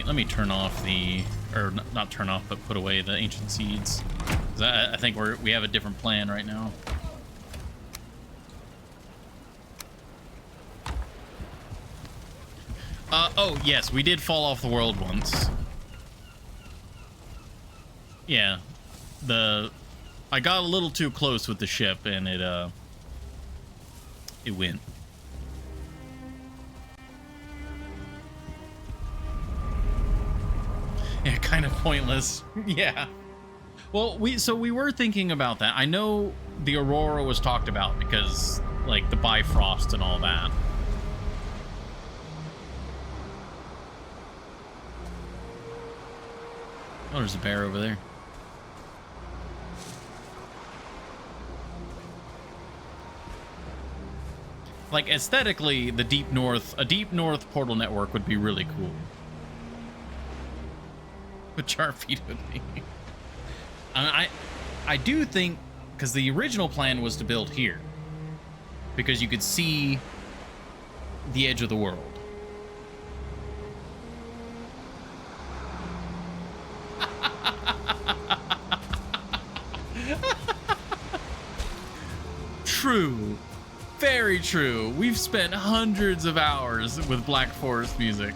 Let me turn off the, or not turn off, but put away the ancient seeds. 'Cause I think we have a different plan right now. Oh yes, we did fall off the world once. Yeah, I got a little too close with the ship and it went. Yeah, kind of pointless. Yeah. Well, we were thinking about that. I know the Aurora was talked about because like the Bifrost and all that. Oh, there's a bear over there. Like aesthetically, a deep north portal network would be really cool. Which our feet would be. I do think, because the original plan was to build here, because you could see the edge of the world. True. Very true. We've spent hundreds of hours with Black Forest music.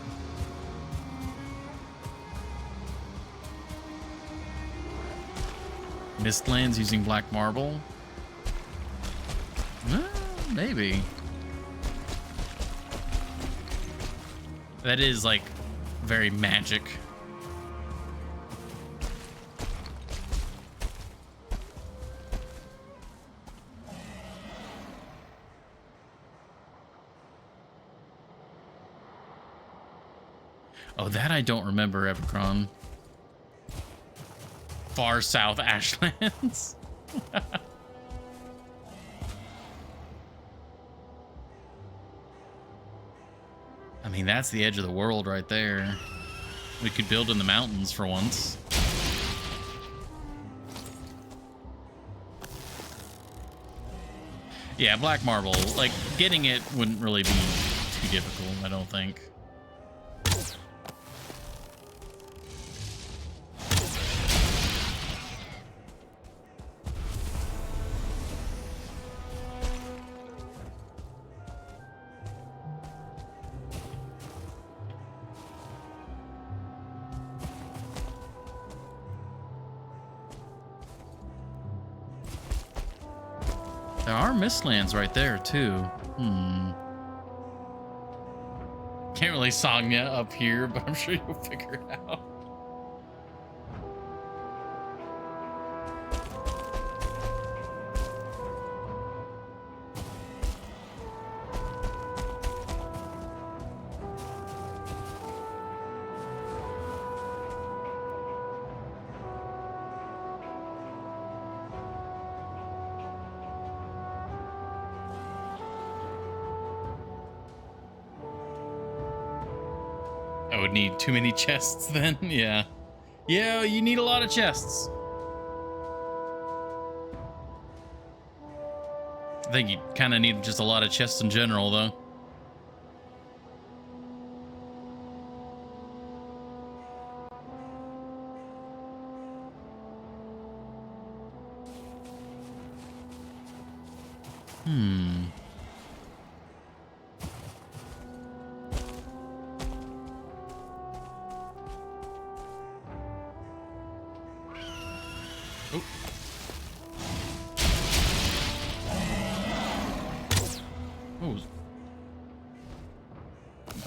Mistlands using black marble? Maybe. That is like very magic. Oh, that I don't remember, Ebicron. Far south Ashlands. I mean, that's the edge of the world right there. We could build in the mountains for once. Yeah, black marble, like, getting it wouldn't really be too difficult, I don't think. There are mistlands right there, too. Can't really song ya up here, but I'm sure you'll figure it out. I would need too many chests then. Yeah. Yeah, you need a lot of chests. I think you kind of need just a lot of chests in general, though.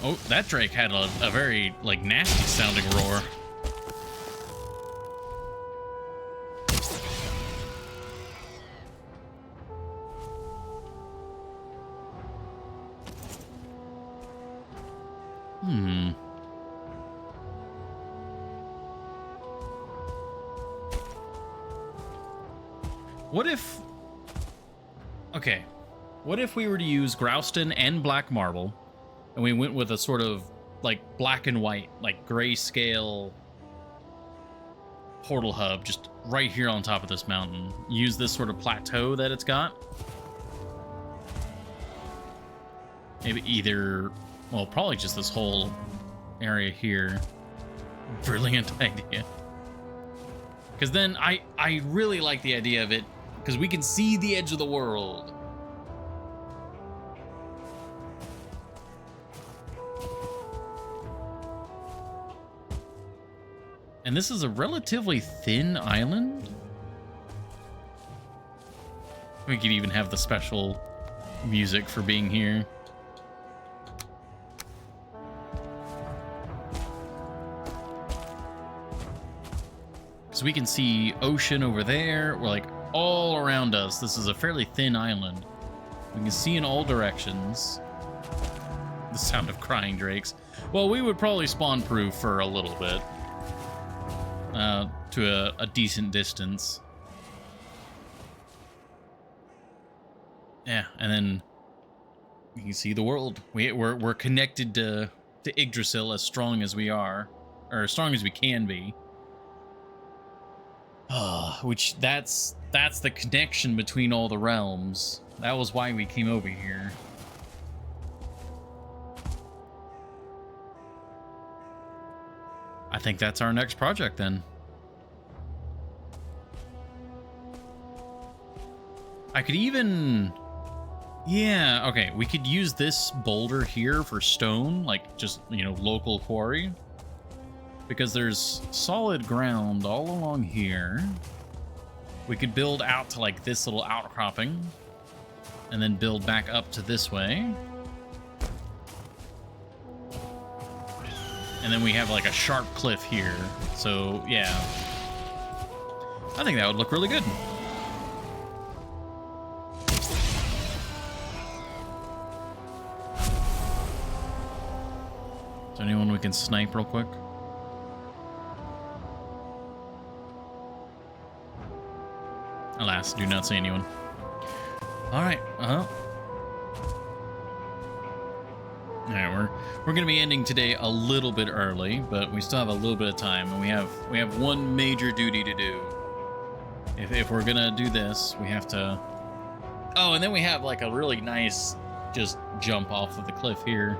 Oh, that Drake had a very, like, nasty sounding roar. What if... Okay. What if we were to use Grouston and black marble, and we went with a sort of, like, black and white, like, grayscale portal hub just right here on top of this mountain? Use this sort of plateau that it's got. Maybe either... Well, probably just this whole area here. Brilliant idea. Because then I really like the idea of it, because we can see the edge of the world. And this is a relatively thin island. We could even have the special music for being here. So we can see ocean over there. We're like all around us. This is a fairly thin island. We can see in all directions. The sound of crying drakes. Well, we would probably spawn proof for a little bit. To a decent distance. Yeah, and then you can see the world. We're connected to Yggdrasil as strong as we are, or as strong as we can be. Which that's the connection between all the realms. That was why we came over here. I think that's our next project then. I could even... Yeah, okay, we could use this boulder here for stone, like just, you know, local quarry. Because there's solid ground all along here. We could build out to like this little outcropping. And then build back up to this way. And then we have like a sharp cliff here. So, yeah. I think that would look really good. Is there anyone we can snipe real quick? Alas, do not see anyone. Alright, All right, we're gonna be ending today a little bit early, but we still have a little bit of time, and we have one major duty to do. If we're gonna do this, we have to. Oh, and then we have like a really nice just jump off of the cliff here.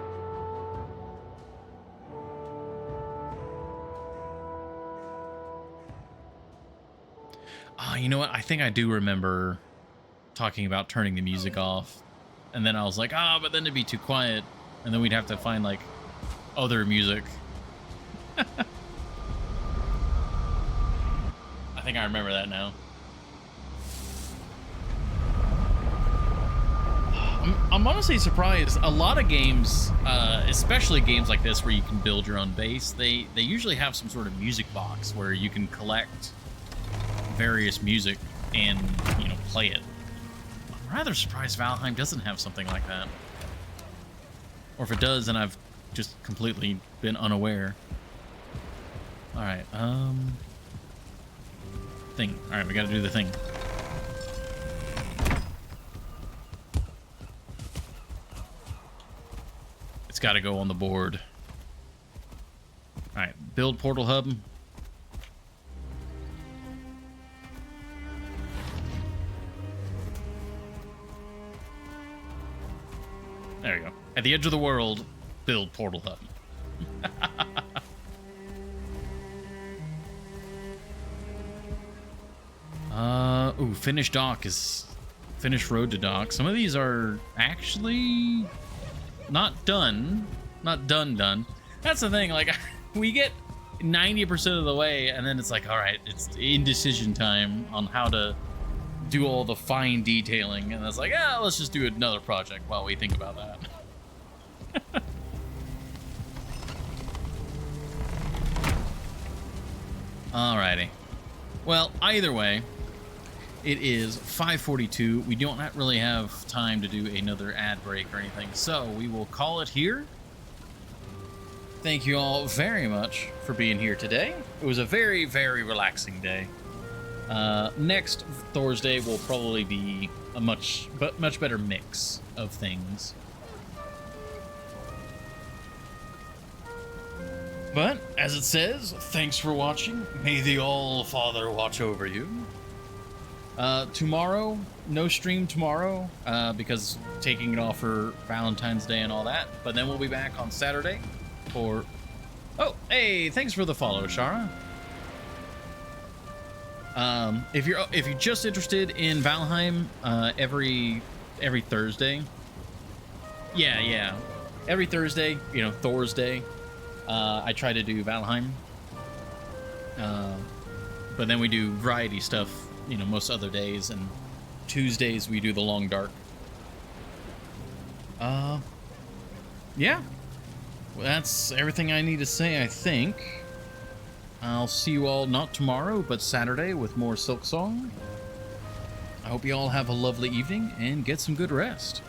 You know what? I think I do remember talking about turning the music off, and then I was like, but then it'd be too quiet, and then we'd have to find like other music. I think I remember that now. I'm honestly surprised. A lot of games, especially games like this where you can build your own base, they usually have some sort of music box where you can collect various music and, you know, play it. I'm rather surprised Valheim doesn't have something like that. Or if it does, then I've just completely been unaware. Alright, thing. Alright, we gotta do the thing. It's gotta go on the board. Alright, build portal hub. There you go. At the edge of the world, build portal hub. Ooh, finish dock is... Finish road to dock. Some of these are actually not done. Not done. That's the thing, like, we get 90% of the way, and then it's like, alright, it's indecision time on how to do all the fine detailing, and it's like, let's just do another project while we think about that. Alrighty. Well, either way, it is 5:42. We don't really have time to do another ad break or anything, so we will call it here. Thank you all very much for being here today. It was a very, very relaxing day. Next Thursday will probably be a much better mix of things. But, as it says, thanks for watching. May the All-Father watch over you. Tomorrow, no stream tomorrow, because taking it off for Valentine's Day and all that. But then we'll be back on Saturday for... Oh, hey, thanks for the follow, Shara. If you're just interested in Valheim, every Thursday. Yeah. Every Thursday, you know, Thor's Day. I try to do Valheim. But then we do variety stuff, you know, most other days, and Tuesdays we do the Long Dark. Yeah. Well, that's everything I need to say, I think. I'll see you all not tomorrow, but Saturday with more Silk Song. I hope you all have a lovely evening and get some good rest.